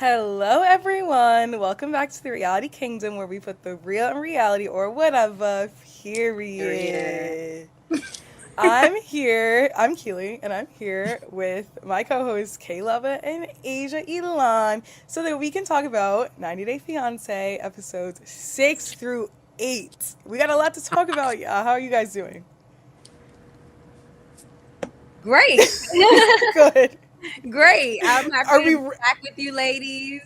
Hello, everyone. Welcome back to the Reality Kingdom, where we put the real in reality or whatever. Period. Period. I'm here. I'm Keely, and I'm here with my co-hosts Kaylava and Asia Elon, so that we can talk about 90 Day Fiance episodes 6 through 8. We got a lot to talk about. Yeah, how are you guys doing? Great. Good. Great. I'm Are happy to we? be back with you ladies.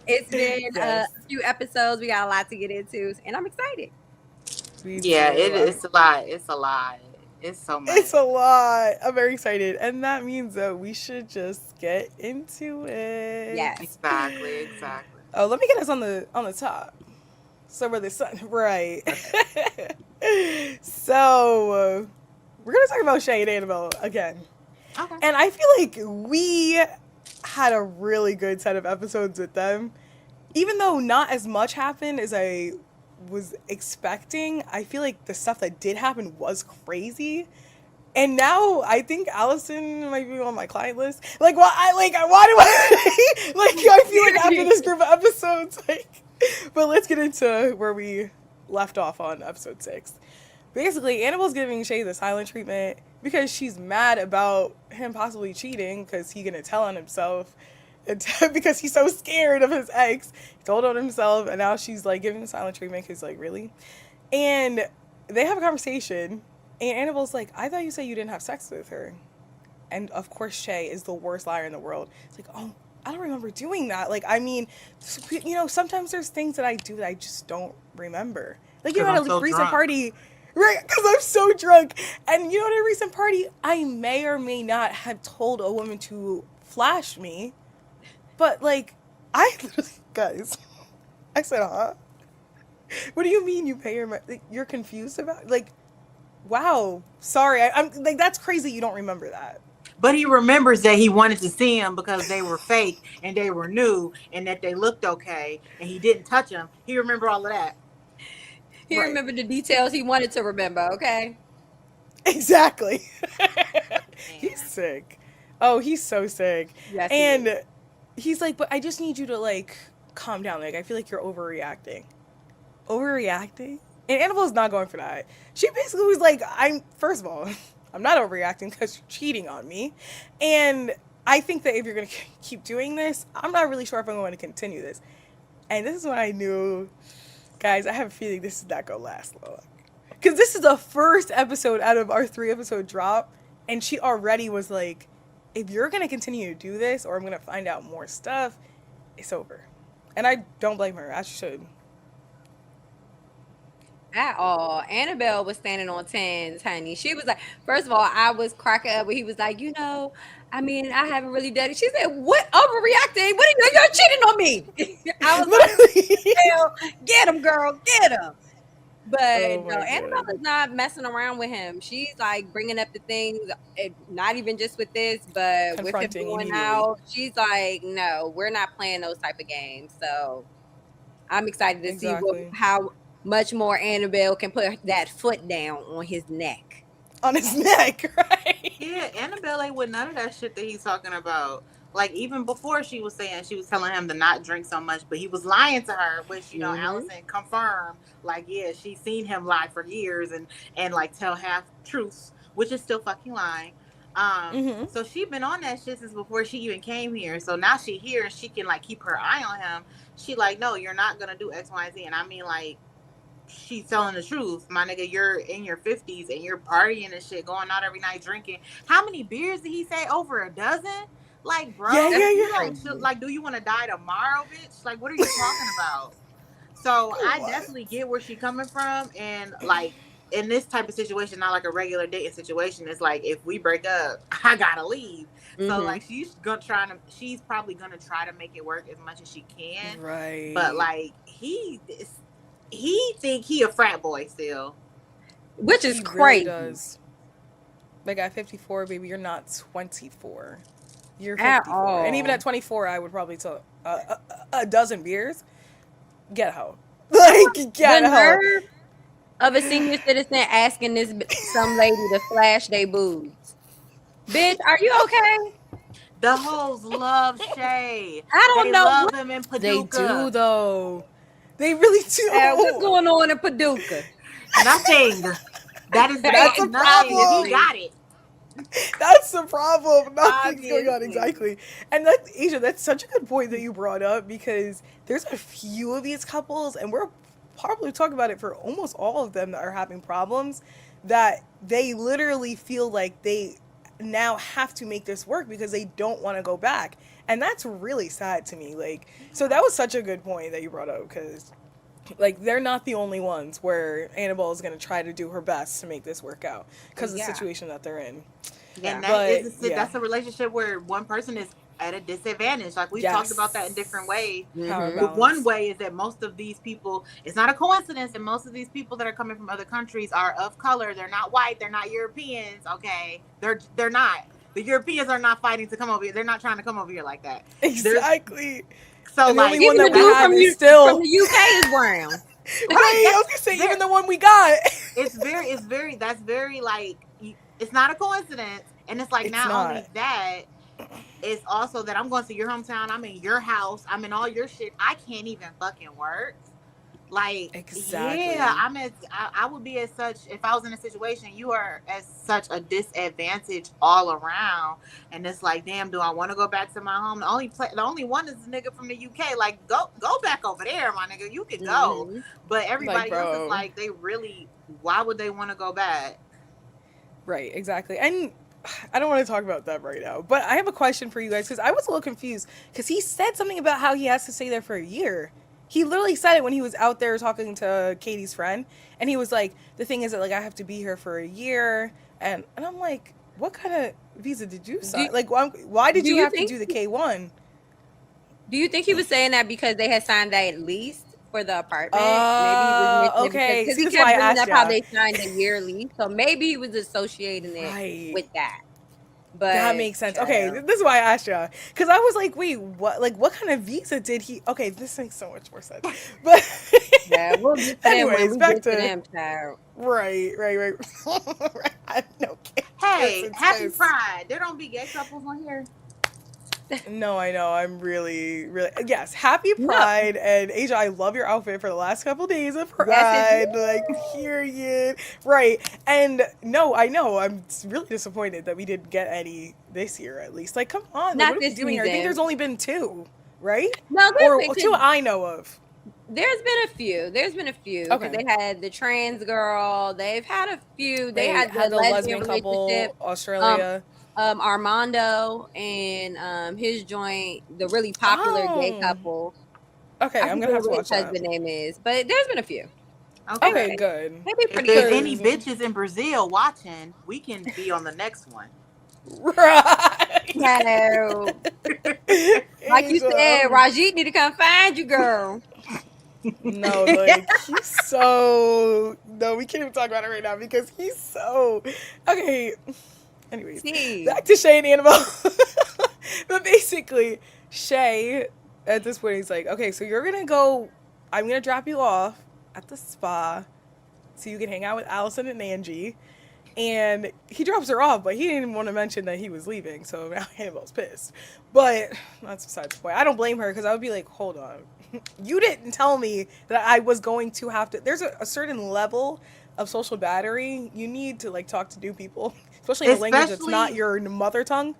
It's been a Yes, few episodes. We got a lot to get into, and I'm excited. me Yeah, too. it's a lot. It's a lot. It's so It's much. a lot. I'm very excited. And that means that we should just get into it. Yes. Exactly. Oh, let me get us on the top. So where the sun right. So we're gonna talk about Shay and Annabelle again. Okay. And I feel like we had a really good set of episodes with them. Even though not as much happened as I was expecting, I feel like the stuff that did happen was crazy. And now I think Allison might be on my client list. Like, why do I like? I feel like after this group of episodes, like. But let's get into where we left off on episode 6. Basically, Annabelle's giving Shay the silent treatment because she's mad about him possibly cheating because he gonna tell on himself, and because he's so scared of his ex. He told on himself, and now she's like giving the silent treatment because like really, and they have a conversation. And Annabelle's like, I thought you said you didn't have sex with her. And of course, Shay is the worst liar in the world. It's like, oh, I don't remember doing that. Like, I mean, sometimes there's things that I do that I just don't remember. Like, Because at I'm a so recent drunk. party, right? Because I'm so drunk. And at a recent party, I may or may not have told a woman to flash me. But, like, I literally, guys, I said, huh? What do you mean you pay your, like, you're confused about, like, wow, sorry. I'm like, that's crazy. You don't remember that. But he remembers that he wanted to see them because they were fake and they were new and that they looked okay and he didn't touch them. He remember all of that. He Right. remembered the details he wanted to remember, okay? Exactly. He's Man. sick. Oh, he's so sick. Yes, he is. And he's like, but I just need you to like calm down. Like, I feel like you're overreacting. Overreacting? And Annabelle's not going for that. She basically was like, first of all, I'm not overreacting because you're cheating on me. And I think that if you're going to keep doing this, I'm not really sure if I'm going to continue this. And this is when I knew, guys, I have a feeling this is not going to last long. Because this is the first episode out of our 3-episode drop. And she already was like, if you're going to continue to do this or I'm going to find out more stuff, it's over. And I don't blame her. I should. At all. Annabelle was standing on 10s, honey. She was like, first of all, I was cracking up when he was like, I mean, I haven't really done it. She said, what? Overreacting? What are you? You're cheating on me. I was like, Literally. hell, get him, girl, get him. But Oh no, my Annabelle god. is not messing around with him. She's like bringing up the things, not even just with this, but with him Confronting going immediately. out. She's like, no, we're not playing those type of games. So I'm excited to see Exactly. how much more Annabelle can put that foot down on his neck. On his neck, right? Yeah, Annabelle ain't with none of that shit that he's talking about. Like even before she was saying she was telling him to not drink so much, but he was lying to her, which Mm-hmm. Allison confirmed. Like yeah, she's seen him lie for years and like tell half truths, which is still fucking lying. Mm-hmm. So she been on that shit since before she even came here. So now she here and she can like keep her eye on him. She like no, you're not gonna do X, Y, and Z. And I mean like she's telling the truth, my nigga. You're in your 50s and you're partying and shit, going out every night drinking. How many beers did he say? Over a dozen? Like, Yeah, bro, yeah, That's you yeah. don't crazy. like. Do you want to die tomorrow, bitch? Like, what are you talking about? So I What? definitely get where she coming from, and like in this type of situation, not like a regular dating situation. It's like if we break up, I gotta leave. So Mm-hmm. like she's probably gonna try to make it work as much as she can. But Right. like he think he a frat boy still. Which is He really crazy does. Like at 54, baby, you're not 24. You're at 54. And even at all. 24, I would probably tell a dozen beers, get out. Like, The get out. nerve of a senior citizen asking some lady to flash their boobs. Bitch, are you okay? The hoes love Shay. I don't They know love what. him in They do Paducah. though. They really What's do. going on in Paducah? Nothing. That is That's a nothing. He problem. Obviously, got it. That's the problem. Nothing's going on obviously. exactly. And that's Asia, that's such a good point that you brought up because there's a few of these couples and we're probably talking about it for almost all of them that are having problems that they literally feel like they now have to make this work because they don't want to go back. And that's really sad to me. Like, so that was such a good point that you brought up because like they're not the only ones where Annabelle is going to try to do her best to make this work out because of the Yeah, situation that they're in. And yeah, that But is yeah, that's a relationship where one person is at a disadvantage. Like we've talked about that in different yes, ways. power hmm But one balance. way is that most of these people, it's not a coincidence that most of these people that are coming from other countries are of color. They're not white. They're not Europeans. Okay, they're not. The Europeans are not fighting to come over here. They're not trying to come over here like that. They're Exactly. so And the only like one Even that the we dude have from is you from still the UK is brown. right. right. I was gonna say even the one we got. It's very that's very like it's not a coincidence, and it's like It's not not. only that, it's also that I'm going to your hometown, I'm in your house, I'm in all your shit. I can't even fucking work. Like, yeah, Exactly. I would be as such if I was in a situation. You are as such a disadvantage all around, and it's like, damn, do I want to go back to my home? The only one is the nigga from the UK. Like, go back over there, my nigga. You could go, hmm but Like, everybody else is bro. like, they really. Why would they want to go back? Right, exactly. And I don't want to talk about that right now, but I have a question for you guys because I was a little confused because he said something about how he has to stay there for a year. He literally said it when he was out there talking to Katie's friend, and he was like, "The thing is that like I have to be here for a year," and I'm like, "What kind of visa did you Do sign? Like, why did Do you you have to think do the K-1?" Do you think he was saying that because they had signed that lease for the apartment? Maybe he was mentioning it Okay. because See, he this is why kept I bringing asked up how ya. they signed a year lease. So maybe he was associating it Right. with that. That But makes sense. Okay, child, this is why I asked you because I was like, wait, what? Like, what kind of visa did he? Okay, this makes so much more sense. But, yeah, we'll get to them when anyways, we back get to to them, child. right. Right. I know, Hey, Kissing happy sis. Pride. There don't be gay couples on here. No, I know. I'm really yes. Happy No, Pride and Asia. I love your outfit for the last couple days of yes, it did. Pride. Like, period. Right. And no, I know. I'm really disappointed that we didn't get any this year. At least, like, come on. Like, Not what are we this doing here? I think season. there's only been two, right? No, Or there's two been I know of. there's been a few. There's been a few because Okay. they had the trans girl. They've had a few. They They had the had the lesbian lesbian relationship. couple, Um, Australia. Armando and his joint, the really popular gay Oh, couple. okay. I I'm gonna forget have to what his watch that. husband name is, but there's been a few. They Okay, Okay. good. good. They be If pretty there's good. any Cause bitches in Brazil watching, we can be on the next one. right, So, like you Asia. said, Rajit need to come find you, girl. No, like he's so no. We can't even talk about it right now because he's so okay. Anyways, See, back to Shay and Annabelle. But basically, Shay at this point he's like, okay, so you're gonna go. I'm gonna drop you off at the spa so you can hang out with Allison and Angie. And he drops her off, but he didn't even want to mention that he was leaving, so now Annabelle's pissed. But that's besides the point. I don't blame her because I would be like, hold on. You didn't tell me that I was going to have to. There's a certain level of social battery you need to like talk to new people, especially in a language that's not Especially your mother tongue.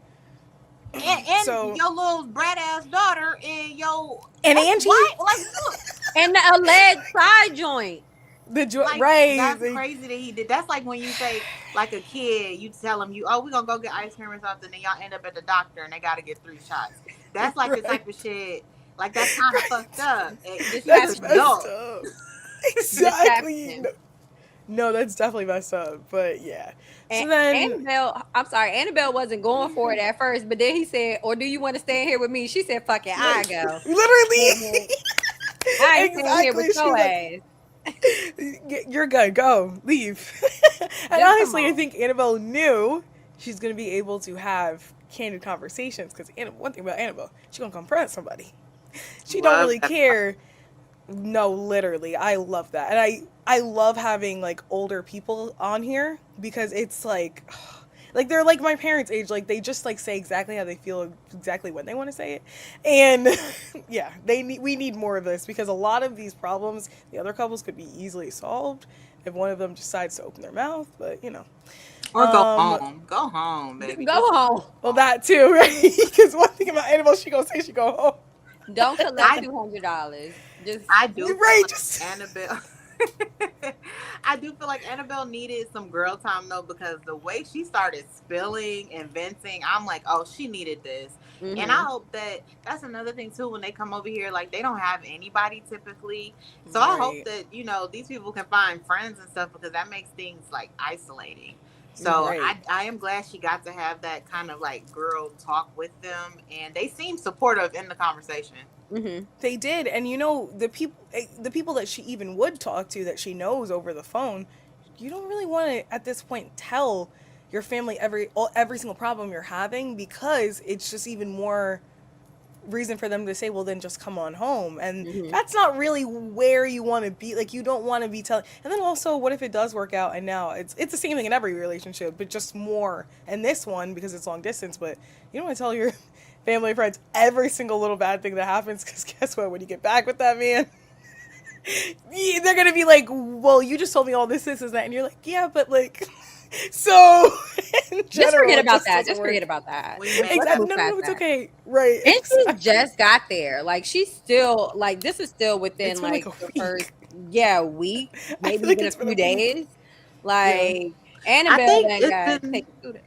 and So, your little brat ass daughter and your and ex Angie, wife. Like, look, and the alleged side joint. like right. that's crazy that he did. That's like when you say, like a kid, you tell him we're gonna go get ice cream or something, and y'all end up at the doctor and they gotta get 3 shots. That's like the Right. type of shit. Like that's kind of fucked up. This As That's an happened. messed adult. up. This Exactly. happened. No, that's definitely messed up. But yeah. So And then, Annabelle, I'm sorry, Annabelle wasn't going for it at first, but then he said, "Or do you want to stay in here with me?" She said, "Fuck it, I go. literally, I ain't staying here with exactly. She's your like, ass." "You're good. Go, leave." And Just come honestly, I on. think Annabelle knew she's gonna be able to have candid conversations because one thing about Annabelle, she gonna confront somebody. She don't Love really that. care. No, literally, I love that, and I love having like older people on here because it's like Like they're like my parents' age. Like they just like say exactly how they feel, exactly when they want to say it. And yeah, we need more of this because a lot of these problems, the other couples could be easily solved if one of them decides to open their mouth. But you know, Or um, go home, baby. Go Just home. well that too, right? Because one thing about Annabelle, she gonna say she go home. Don't collect I $200. Just I do feel Right, like just Annabelle. I do feel like Annabelle needed some girl time though, because the way she started spilling and venting, I'm like, oh, she needed this. And I mm-hmm. hope that that's another thing too. When they come over here, like they don't have anybody typically. So I hope right, that these people can find friends and stuff, because that makes things like isolating. So right. I am glad she got to have that kind of like girl talk with them, and they seem supportive in the conversation. Mm-hmm. They did, and you know the people that she even would talk to that she knows over the phone, you don't really want to at this point tell your family every single problem you're having because it's just even more reason for them to say, well, then just come on home, and Mm-hmm. that's not really where you want to be. Like you don't want to be telling. And then also, what if it does work out, and now it's the same thing in every relationship, but just more in this one because it's long distance. But you don't want to tell your family friends every single little bad thing that happens because guess what? When you get back with that man, they're gonna be like, well, you just told me all this, and that, and you're like, yeah, but like, so in Just general, forget it about just that. doesn't Just forget work. about that. When you make Let's that, Exactly. move No, no, past no, it's that. okay. Right. And she Exactly. just got there. Like she's still like this is still It's within been like like a the first week. week, I maybe feel like even a it's been a few week. days. Yeah. Like I Annabelle think then it's got been. taken through that.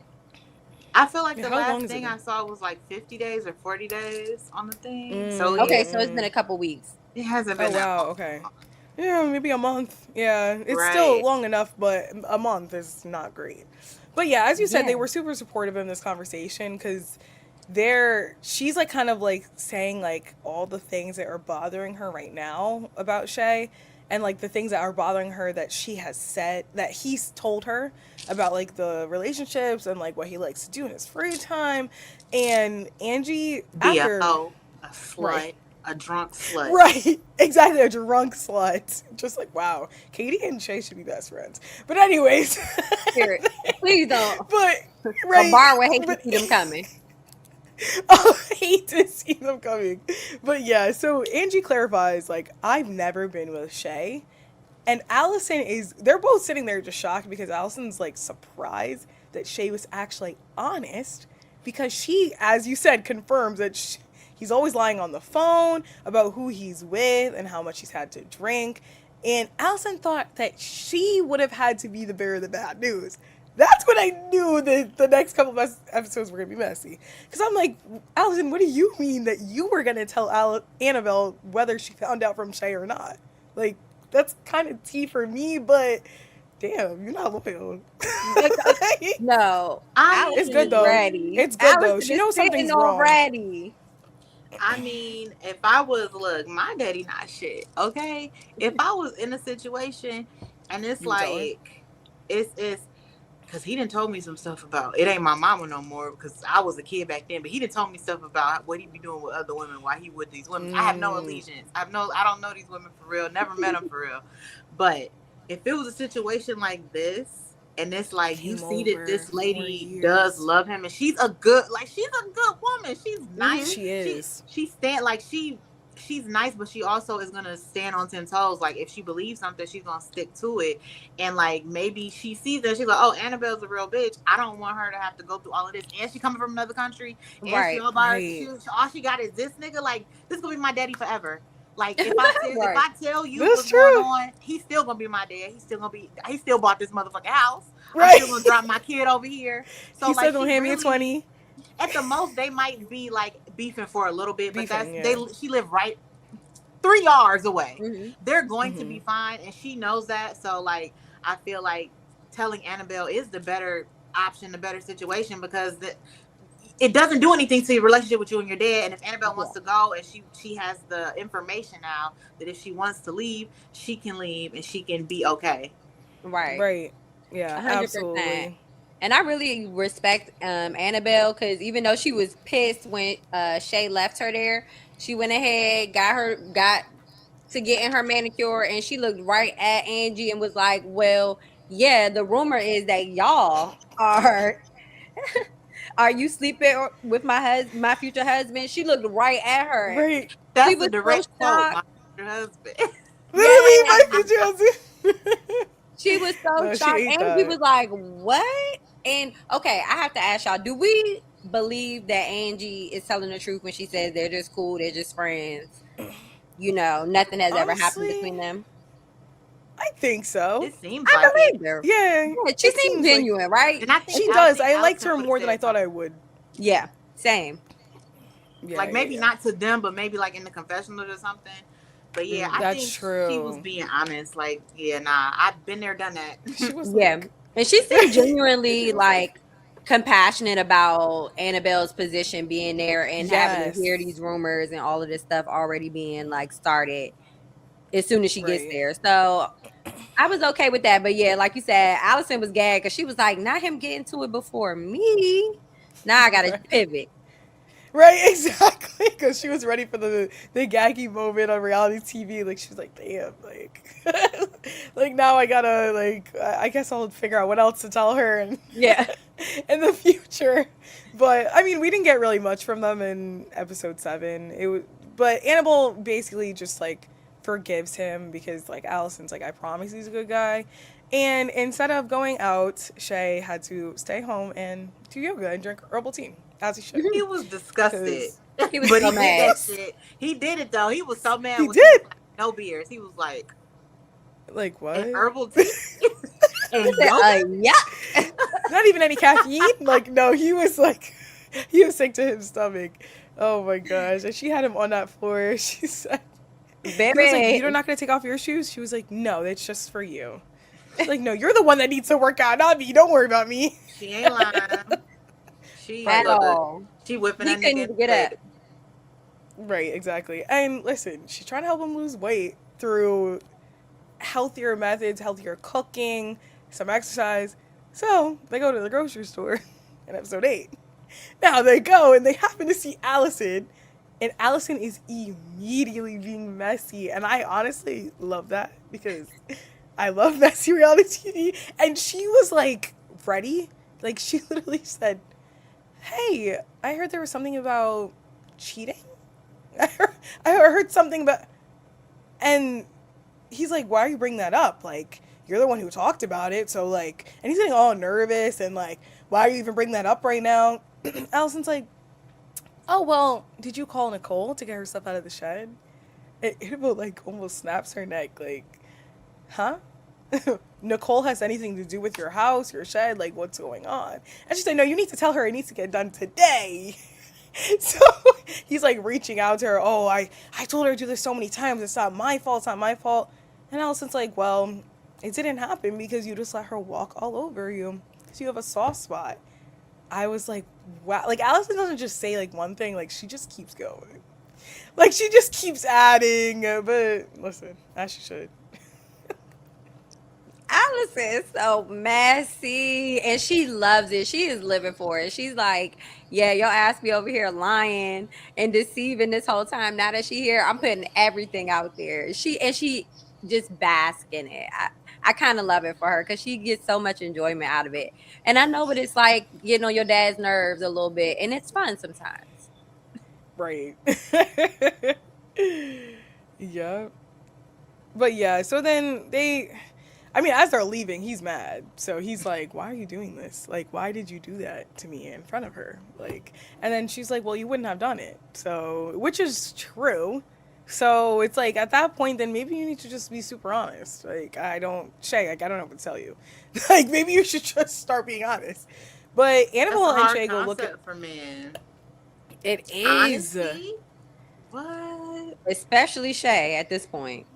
I feel like Yeah, the how long last has it thing been? I saw was like 50 days or 40 days on the thing. So Okay, yeah, so it's been Mm-mm. a couple weeks. it hasn't Oh been that wow. long. Okay. Yeah, maybe a month. Yeah, it's still Right. long enough, but a month is not great. But yeah, as you said, they Yeah. were super supportive in this conversation because she's like kind of like saying like all the things that are bothering her right now about Shay, and like the things that are bothering her that she has said that he's told her about like the relationships and like what he likes to do in his free time. And Angie, Be a after hoe, a right. slut, a drunk slut. Right, exactly. A drunk slut. Just like wow, Katie and Shay should be best friends. But anyways, Spirit. Please don't. but A right, bar would hate to but see them coming. I hate to see them coming. But yeah, so Angie clarifies like I've never been with Shay, and Allison is. They're both sitting there just shocked because Allison's like surprised that Shay was actually honest because she, as you said, confirms that he's always lying on the phone about who he's with and how much he's had to drink. And Allison thought that she would have had to be the bearer of the bad news. That's when I knew that the next couple of episodes were going to be messy. Because I'm like, Allison, what do you mean that you were going to tell Annabelle whether she found out from Shay or not? Like, that's kind of tea for me, but damn, you're not loyal. No. I It's Allison good is mean, though. ready. It's good though. Allison She is knows sitting something's wrong. already. if I was, look, my daddy not shit. Okay, if I was in a situation and it's You would tell her? like, it's because he didn't told me some stuff about it ain't my mama no more because I was a kid back then, but he didn't told me stuff about what he be doing with other women, why he with these women. I have no Mm, allegiance. I don't know these women for real. Never met them for real. But if it was a situation like this, and it's like you came see that over this 4 lady does years. love him, and she's a good woman. She's nice. Mm-hmm. She She is. she stand like she's nice, but she also is gonna stand on 10 toes. Like if she believes something, she's gonna stick to it. And like maybe she sees that she's like, oh, Annabelle's a real bitch. I don't want her to have to go through all of this. And she coming from another country, and she Right. all by her, Right. all she got is this nigga. Like this gonna be my daddy forever. Like if Right. I tell you That's what's going true. on, he's still gonna be my dad. He still bought this motherfucking house. I'm Right. still gonna drop my kid over here. So He said, like don't she hand me a really, 20. at the most they might be like beefing for a little bit, but Beefing, yeah. she lived right 3 yards away. Mm-hmm. They're going to Hmm. be fine, and she knows that. So like I feel like telling Annabelle is the better option, the better situation, because it doesn't do anything to your relationship with you and your dad. And if Annabelle Yeah. wants to go, and she has the information now that if she wants to leave, she can leave and she can be okay. Right. Right. Yeah, 100%. absolutely. And I really respect Annabelle because even though she was pissed when Shay left her there, she went ahead, got to getting her manicure, and she looked right at Angie and was like, "Well, yeah, the rumor is that y'all are." Are you sleeping with my future husband? She looked right at her. Right. She That's a was so direct quote, my shocked. future husband. Literally, my Yeah. future husband. She was so No, she shocked. ate Angie that. was like, "What?" And okay, I have to ask y'all, do we believe that Angie is telling the truth when she says they're just cool, they're just friends? Nothing has ever happened between Honestly, them. I think so. It seems I like it. believe her. Yeah, Yeah, she it seems seems like genuine, right? And I think she I does. think I liked Allison her would have more than I said thought I something. would. Yeah, same. Yeah, Like yeah, maybe yeah. not to them, but maybe like in the confessional or something. But yeah, I That's think she was true. being honest. Like, yeah, nah, I've been there, done She that. was Yeah, like, and she seemed genuinely it was like, like compassionate about Annabelle's position being there and having to hear yes, these rumors and all of this stuff already being like started as soon as she gets right. there. So I was okay with that. But yeah, like you said, Allison was gagged because she was like, not him getting to it before me. Now I gotta Right. pivot. Right, exactly. Because she was ready for the gaggy moment on reality TV. Like she was like, "Damn, like, like now I gotta like, I guess I'll figure out what else to tell her and Yeah. in the future." But I mean, we didn't get really much from them in episode 7. But Annabelle basically just like forgives him because like Allison's like, "I promise he's a good guy." And instead of going out, Shay had to stay home and do yoga and drink herbal tea as he should. He was disgusted, Because He was but so he did that mad. shit. He did it though. He was so mad he when she was did. like, "No beers." He was like, Like, "And what? herbal tea He and said, yoga." yeah. Not even any caffeine? Like, no, he was like, he was sick to his stomach. Oh my gosh. And she had him on that floor. She said, he was like, Baby. "You're not going to take off your shoes?" She was like, "No, it's just for you." She's like, "No, you're the one that needs to work out, not me. Don't worry about me." She ain't lying. She At Right. look. all. She whipping He that couldn't nigga in even the get up. face. Right, exactly. And listen, she's trying to help him lose weight through healthier methods, healthier cooking, some exercise. So they go to the grocery store in episode 8. Now they go and they happen to see Allison, and Allison is immediately being messy. And I honestly love that because I love messy reality TV. And she was like ready. Like she literally said, "Hey, I heard there was something about cheating. I heard something about," and he's like, "Why are you bringing that up? Like, you're the one who talked about it. So like," and he's getting all nervous and like, "Why are you even bringing that up right now?" Allison's like, "Oh well, did you call Nicole to get her stuff out of the shed?" And Annabelle like almost snaps her neck, like, "Huh? Nicole has anything to do with your house, your shed? Like, what's going on?" And she's like, "No, you need to tell her it needs to get done today." So he's like reaching out to her. "Oh, I told her to do this so many times. It's not my fault. It's not my fault." And Allison's like, "Well, it didn't happen because you just let her walk all over you. So you have a soft spot." I was like, wow. Like Allison doesn't just say like one thing. Like she just keeps going. Like she just keeps adding. But listen, as she should. Allison is so messy and she loves it. She is living for it. She's like, yeah, your ass be over here lying and deceiving this whole time. Now that she here, I'm putting everything out there. She just bask in it. I kind of love it for her because she gets so much enjoyment out of it. And I know what it's like getting on your dad's nerves a little bit, and it's fun sometimes. Right. Yeah. But yeah, so then I mean, as they're leaving, he's mad. So he's like, "Why are you doing this? Like, why did you do that to me in front of her?" Like, and then she's like, "Well, you wouldn't have done it." So, which is true. So it's like at that point, then maybe you need to just be super honest. Like, Shay, like, I don't know what to tell you. Like, maybe you should just start being honest. But That's Annabelle a and hard Shay go look at concept for men. it is. Honesty? What? Especially Shay at this point.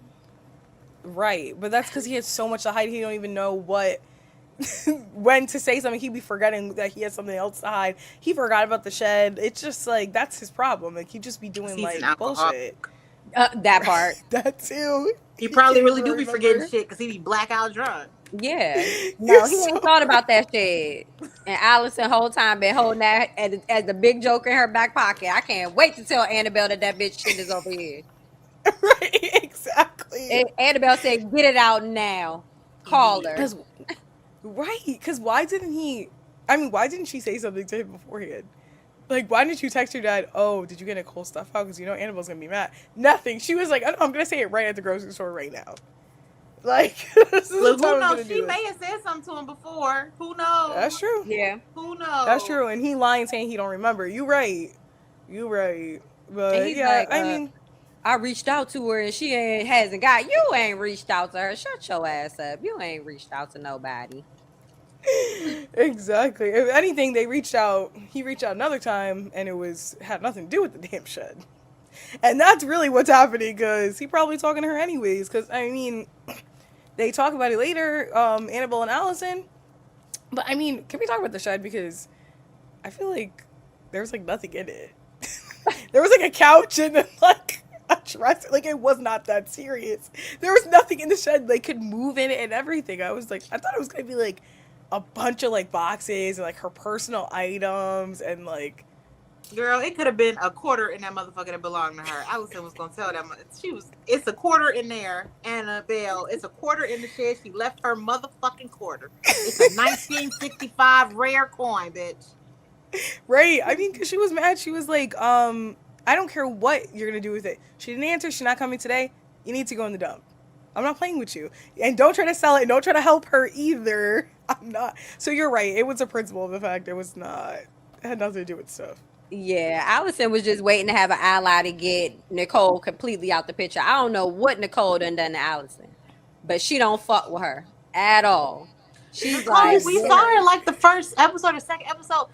Right, but that's because he has so much to hide. He don't even know what when to say something. He'd be forgetting that he has something else to hide. He forgot about the shed. It's just like that's his problem. Like he'd just be doing He's an like alcoholic. bullshit. That part. That too. He probably can't really even do be forgetting remember. shit because he be blackout drunk. Yeah. You're No, he so ain't thought about that shit. And Allison whole time been holding that as the big joke in her back pocket. I can't wait to tell Annabelle that bitch shit is over here. right, exactly. And Annabelle said, "Get it out now. Call her." Because right, because why didn't he I mean, why didn't she say something to him beforehand? Like, why didn't you text your dad, oh, did you get Nicole's stuff out? Because you know Annabelle's going to be mad. Nothing. She was like, oh, no, I'm going to say it right at the grocery store right now. Like, this is Look, the time who I'm knows? gonna She do may it. have said something to him before. Who knows? That's true. Yeah. Who knows? That's true. And he lying saying he don't remember. You right. You right. And But he's yeah, like, I mean, I reached out to her and she hasn't got. You ain't reached out to her. Shut your ass up. You ain't reached out to nobody. exactly. If anything, they reached out. He reached out another time, and it had nothing to do with the damn shed. And that's really what's happening, because he probably talking to her anyways. Because I mean, they talk about it later, Annabelle and Allison. But I mean, can we talk about the shed, because I feel like there was like nothing in it. There was like a couch and like a dresser. Like, it was not that serious. There was nothing in the shed. They could move in it and everything. I was like, I thought it was gonna be like a bunch of like boxes and like her personal items and like. Girl, it could have been a quarter in that motherfucker that belonged to her. Allison was gonna tell them it's a quarter in there, Annabelle. It's a quarter in the shed. She left her motherfucking quarter. It's a 1965 rare coin, bitch. Right. I mean, because she was mad. She was like, I don't care what you're gonna do with it. She didn't answer. She's not coming today. You need to go in the dump. I'm not playing with you. And don't try to sell it. Don't try to help her either. I'm not. So you're right. It was a principle of the fact it was not. It had nothing to do with stuff. Yeah, Allison was just waiting to have an ally to get Nicole completely out the picture. I don't know what Nicole done to Allison, but she don't fuck with her at all. She's like, we saw her like the first episode or second episode.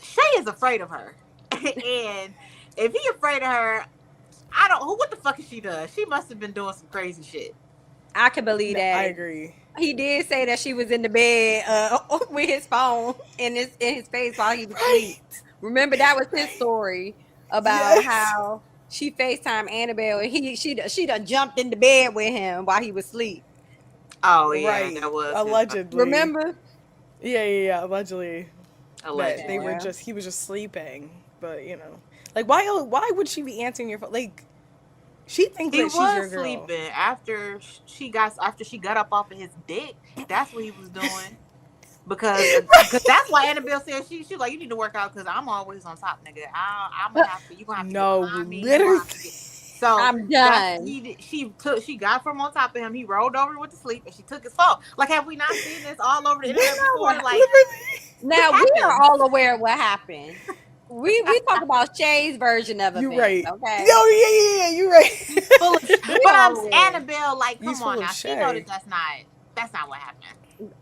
Shay is afraid of her. And if he afraid of her, what the fuck has she done? She must have been doing some crazy shit. I can believe that. I agree. He did say that she was in the bed with his phone in his face while he was asleep. Remember, that was his story about how she FaceTimed Annabelle and she done jumped in the bed with him while he was asleep. Oh yeah, right. That was allegedly. Remember? Yeah. Allegedly. They were he was just sleeping, but you know, like why would she be answering your phone? Like, she thinks that she's your girl. He was sleeping after she got up off of his dick. That's what he was doing. Because that's why Annabelle said she was like, you need to work out because I'm always on top, nigga. I'm gonna have to. You gonna have to. No, literally. So I'm done. She got from on top of him. He rolled over with the sleep and she took his phone. Like, have we not seen this all over the internet before? Like, now we are all aware of what happened. We talk about Shay's version of it. You right. Okay. No, yeah. You right. But Annabelle, like, come on now. She know that that's not what happened.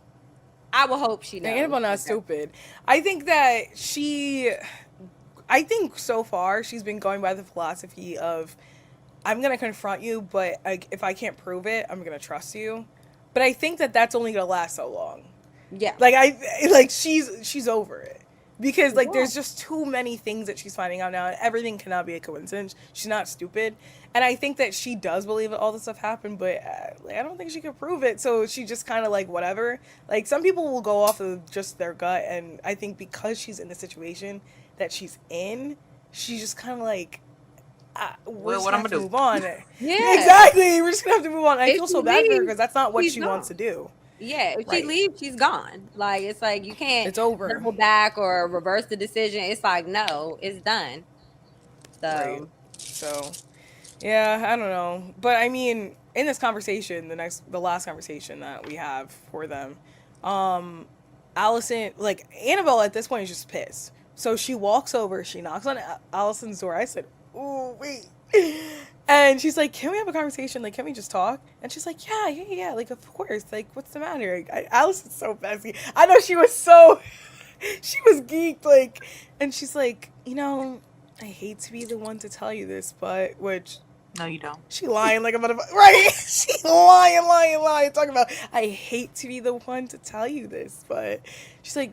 I will hope she knows. Annabelle not stupid. I think that I think so far she's been going by the philosophy of, I'm gonna confront you, but if I can't prove it, I'm gonna trust you. But I think that that's only gonna last so long. Yeah. Like she's over it. Because, like, there's just too many things that she's finding out now, and everything cannot be a coincidence. She's not stupid. And I think that she does believe that all this stuff happened, but I don't think she can prove it. So she just kind of, like, whatever. Like, some people will go off of just their gut, and I think because she's in the situation that she's in, she's just kind of like, we're just going to move on. Yeah. Exactly. We're just going to have to move on. I feel so bad for her because that's not what she wants to do. Yeah, if she leaves, she's gone. Like, it's like you can't it's over. Double back or reverse the decision. It's like, no, it's done. So yeah, I don't know. But I mean, in this conversation, the last conversation that we have for them, Allison, like, Annabelle at this point is just pissed. So she walks over, she knocks on Allison's door. I said, "Ooh, wait." And she's like, "Can we have a conversation? Like, can we just talk?" And she's like, yeah. Like, of course. Like, what's the matter? Allison's so messy. I know she was geeked. Like, and she's like, you know, I hate to be the one to tell you this, but no, you don't. She lying like a motherfucker, right? She lying. Talking about, I hate to be the one to tell you this, but she's like,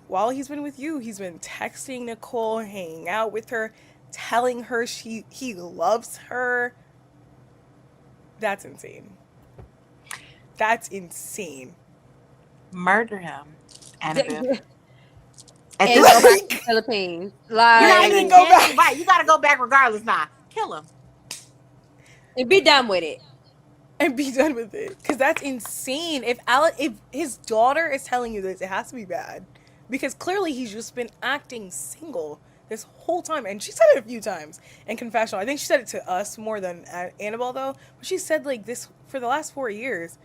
while he's been with you, he's been texting Nicole, hanging out with her, telling her he loves her. That's insane. Murder him, Annabelle. And go back to the Philippines. Like, you gotta go back regardless. Nah, kill him and be done with it. and be done with it. Because that's insane. If his daughter is telling you this, it has to be bad. Because clearly he's just been acting single this whole time. And she said it a few times in confessional. I think she said it to us more than Annabelle, though. But she said, like, this for the last 4 years,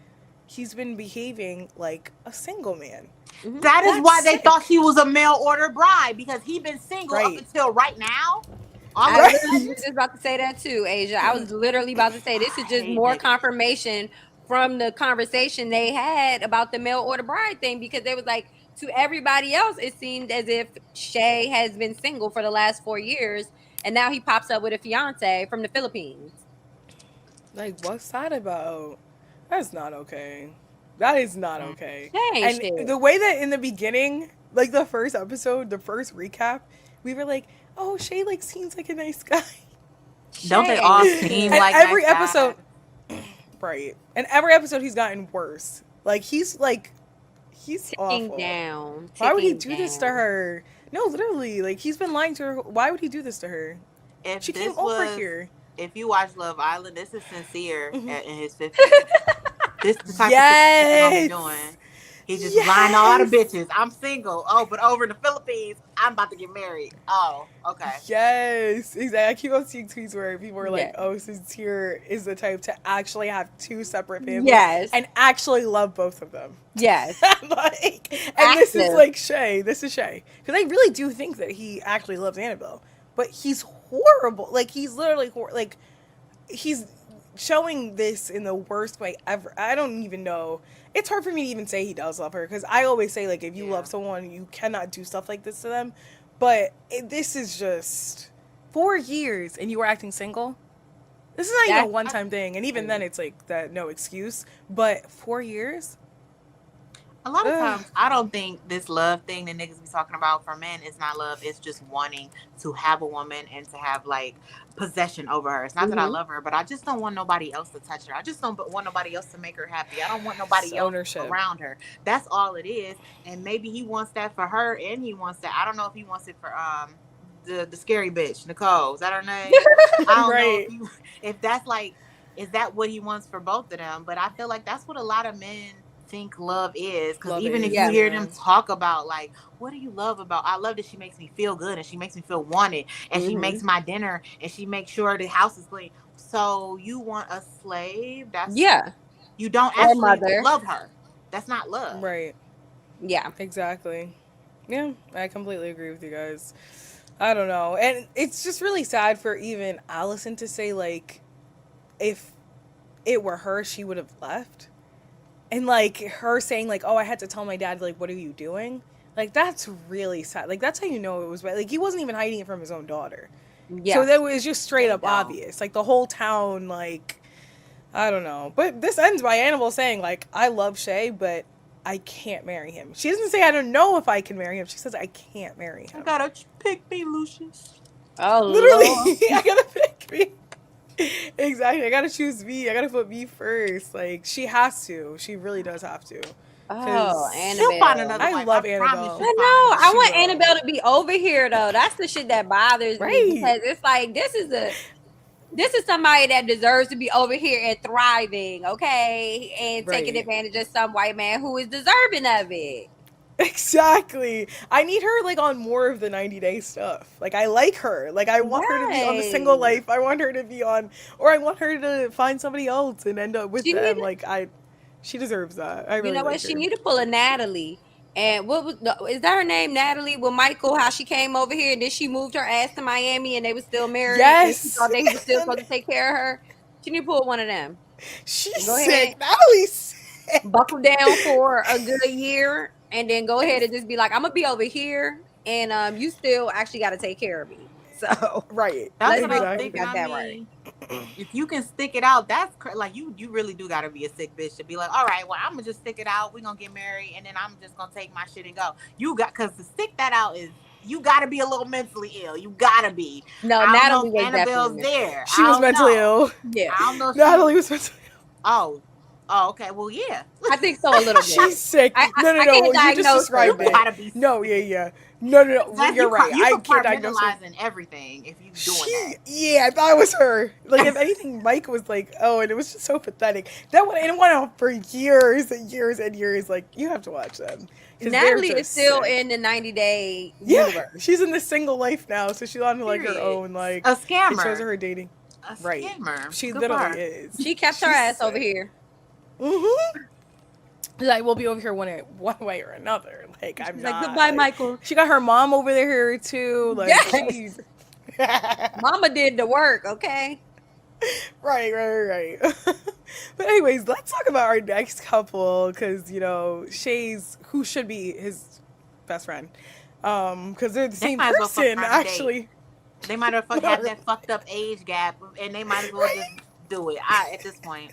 he's been behaving like a single man. That is That's why they sick. thought she was a mail order bride, because he been single up Right. until right now. I Right. literally was just about to say that too, Asia. I was literally about to say this is just more confirmation from the conversation they had about the mail order bride thing, because they was like, to everybody else, it seemed as if Shay has been single for the last 4 years, and now he pops up with a fiance from the Philippines. Like, what's that about? That's not okay. That is not okay. That ain't And shit. the way that in the beginning, like the first episode, the first recap, we were like, oh, Shay, like, seems like a nice guy. Don't they Shay. all seem And like every nice guys? episode, right. And every episode he's gotten worse. Like, he's Ticking awful. down. Why would he ticking do this to down. her? No, literally, like, he's been lying to her. Why would he do this to her? If She this came over was- here. If you watch Love Island, this is Sincere Mhm. in his 50s. This is the type of Yes. shit he's gonna be doing. He's just lying to all the bitches. I'm single. Oh, but over in the Philippines, I'm about to get married. Oh, okay. Yes, exactly. I keep on seeing tweets where people are like, Yeah. "Oh, Sincere is the type to actually have 2 separate families Yes. and actually love both of them." Yes. Like, and this is Active. like Shay. This is Shay, because I really do think that he actually loves Annabelle, but he's horrible. Like, he's literally like he's showing this in the worst way ever. I don't even know. It's hard for me to even say he does love her, because I always say, like, if you Yeah. love someone, you cannot do stuff like this to them. But this is just 4 years and you were acting single. This is not even a That's- one-time thing, and even then it's like that no excuse. But 4 years, A lot of Ugh. times, I don't think this love thing that niggas be talking about for men is not love. It's just wanting to have a woman and to have, like, possession over her. It's not that I Mhm. love her, but I just don't want nobody else to touch her. I just don't want nobody else to make her happy. I don't want nobody It's else ownership. around her. That's all it is. And maybe he wants that for her, and he wants that. I don't know if he wants it for the scary bitch, Nicole. Is that her name? I don't Right. know if that's like, is that what he wants for both of them? But I feel like that's what a lot of men think love is, because Love even if is, you hear yeah. them talk about, like, what do you love about, I love that she makes me feel good and she makes me feel wanted and she Mhm. makes my dinner and she makes sure the house is clean. So you want a slave? That's, Yeah. you don't Or actually mother. love her. That's not love. right, Yeah. exactly. Yeah, I completely agree with you guys. I don't know, and it's just really sad for even Allison to say, like, if it were her, she would have left. And, like, her saying, like, oh, I had to tell my dad, like, what are you doing? Like, that's really sad. Like, that's how you know it was bad. Like, he wasn't even hiding it from his own daughter. Yeah. So that was just straight up No. obvious. Like, the whole town, like, I don't know. But this ends by Annabelle saying, like, I love Shay, but I can't marry him. She doesn't say, I don't know if I can marry him. She says, I can't marry You him. gotta pick me, Lucius. Oh, Literally, Lord. I gotta pick me. Exactly. I gotta choose me. I gotta put me first. Like, she has to. She really does have to. Oh, She'll find Annabelle. another I wife. love I Annabelle. promise I she'll know. find I She want will. Annabelle to be over here though. That's the shit that bothers Right. me, because it's like this is somebody that deserves to be over here and thriving, okay, and taking Right. advantage of some white man who is deserving of it. Exactly. I need her, like, on more of the 90-day stuff. Like, I like her. Like, I want her to be on the single Right. life. I want her to be on, or I want her to find somebody else and end up with She them. need- Like, she deserves that. I really You know what? like She her. need to pull a Natalie. And what was is that her name? Natalie with Michael? How she came over here and then she moved her ass to Miami and they were still married. And she Yes. thought they were still supposed to take care of her. She need to pull one of them. She's Go sick. ahead. Natalie's sick. Buckle down for a good year and then go ahead and just be like, I'm gonna be over here and you still actually got to take care of me. So Right. That's Let's what make I'm sure we thinking. got I that mean, if you can stick it out, that's like you really do gotta be a sick bitch to be like, all right, well, I'm gonna just stick it out. We're gonna get married, and then I'm just gonna take my shit and go. You got, because to stick that out is, you gotta be a little mentally ill. You gotta be. no, I don't Natalie know was if Annabelle's definitely there. She I was don't mentally know. ill. yeah. I don't know. If Natalie was mentally ill. Oh, Oh, okay. Well, yeah. I think so a little bit. She's sick. No, I no. can't You just diagnose her, described You but it. gotta be No, sick. yeah. No. Well, That's you're right. you I can't diagnose her. compartmentalizing everything if you doing She, that. yeah, I thought it was her. Like, if anything, Mike was like, oh, and it was just so pathetic. That one, and it went on for years and years and years. Like, you have to watch them because they're Natalie is just still sick. in the 90-day Yeah, universe. she's in the single life now, so she's on like her Period. own. Like, A it shows scammer. her dating. A Right, scammer. she Good literally for her. is. She kept her She's ass over sick. here. Mm-hmm. Like, we'll be over here one way or another. Like, I'm She's not. like, goodbye, Like, Michael. she got her mom over there too. Like, she. Yes. Mama did the work, okay? Right. But anyways, let's talk about our next couple because Shay's who should be his best friend, because they're the They same might as well fuck person around and date. actually. They might have have that fucked up age gap, and they might as well just do it. At this point,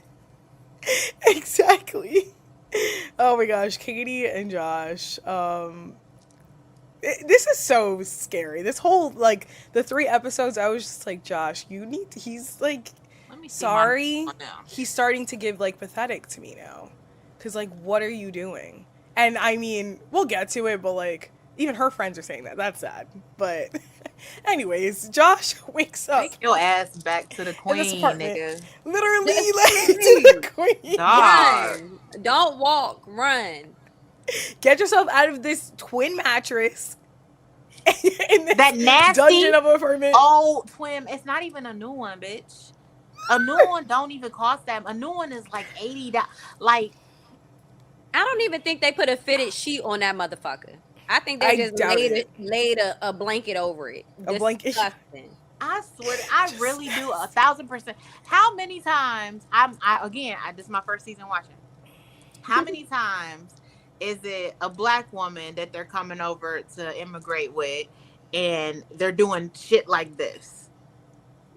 Exactly. Oh my gosh, Katie and Josh. This is so scary. This whole like the 3 episodes, I was just like, Josh, he's like, let me see. sorry, My now. he's starting to give like pathetic to me now, because like, what are you doing? And I mean, we'll get to it, but like, even her friends are saying that. That's sad. But anyways, Josh wakes up Take your ass back to the in queen, this apartment, nigga. literally like to the queen. Dog. Run. Don't walk, run. Get yourself out of this twin mattress in this That nasty dungeon of an apartment. old twin. It's not even a new one, bitch. A new one don't even cost that. A new one is like $80. Like, I don't even think they put a fitted sheet on that motherfucker. I think I they just doubt laid a blanket over it. A blanket. Disgusting. I swear, I really do 1,000%. How many times? This is my first season watching. How many times is it a black woman that they're coming over to immigrate with, and they're doing shit like this?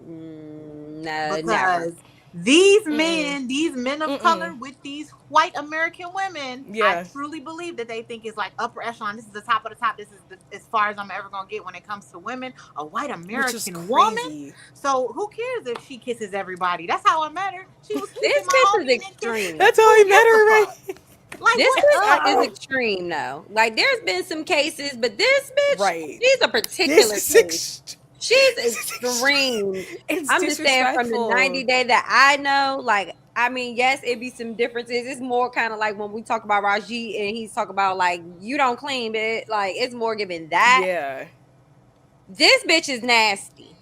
No, Because never. these men of Mm-mm. color with these white American women, Yeah. I truly believe that they think it's like upper echelon. This is the top of the top. This is as far as I'm ever gonna get when it comes to women. A white Which is American woman. crazy. So who cares if she kisses everybody? That's how I met her. She was kissing This my bitch homie is and then extreme. kissing- That's how I met her, right? Like, This what bitch up? is extreme though. Like there's been some cases, but this bitch, Right. she's a particular This case. is She's this is extreme. it's I'm just saying from the disrespectful. 90 day that I know, like, I mean, yes, it'd be some differences. It's more kind of like when we talk about Raji and he's talking about like you don't clean it. Like it's more given that. Yeah. This bitch is nasty.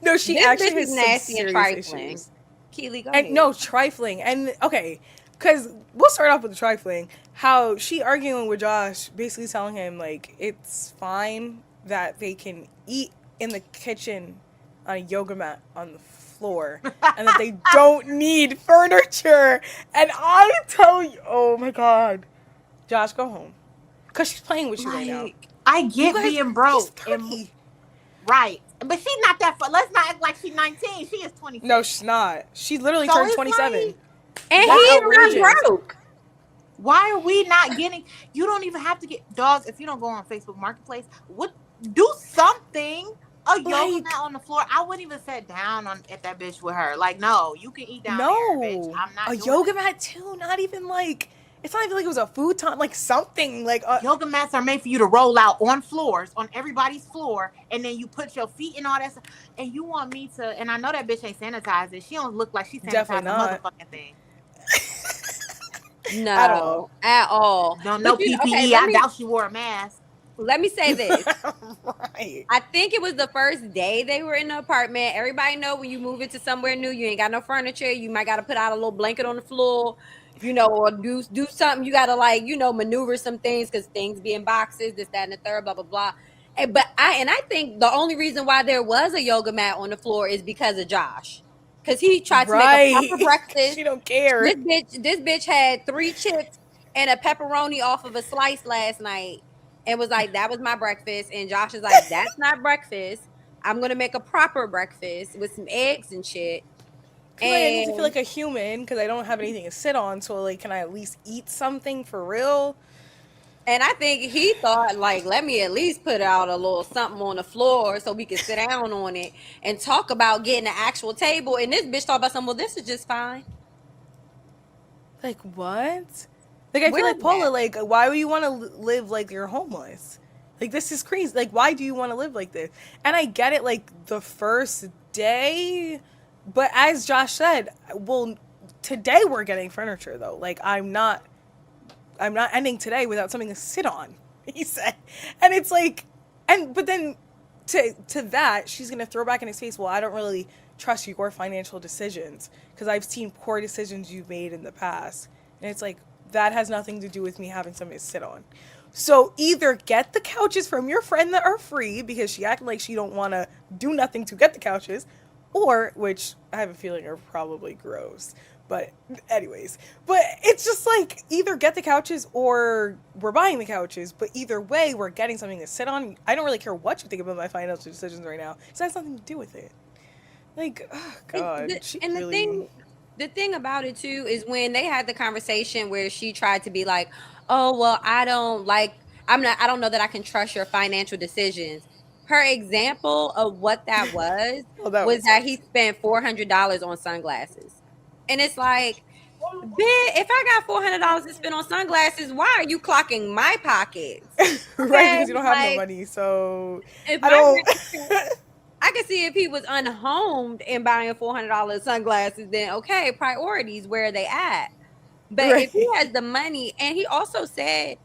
No, she This actually bitch has is some nasty and serious trifling. issues. Keely, go ahead. And no, trifling. And okay, because we'll start off with the trifling. How she arguing with Josh, basically telling him like it's fine that they can eat in the kitchen on a yoga mat on the floor, and that they don't need furniture. And I tell you, oh my god, Josh, go home, because she's playing with you right now. Like, I get You guys- being broke. he's 30. Right. But she's not that far. Let's not act like she's 19. She is 26. No, she's not. She literally So turned it's 27. like, And That's he's outrageous. not broke. why are we not getting? You don't even have to get dogs. If you don't go on Facebook Marketplace, do something. A yoga Like- mat on the floor. I wouldn't even sit down at that bitch with her. Like, no, you can eat down No, there, bitch. I'm not a doing yoga it. mat too. Not even like it's not even like it was a futon, like something like. Yoga mats are made for you to roll out on floors, on everybody's floor, and then you put your feet in all that stuff. And you want me to? And I know that bitch ain't sanitized it. She don't look like she sanitized Definitely the not. motherfucking thing. No, At all. At all. No, no But you- PPE. okay, I doubt she wore a mask. Let me say this. Right. I think it was the first day they were in the apartment. Everybody know when you move into somewhere new, you ain't got no furniture. You might got to put out a little blanket on the floor, or do something. You got to maneuver some things because things be in boxes, this, that, and the third, blah, blah, blah. But I think the only reason why there was a yoga mat on the floor is because of Josh. Because he tried to make a proper breakfast. She don't care. This bitch had 3 chips and a pepperoni off of a slice last night and was like, that was my breakfast. And Josh is like, that's not breakfast. I'm gonna make a proper breakfast with some eggs and shit. And I need to feel like a human because I don't have anything to sit on. So like, can I at least eat something for real? And I think he thought, like, let me at least put out a little something on the floor so we can sit down on it and talk about getting an actual table. And this bitch talk about something, well, this is just fine. Like, what? Like, I feel Where's like, Paula, that? like, why would you want to live like you're homeless? Like, this is crazy. Like, why do you want to live like this? And I get it, like, the first day, but as Josh said, well, today we're getting furniture, though. Like, I'm not ending today without something to sit on, he said. And it's like, but then to that, she's going to throw back in his face, well, I don't really trust your financial decisions because I've seen poor decisions you've made in the past. And it's like, that has nothing to do with me having something to sit on. So either get the couches from your friend that are free because she acted like she don't want to do nothing to get the couches, or, which I have a feeling are probably gross. But anyways, but it's just like either get the couches or we're buying the couches. But either way, we're getting something to sit on. I don't really care what you think about my financial decisions right now because that has nothing to do with it. Like, oh God, she And really. the thing about it too is when they had the conversation where she tried to be like, oh well, I don't like, I don't know that I can trust your financial decisions. Her example of what that Oh, that was was that he crazy. spent $400 on sunglasses. And it's like, bitch, if I got $400 to spend on sunglasses, why are you clocking my pockets? Right, Okay, because you don't have no like money, so if I my don't. I can see if he was unhomed and buying $400 sunglasses, then okay, priorities, where are they at? But if he Right. has the money, and he also said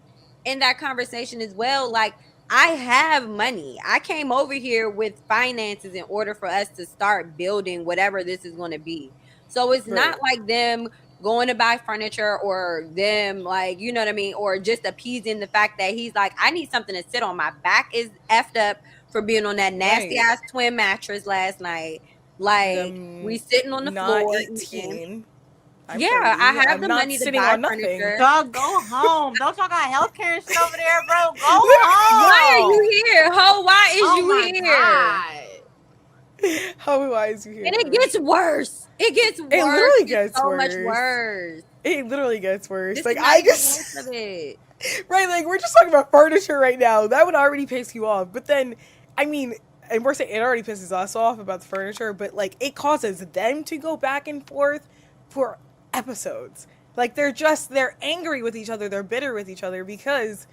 in that conversation as well, like, I have money. I came over here with finances in order for us to start building whatever this is going to be. So it's Right. not like them going to buy furniture or them, like, you know what I mean, or just appeasing the fact that he's like, I need something to sit on. My back is effed up for being on that nasty Right. ass twin mattress last night. Like, we Them sitting on the not floor eating. 18. I'm Yeah, I 30. have I'm the not money to sitting buy on nothing. furniture. Dog, go home. Don't y'all got healthcare and shit over there, bro? Go Why are home. you here? Ho, why is Oh you my here? god. How wise you And here, it bro? gets worse. It gets It worse. literally It gets gets so much worse. worse. It literally gets worse. This is Like, not I even the just. worst of it. Right, like, we're just talking about furniture right now. That would already piss you off. But then, I mean, and we're saying it already pisses us off about the furniture, but, like, it causes them to go back and forth for episodes. Like, they're angry with each other. They're bitter with each other because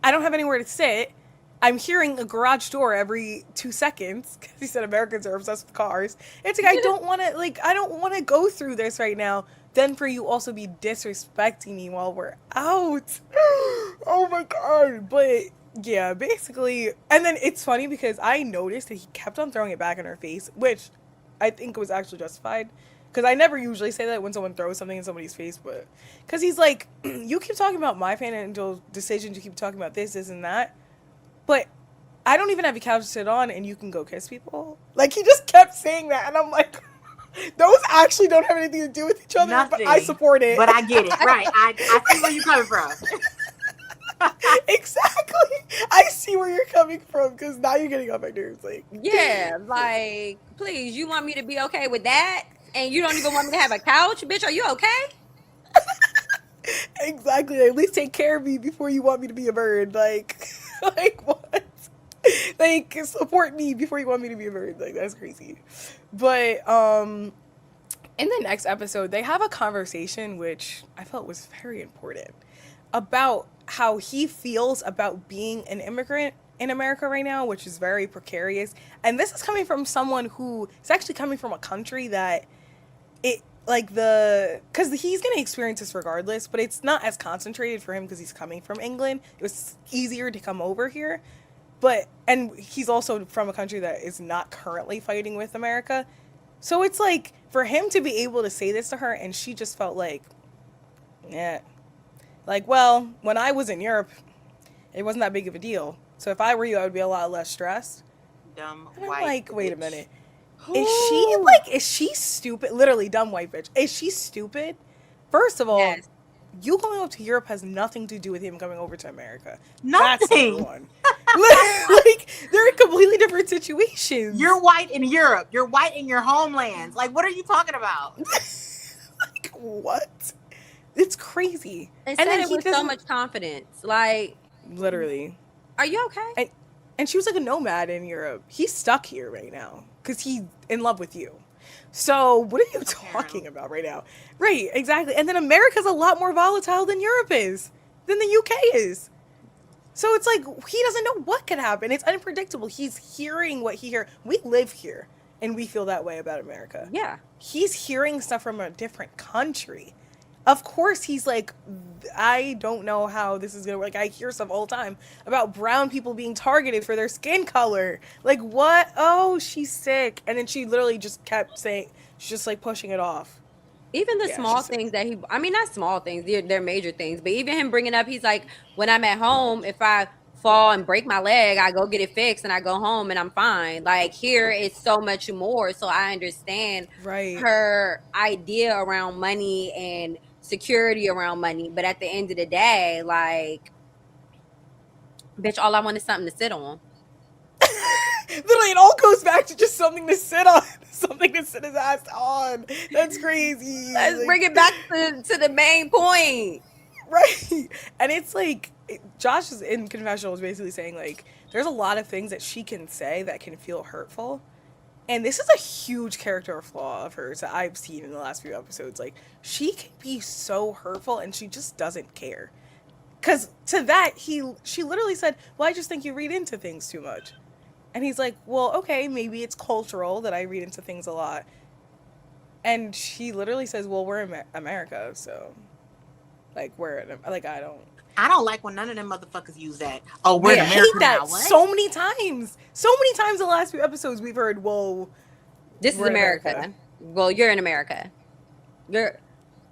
I don't have anywhere to sit. I'm hearing a garage door every 2 seconds because he said Americans are obsessed with cars. It's like I don't want to go through this right now. Then for you also be disrespecting me while we're out. Oh my god! But yeah, basically, and then it's funny because I noticed that he kept on throwing it back in her face, which I think was actually justified. Because I never usually say that when someone throws something in somebody's face, but because he's like, you keep talking about my financial decisions, you keep talking about this, and that, but I don't even have a couch to sit on, and you can go kiss people. Like he just kept saying that, and I'm like, those actually don't have anything to do with each other, but I Nothing. support it. But I get it. Right. I see where you're coming from. Exactly. I see where you're coming from because now you're getting on my nerves. Like, Yeah, like, please, you want me to be okay with that? And you don't even want me to have a couch? Bitch, are you okay? exactly. At least take care of me before you want me to be a bird. Like, like what? Like support me before you want me to be a bird. Like that's crazy. But in the next episode, they have a conversation which I felt was very important about how he feels about being an immigrant in America right now, which is very precarious. And this is coming from someone who is actually coming from a country that it like the because he's gonna experience this regardless, but it's not as concentrated for him because he's coming from England. It was easier to come over here, but and he's also from a country that is not currently fighting with America. So it's like for him to be able to say this to her, and she just felt like, yeah, like well, when I was in Europe, it wasn't that big of a deal. So if I were you, I would be a lot less stressed. Dumb And I'm white like, wait a bitch. minute. Ooh. Is she stupid? Literally, dumb white bitch. Is she stupid? First of all, Yes. you going up to Europe has nothing to do with him coming over to America. That's number Nothing. one. Like, they're in completely different situations. You're white in Europe. You're white in your homelands. Like, what are you talking about? Like, what? It's crazy. And And said then it he with so doesn't much confidence. Like, literally. are you okay? And she was like a nomad in Europe. He's stuck here right now because he's in love with you. So what are you talking about right now? Right, exactly. And then America's a lot more volatile than Europe is, than the UK is. So it's like he doesn't know what could happen. It's unpredictable. He's hearing what he hears. We live here and we feel that way about America. Yeah. He's hearing stuff from a different country. Of course he's like, I don't know how this is gonna work. I hear stuff all the time about brown people being targeted for their skin color. Like, what? Oh, she's sick. And then she literally just kept saying, she's just like pushing it off. Even the Yeah, small she's sick. things that I mean, not small things, they're major things, but even him bringing up, he's like, when I'm at home, if I fall and break my leg, I go get it fixed and I go home and I'm fine. Like, here it's so much more. So I understand Right. her idea around money and security around money. But at the end of the day, like, bitch, all I want is something to sit on. Literally, it all goes back to just something to sit on, something to sit his ass on. That's crazy. Let's Like, bring it back to the main point. right. And it's like, Josh is in confessional was basically saying, like, there's a lot of things that she can say that can feel hurtful. And this is a huge character flaw of hers that I've seen in the last few episodes. Like, she can be so hurtful and she just doesn't care. Because to that, she literally said, well, I just think you read into things too much. And he's like, well, okay, maybe it's cultural that I read into things a lot. And she literally says, well, we're in America, so, like, I don't like when none of them motherfuckers use that. Oh, we're in I America hate that now. What? so many times. So many times in the last few episodes we've heard, whoa, This is we're in America. Well, you're in America. You're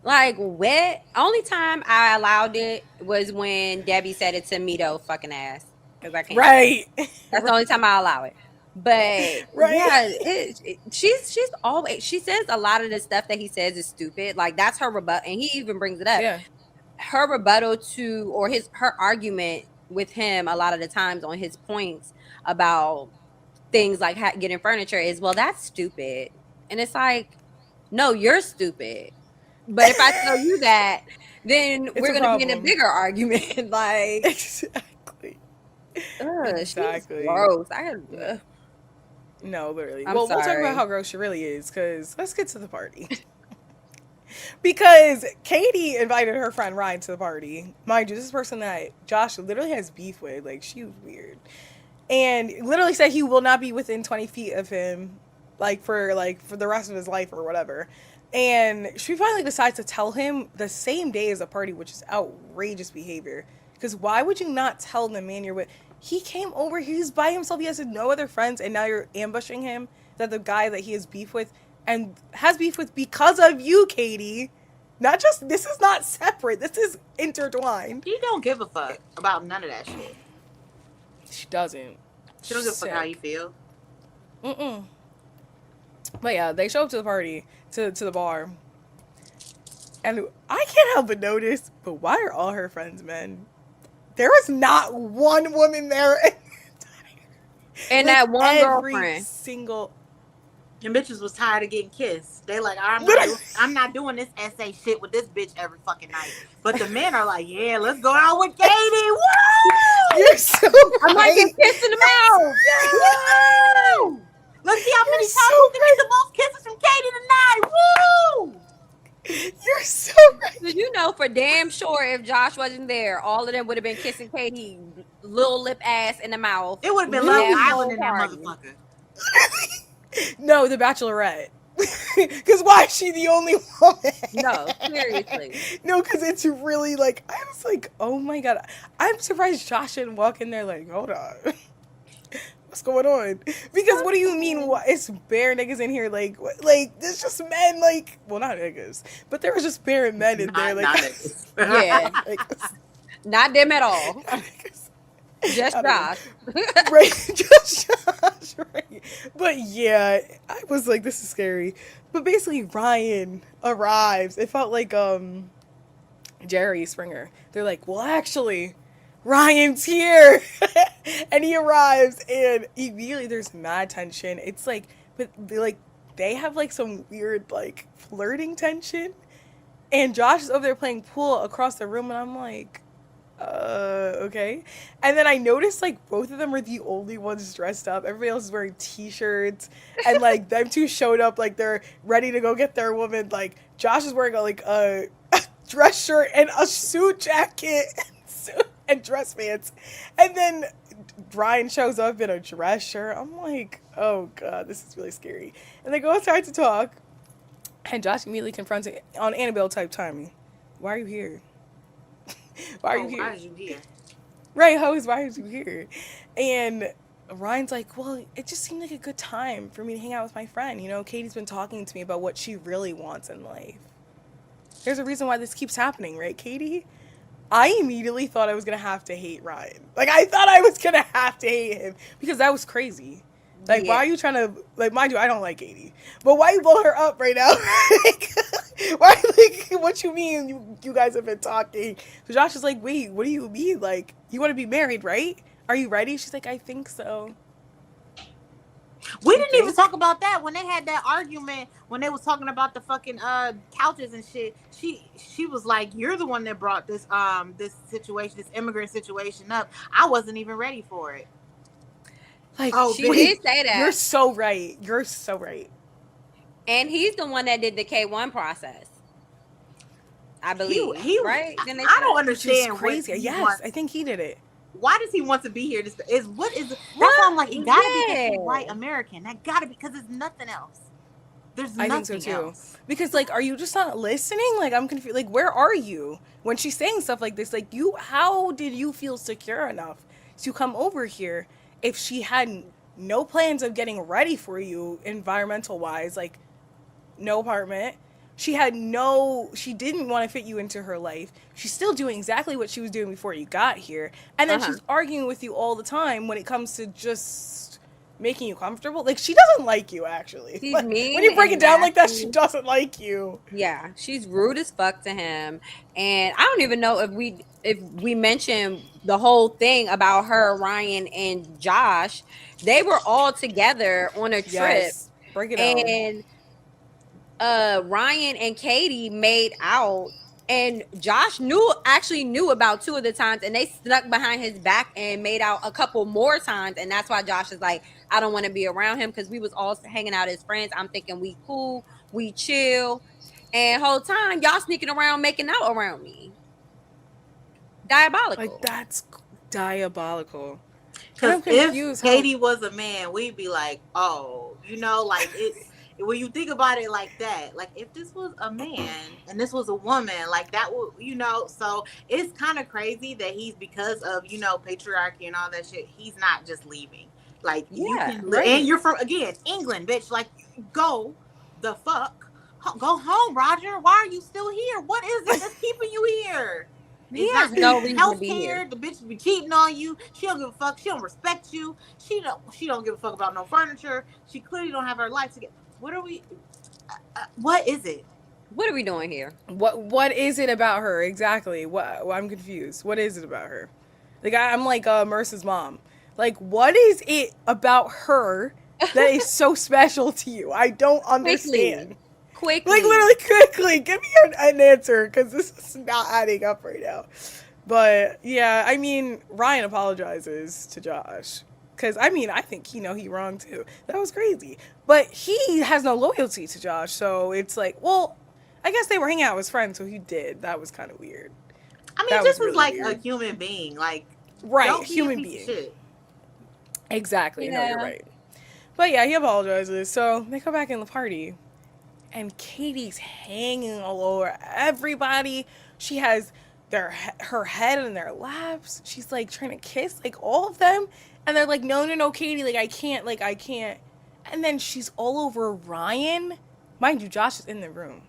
like, what? Only time I allowed it was when Debbie said it to Mito fucking ass. Because I can't. Right. That's the only time I allow it. But Right. yeah, she's always, she says a lot of the stuff that he says is stupid. Like, that's her rebuttal, and he even brings it up. Yeah. Her rebuttal to, or her argument with him a lot of the times on his points about things like getting furniture is, well, that's stupid. And it's like, no, you're stupid. But if I tell you that, then we're going to be in a bigger argument. Like, exactly. Exactly. She's gross. No, literally. I'm We'll talk sorry. about how gross she really is, because let's get to the party. Because Katie invited her friend Ryan to the party. Mind you, this is a person that Josh literally has beef with. Like, she was weird. And literally said he will not be within 20 feet of him, for the rest of his life or whatever. And she finally decides to tell him the same day as the party, which is outrageous behavior. Because why would you not tell the man you're with? He came over, he's by himself, he has no other friends, and now you're ambushing him, that the guy that he has beef with, and has beef with because of you, Katie. Not just, this is not separate, this is intertwined. She don't give a fuck about none of that shit. She doesn't. She don't give a fuck how you feel. Mm-mm. But yeah, they show up to the party, to the bar. And I can't help but notice, but why are all her friends men? There was not one woman there. And that one girlfriend. Single. And bitches was tired of getting kissed. They like, I'm not doing this essay shit with this bitch every fucking night. But the men are like, yeah, let's go out with Katie. Woo! You're so I might get kissed in the mouth. Woo! Let's see how many times we can get the most kisses from Katie tonight. Woo! You're so right. Did you know for damn sure if Josh wasn't there, all of them would have been kissing Katie, little lip ass in the mouth. It would have been Love Island in that motherfucker. No, the Bachelorette. Because why is she the only woman? No, seriously. No, because it's really like, I was like, oh my God. I'm surprised Josh didn't walk in there like, hold on. What's going on? Because what do you mean? It's bare niggas in here, like, what, like, there's just men, like, well, not niggas, but there was just bare men in there, like, yeah, like, not them at all. Not niggas. Just Josh. Right, just Josh, right. But yeah, I was like, this is scary. But basically, Ryan arrives. It felt like Jerry Springer. They're like, well, actually, Ryan's here. And he arrives, and immediately there's mad tension. It's like, but like, they have like some weird like flirting tension. And Josh is over there playing pool across the room, and I'm like, okay. And then I noticed like both of them were the only ones dressed up. Everybody else is wearing t-shirts, and like them two showed up like they're ready to go get their woman. Like Josh is wearing a dress shirt and a suit jacket and dress pants, and then Ryan shows up in a dress shirt. I'm like, oh god, this is really scary. And they go outside to talk, and Josh immediately confronts it on Annabelle type timing. Why are you here? Why are you here? Why are you here? Right, why are you here? And Ryan's like, well, it just seemed like a good time for me to hang out with my friend. You know, Katie's been talking to me about what she really wants in life. There's a reason why this keeps happening, right, Katie? I immediately thought I was going to have to hate Ryan. Like, I thought I was going to have to hate him because that was crazy. Like, why are you trying to, like, mind you, I don't like Katie. But why you blow her up right now? Like, why, like, what you mean you guys have been talking? So Josh is like, wait, what do you mean? Like, you want to be married, right? Are you ready? She's like, I think so. We didn't even talk about that when they had that argument when they was talking about the fucking couches and shit. She was like, "You're the one that brought this situation, this immigrant situation up. I wasn't even ready for it." Like, she did say that. You're so right. You're so right. And he's the one that did the K1 process, I believe. He right? I don't understand. Which is crazy. Yes, I think he did it. Why does he want to be here? That's why I'm like, it gotta be because he's white American. That gotta be because there's nothing else. There's nothing else. I think so too. Else. Because like, are you just not listening? Like, I'm confused. Like, where are you when she's saying stuff like this? Like, how did you feel secure enough to come over here if she had no plans of getting ready for you environmental wise? Like, no apartment. She didn't want to fit you into her life. She's still doing exactly what she was doing before you got here. And then she's arguing with you all the time when it comes to just making you comfortable. Like, she doesn't like you, actually. She's like, mean when you break it down like that, she doesn't like you. Yeah, she's rude as fuck to him. And I don't even know if we mentioned the whole thing about her, Ryan, and Josh. They were all together on a trip. Yes. Break it down. And Ryan and Katie made out, and Josh actually knew about 2 of the times, and they snuck behind his back and made out a couple more times. And that's why Josh is like, I don't want to be around him because we was all hanging out as friends. I'm thinking we cool, we chill, and whole time y'all sneaking around making out around me. Diabolical. Like, that's diabolical. Because if Katie was a man, we'd be like, oh, you know, like it's when you think about it like that, like if this was a man and this was a woman, like that would, you know, so it's kind of crazy that he's, because of, you know, patriarchy and all that shit, he's not just leaving. Like, you can, right. And you're from, again, England, bitch, like, go the fuck, go home, Roger. Why are you still here? What is it that's keeping you here? He has no reason to be here. The bitch be cheating on you. She don't give a fuck. She don't respect you. She don't give a fuck about no furniture. She clearly don't have her life together. What are we? What is it? What are we doing here? What is it about her exactly? What I'm confused. What is it about her? Like, I'm like Merce's mom. Like, what is it about her that is so special to you? I don't understand. Quickly. Like, literally, quickly. Give me an answer, because this is not adding up right now. But yeah, I mean, Ryan apologizes to Josh. Because, I mean, I think he wrong, too. That was crazy. But he has no loyalty to Josh, so it's like, well, I guess they were hanging out as friends, so he did. That was kind of weird. I mean, just as, like, weird. A human being. Like, right, human being. Shit. Exactly. Yeah. No, you're right. But, yeah, he apologizes. So, they go back in the party, and Katie's hanging all over everybody. She has her head in their laps. She's, like, trying to kiss, like, all of them. And they're like, no, Katie, like, I can't. And then she's all over Ryan. Mind you, Josh is in the room.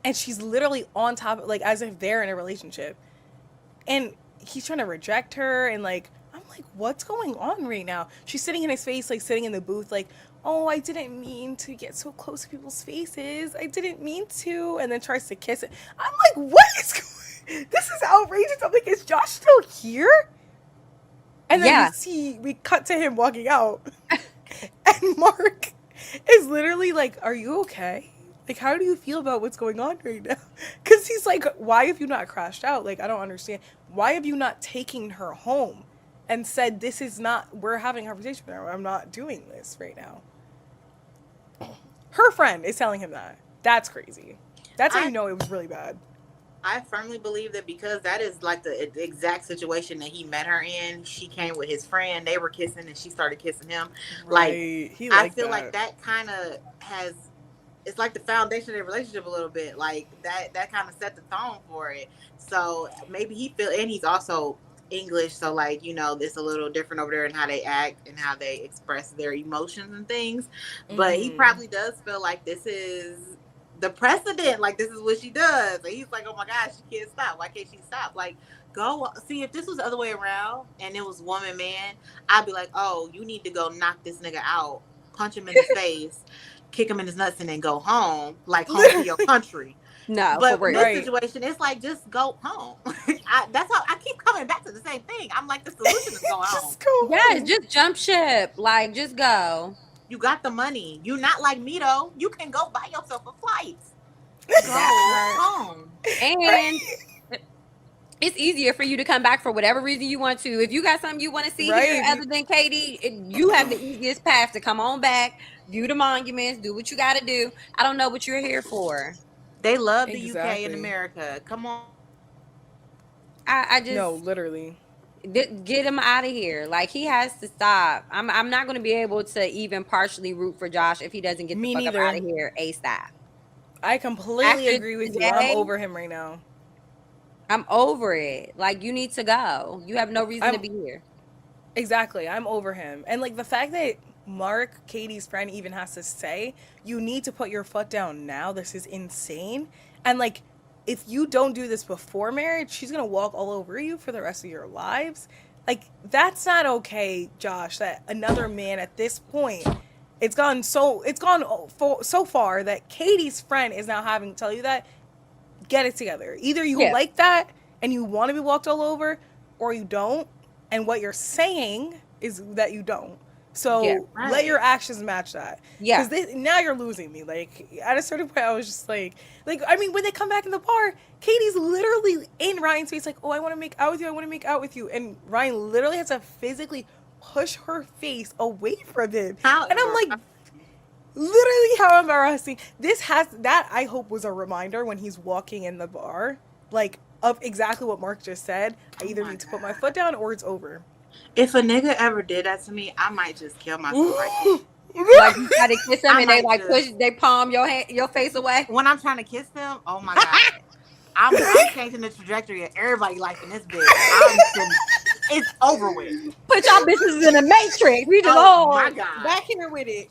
And she's literally on top of, like, as if they're in a relationship. And he's trying to reject her. And, like, I'm like, what's going on right now? She's sitting in his face, like, sitting in the booth, like, oh, I didn't mean to get so close to people's faces. I didn't mean to. And then tries to kiss it. I'm like, what is going on? This is outrageous. I'm like, is Josh still here? And then we cut to him walking out. And Mark is literally like, are you okay? Like, how do you feel about what's going on right now? Because he's like, why have you not crashed out? Like, I don't understand. Why have you not taken her home and said, this is not, we're having a conversation now. I'm not doing this right now. Her friend is telling him that. That's crazy. That's how you know it was really bad. I firmly believe that because that is like the exact situation that he met her in. She came with his friend. They were kissing and she started kissing him. Right. Like, I feel like that kind of has, it's like the foundation of their relationship a little bit. Like that kind of set the tone for it. So maybe he feel, and he's also English. So like, you know, it's a little different over there in how they act and how they express their emotions and things. But he probably does feel like this is the precedent, like this is what she does. And he's like, oh my gosh, she can't stop. Why can't she stop? Like, go see, if this was the other way around and it was woman man, I'd be like, oh, you need to go knock this nigga out, punch him in the face, kick him in his nuts, and then go home, like home to your country. No, but for in real. this situation, it's like, just go home. That's how I keep coming back to the same thing. I'm like, the solution is going home. Yes, just jump ship. Like, just go. You got the money. You're not like me though. You can go buy yourself a flight. Go home. And it's easier for you to come back for whatever reason you want to. If you got something you want to see here other than Katie, you have the easiest path to come on back, view the monuments, do what you got to do. I don't know what you're here for. They love the UK and America. Come on. I just no, literally. Get him out of here. Like, he has to stop. I'm not going to be able to even partially root for Josh if he doesn't get the fuck up out of here ASAP. I completely agree with you. I'm over him right now. I'm over it. Like, you need to go. You have no reason to be here. Exactly. I'm over him. And like the fact that Mark, Katie's friend, even has to say, you need to put your foot down now. This is insane. And like, if you don't do this before marriage, she's going to walk all over you for the rest of your lives. Like, that's not okay, Josh, that another man at this point, it's gone so far that Katie's friend is now having to tell you that, get it together. Either you like that and you want to be walked all over, or you don't. And what you're saying is that you don't. So let your actions match that. Yeah. Because now you're losing me. Like, at a certain point, I was just like, I mean, when they come back in the bar, Katie's literally in Ryan's face, like, oh, I want to make out with you. I want to make out with you. And Ryan literally has to physically push her face away from him. And I'm like, literally how embarrassing. That I hope was a reminder when he's walking in the bar, like, of exactly what Mark just said. I either need to put my foot down or it's over. If a nigga ever did that to me, I might just kill myself right there. Like, you try to kiss them and they like they palm your face away. When I'm trying to kiss them, oh my god, I'm changing the trajectory of everybody life in this bitch. It's over with. Put y'all bitches in a matrix. We just my god, back here with it.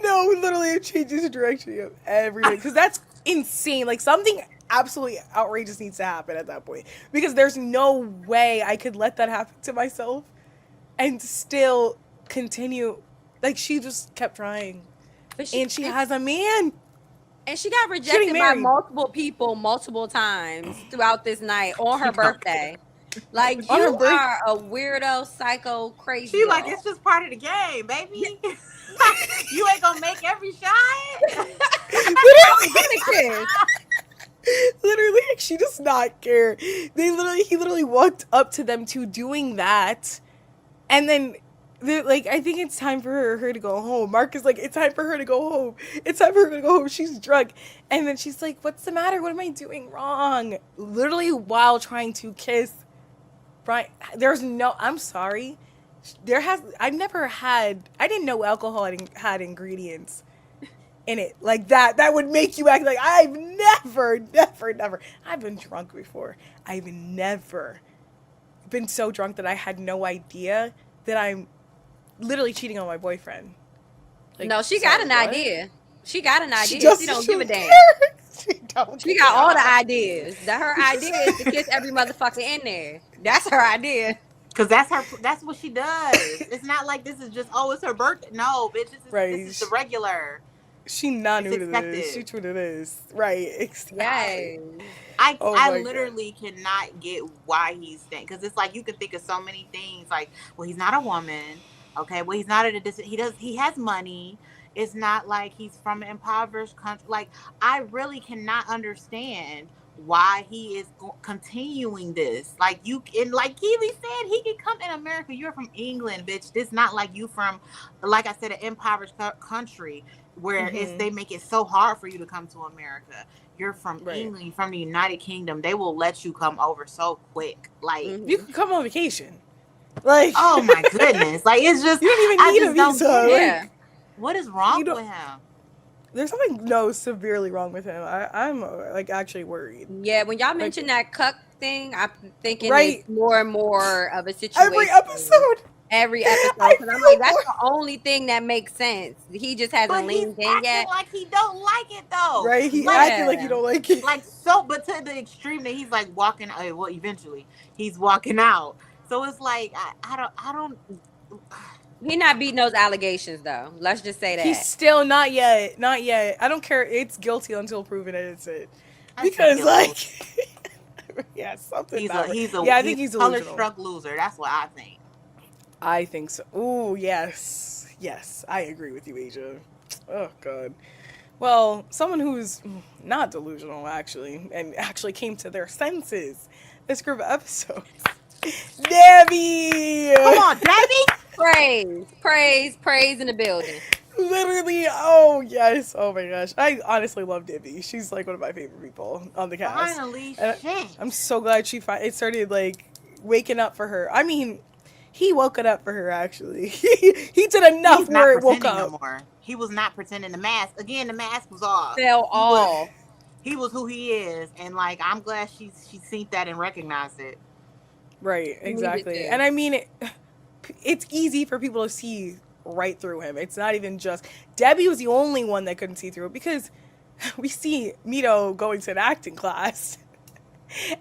No, literally, it changes the direction of everything because that's insane. Like, something absolutely outrageous needs to happen at that point, because there's no way I could let that happen to myself and still continue. Like, she just kept trying, and she has a man, and she got rejected by multiple people multiple times throughout this night on her birthday. Like, you are a weirdo, psycho, crazy. She like, it's just part of the game, baby. You ain't gonna make every shot. Literally, she does not care. He literally walked up to them two doing that, and then like, I think it's time for her to go home. Mark is like, it's time for her to go home. It's time for her to go home. She's drunk, and then she's like, what's the matter? What am I doing wrong? Literally, while trying to kiss Brian. I'm sorry. I didn't know alcohol had ingredients in it like that would make you act like, I've never I've been drunk before. I've never been so drunk that I had no idea that I'm literally cheating on my boyfriend. Like, no, she got an idea. She got an idea. She don't give a damn. She got all the ideas. Her idea is to kiss every motherfucker in there. That's her idea. Cause that's what she does. It's not like this is just, it's her birthday. No, bitch, this is the regular. She not new to this. She true to this. Right. Exactly. I literally cannot get why he's saying, because it's like, you can think of so many things, like, well, he's not a woman. Okay, well, he's not he has money. It's not like he's from an impoverished country. Like, I really cannot understand why he is continuing this. Like, you, and like Keely said, he can come in America. You're from England, bitch. This not like you from, like I said, an impoverished country where they make it so hard for you to come to America. You're from Right. England, from the United Kingdom. They will let you come over so quick. Like, You can come on vacation. Like, oh my goodness. Like, it's just, you don't even I need a just don't visa. get it. Yeah. What is wrong You don't- with him? there's something severely wrong with him. I'm like actually worried. Yeah, when y'all mentioned that cuck thing, I'm thinking Right. it's more and more of a situation. Every episode. Every episode. I Because I'm feel like, that's more- the only thing that makes sense. He just hasn't But he's leaned in acting yet. like he don't like it though. Right? He Like, acting like you don't like it. like so, but to the extreme that he's like walking. Well, eventually he's walking out. So it's like I don't. He not beating those allegations though. Let's just say that. He's still not yet. Not yet. I don't care. It's guilty until proven innocent. I Because think like yeah, something. he's not a right. he's a yeah, I think he's color delusional. struck loser. That's what I think. I think so. Ooh, yes. Yes, I agree with you, Asia. Oh, God. Well, someone who's not delusional, actually, and actually came to their senses this group of episodes. Debbie! Come on, Debbie. Praise in the building. Literally, oh, yes. Oh, my gosh. I honestly love Debbie. She's, like, one of my favorite people on the cast. Finally, And shit. I'm so glad it started, like, waking up for her. I mean, he woke it up for her, actually. He did enough He's where not it woke pretending up. no more. He was not pretending. The mask again. The mask was off. Fell off. He was who he is, and like I'm glad she seen that and recognized it. Right, exactly. to. And I mean, it's easy for people to see right through him. It's not even just Debbie was the only one that couldn't see through it because we see Mito going to an acting class,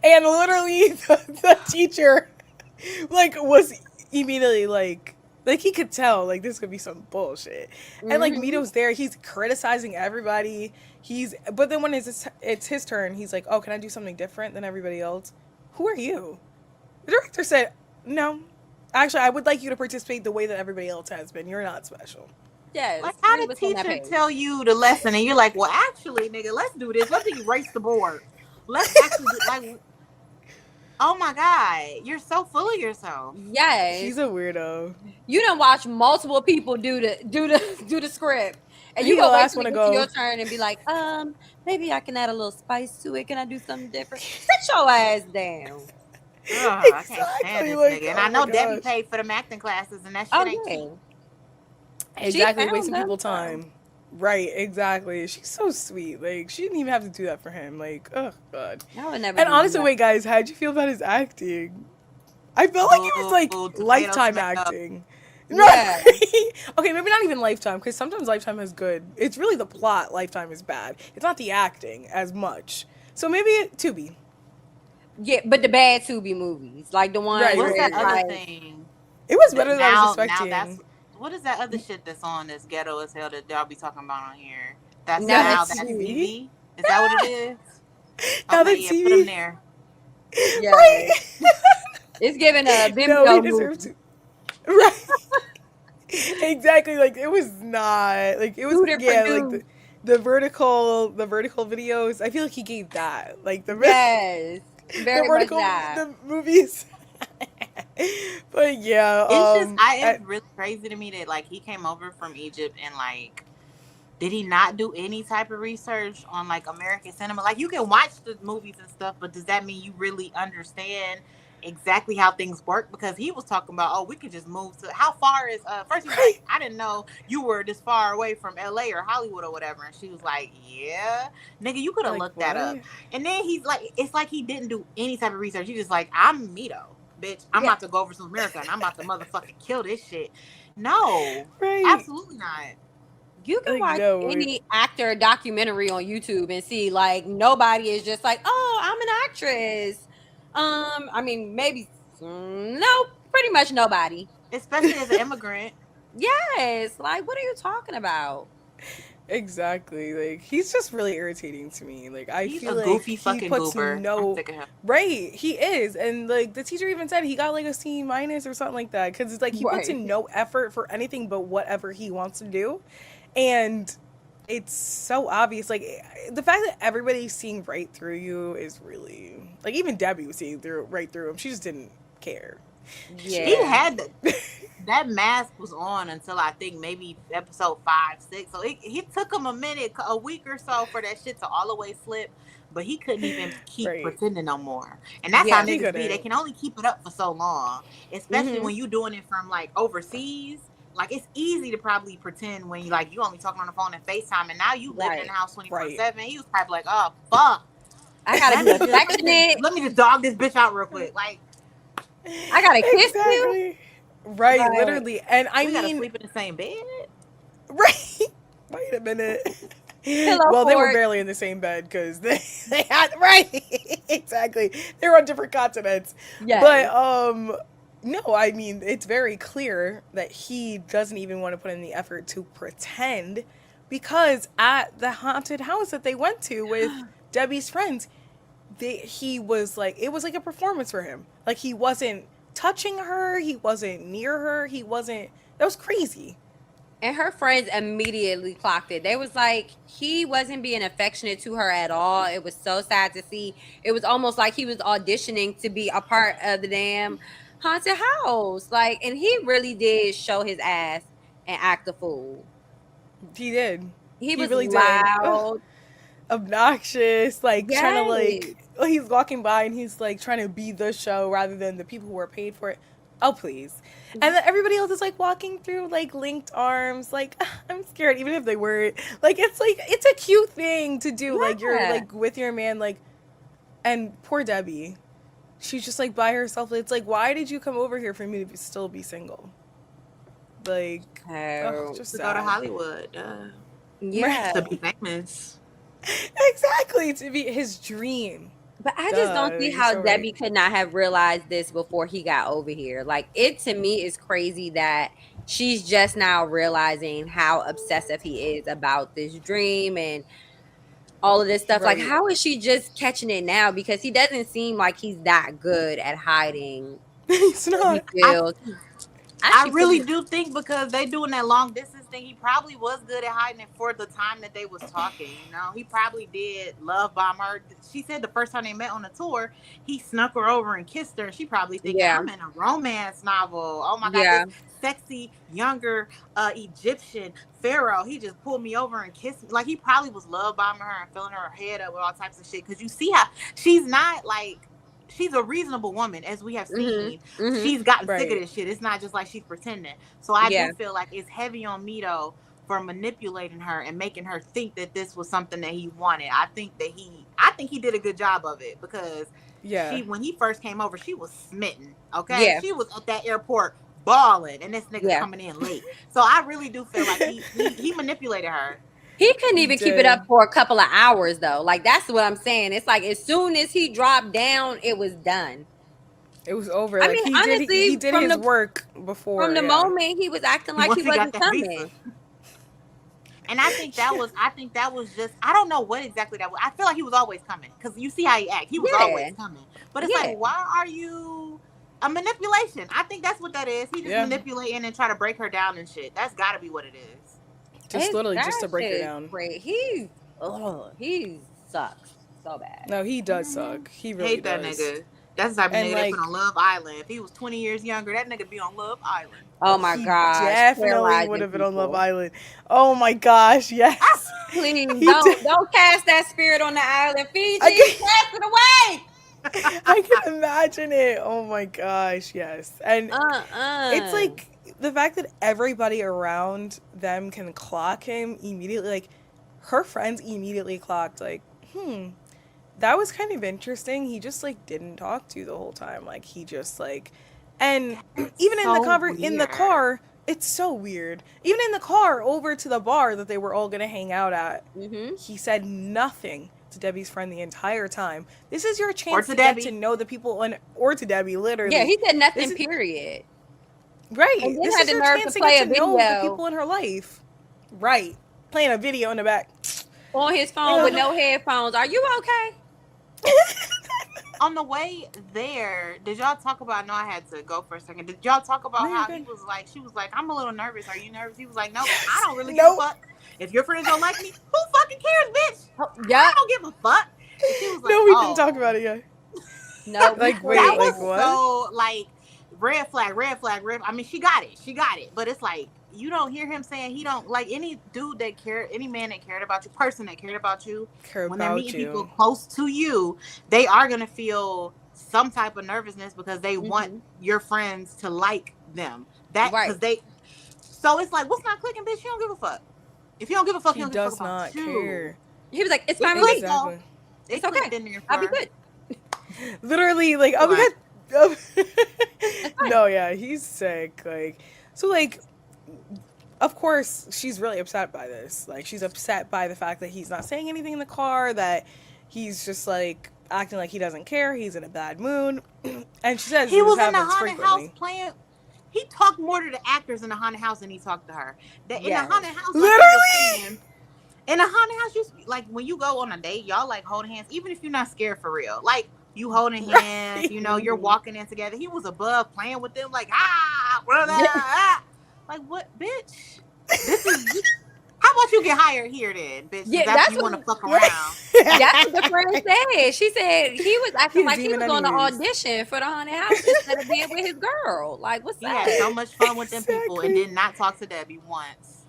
and literally the teacher like was immediately like he could tell like this could be some bullshit. And like Mito's there, he's criticizing everybody. But then when it's his turn, he's like, "Oh, can I do something different than everybody else?" Who are you? The director said, "No, actually, I would like you to participate the way that everybody else has been. You're not special." Yes. Like, how he did was on that teacher page. tell you the lesson, and you're like, "Well, actually, nigga, let's do this. Let's erase the board. Let's actually like." Oh my God, you're so full of yourself. Yes. She's a weirdo. You done watch multiple people do the script. And you He go the wait last till one it to gets to go. your turn and be like, maybe I can add a little spice to it. Can I do something different? Sit your ass down. Ugh, I can't Exactly, stand this like, nigga. And oh I know my Debbie gosh. paid for them acting classes, and that shit Oh, ain't yeah. cheap. Exactly, found wasting them, people's so. time. Right, exactly. She's so sweet. Like, she didn't even have to do that for him. Like, oh, God. I would never And do honestly, that. wait, guys, how'd you feel about his acting? I felt like it was, like, Tomato Lifetime smack up. acting. Yeah. Right? Okay, maybe not even Lifetime, because sometimes Lifetime is good. It's really the plot Lifetime is bad. It's not the acting as much. So maybe Tubi. Yeah, but the bad Tubi movies. Like the one Right, What's where that it's other like, thing? It was better than I was Now expecting. that's what is that other shit that's on that's ghetto as hell that y'all be talking about on here? That's Now now That's that's TV. TV. Is that what it is? Now Okay, That's yeah, put TV. them there. yeah, Right? it's giving a Vimeo No, he movie. deserves to. Right. Exactly. Like it was not like it was Suited for yeah like dudes. the vertical videos. I feel like he gave that like the Yes, the very much vertical that. the movies. But yeah, It's just it's really crazy to me that like he came over from Egypt and like did he not do any type of research on like American cinema? Like you can watch the movies and stuff, but does that mean you really understand exactly how things work? Because he was talking about, oh, we could just move to how far is first he was like, I didn't know you were this far away from LA or Hollywood or whatever. And she was like, yeah, nigga, you could have like, looked that up. what? And then he's like, it's like he didn't do any type of research. He's just like, I'm Mito, bitch. I'm Yeah. about to go over to America and I'm about to motherfucking kill this shit. No, Right. absolutely not. You can Like, watch no, any actor documentary on YouTube and see like nobody is just like, oh, I'm an actress. I mean, maybe no, pretty much nobody. Especially as an immigrant. Yes, like what are you talking about? Exactly. Like he's just really irritating to me. Like I He's feel a like goofy he fucking puts goober. no I'm sick of him. right. He is, and like the teacher even said he got like a C minus or something like that because it's like he puts in Right. no effort for anything but whatever he wants to do, And it's so obvious. Like, the fact that everybody's seeing right through you is really, like, even Debbie was seeing right through him. She just didn't care. He Yeah. had that mask was on until I think maybe episode 5, 6. So he took him a week or so for that shit to all the way slip. But he couldn't even keep Right. pretending no more. And that's Yeah. how He niggas be. They couldn't. can only keep it up for so long. Especially when you doing it from like overseas. Like it's easy to probably pretend when you only talking on the phone and FaceTime, and now you living in the house 24/7. He was probably like, oh fuck. I gotta be affectionate. Let me just dog this bitch out real quick. Like I gotta kiss you. Exactly. Right, Like, literally. And I we gotta mean, sleep in the same bed. right. Wait a minute. Pillow Well, they were fort. barely in the same bed because they had right. Exactly. They were on different continents. Yes. But no, I mean it's very clear that he doesn't even want to put in the effort to pretend because at the haunted house that they went to with Debbie's friends, he was like it was like a performance for him. Like he wasn't touching her, he wasn't near her, he wasn't that was crazy. And her friends immediately clocked it. They was like, he wasn't being affectionate to her at all. It was so sad to see. It was almost like he was auditioning to be a part of the damn haunted house. Like, and he really did show his ass and act a fool. He did. He was really did. loud. Obnoxious, like trying to Yes. like he's walking by and he's like trying to be the show rather than the people who are paid for it. Oh please. And then everybody else is like walking through like linked arms, like I'm scared even if they weren't. Like it's a cute thing to do. Like you're Yeah. like with your man, like and poor Debbie. She's just like by herself. It's like, why did you come over here for me to still be single? Like Oh. just To go to sad. Hollywood. Yeah. To be famous. Exactly, to be his dream. But I just don't see You're how so right. Debbie could not have realized this before he got over here. Like, it to me is crazy that she's just now realizing how obsessive he is about this dream and all of this stuff. Like, Right. how is she just catching it now? Because he doesn't seem like he's that good at hiding He's what he not. feels. I really do think because they doing that long distance thing, he probably was good at hiding it for the time that they was talking. You know, he probably did love bomb her. She said the first time they met on the tour, he snuck her over and kissed her. She probably thinking, Yeah. I'm in a romance novel. Oh my god, Yeah. this sexy younger Egyptian pharaoh. He just pulled me over and kissed me. Like he probably was love bombing her and filling her head up with all types of shit. Because you see how she's not like. She's a reasonable woman, as we have seen. She's gotten sick of this shit. It's not just like she's pretending. So I do feel like it's heavy on me though for manipulating her and making her think that this was something that he wanted. I think he did a good job of it because when he first came over, she was smitten. Okay, Yeah. she was at that airport bawling, and this nigga coming in late. So I really do feel like he manipulated her. He couldn't even keep it up for a couple of hours though. Like that's what I'm saying. It's like as soon as he dropped down, it was done. It was over. I Like mean, he honestly, did from his the- work before. From the moment he was acting like Once he he got wasn't that coming. visa. And I think that was just, I don't know what exactly that was. I feel like he was always coming because you see how he act. He was always coming. But it's like, why are you a manipulation? I think that's what that is. He just manipulating and try to break her down and shit. That's got to be what it is. Just literally just to break her down. Great. He sucks so bad. No, he does suck. He really hate does. that nigga. That's the type of nigga they put on Love Island. If he was 20 years younger, that nigga be on Love Island. Oh my gosh. Definitely would have been on Love Island. Oh my gosh, yes. Please don't cast that spirit on the island. Fiji, cast it away. I can imagine it. Oh my gosh, yes. And it's like the fact that everybody around them can clock him immediately. Like her friends immediately clocked. Like, that was kind of interesting. He just like didn't talk to you the whole time. Like he just like, and even in in the car, it's so weird. Even in the car over to the bar that they were all gonna hang out at, he said nothing to Debbie's friend the entire time. This is your chance to get to know the people, or to Debbie, literally. Yeah, he said nothing. Period. Right. And then this had is the your nerve chance to to play get a to know the video. people in her life. Right. Playing a video in the back. On his phone with no headphones. Are you okay? On the way there, did y'all talk about? No, I had to go for a second. Did y'all talk about how he was like? She was like, "I'm a little nervous. Are you nervous?" He was like, "No, I don't really give a fuck." If your friends don't like me, who fucking cares, bitch? Yeah. I don't give a fuck. And she was like, No, we didn't talk about it yet. No, Like, we wait, that couldn't. was like what? so like red flag, red flag, red. I mean, she got it. But it's like you don't hear him saying he don't like any dude that cared, any man that cared about you, person that cared about you. Care When they're about meeting you. people close to you, they are gonna feel some type of nervousness because they want your friends to like them. That because they. So it's like, what's not clicking, bitch? You don't give a fuck. If you don't give a fuck, He you don't give a does fuck about not you. care. He was like, it's It fine with me. clicked, though. Exactly. It It's okay. clicked in there for I'll be her. good. Literally, like, oh, we Right. got. That's fine. No, yeah, he's sick. Like, so, like, of course, she's really upset by this. Like, she's upset by the fact that he's not saying anything in the car, that he's just, like, acting like he doesn't care, he's in a bad mood. And she says He this was in the happens haunted frequently. house playing. He talked more to the actors in the haunted house than he talked to her. In the Yes. haunted house, like Literally! in the haunted house, you like when you go on a date, y'all like holding hands, even if you're not scared for real. Like you holding hands, you know, you're walking in together. He was above playing with them, like like what, bitch? This is. How about you get hired here then, bitch? Yeah, That's that's you want to what- fuck around. That's what the friend said. She said he was acting He's like he was demon going to anyways. audition for the haunted house instead of being with his girl. Like, what's He that? had so much fun with them people and Exactly. did not talk to Debbie once.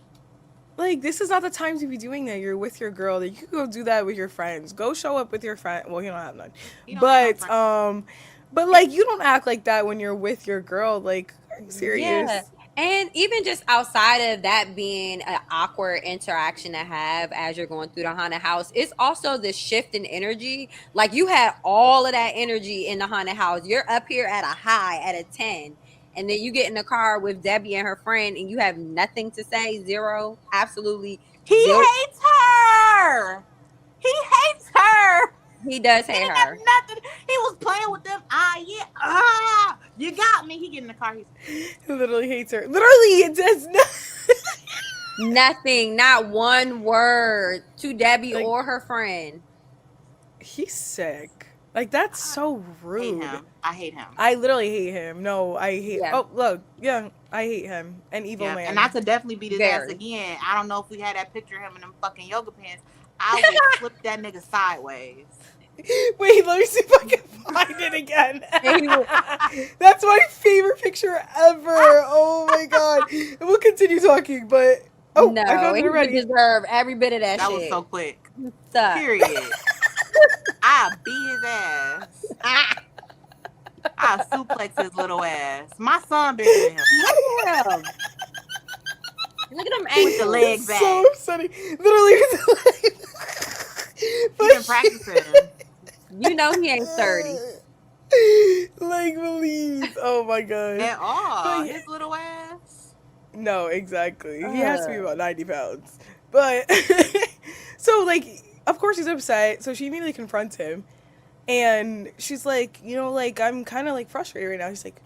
Like, this is not the time to be doing that. You're with your girl. That you could go do that with your friends. Go show up with your friend. Well, you don't have none. You don't have no But like, you don't act like that when you're with your girl. Like, are you serious? Yeah. And even just outside of that being an awkward interaction to have as you're going through the haunted house, it's also the shift in energy. Like you had all of that energy in the haunted house. You're up here at a high, at a 10. And then you get in the car with Debbie and her friend and you have nothing to say, zero, absolutely He zero. hates her. He hates her. He does He hate didn't have her. nothing. He was playing with them. You got me. He get in the car. He literally hates her. Literally, it does not. Nothing, not one word to Debbie Like- or her friend. He's sick. Like, that's so rude. I hate him. I literally hate him. No, I hate. Yeah. Oh, look, yeah, I hate him. An evil man. And not to definitely beat his ass Very. again. I don't know if we had that picture of him in them fucking yoga pants. I would flip that nigga sideways. Wait, let me see if I can find it again. He will- That's my favorite picture ever. Oh my god. And we'll continue talking, but oh, no, I found he it would already. deserve every bit of that, That shit. was so quick. Suck. Period. I beat his ass. I suplex his little ass. My son bigger than him. Look at him. Look at them With the ankles. leg It's back. so upsetting. Literally, He been practicing. You know he ain't 30. Like, please. Oh my god. At all. But- His little ass. No, exactly. He has to be about 90 pounds. But, so, like, of course he's upset. So she immediately confronts him. And she's like, you know, like, I'm kind of, like, frustrated right now. He's like,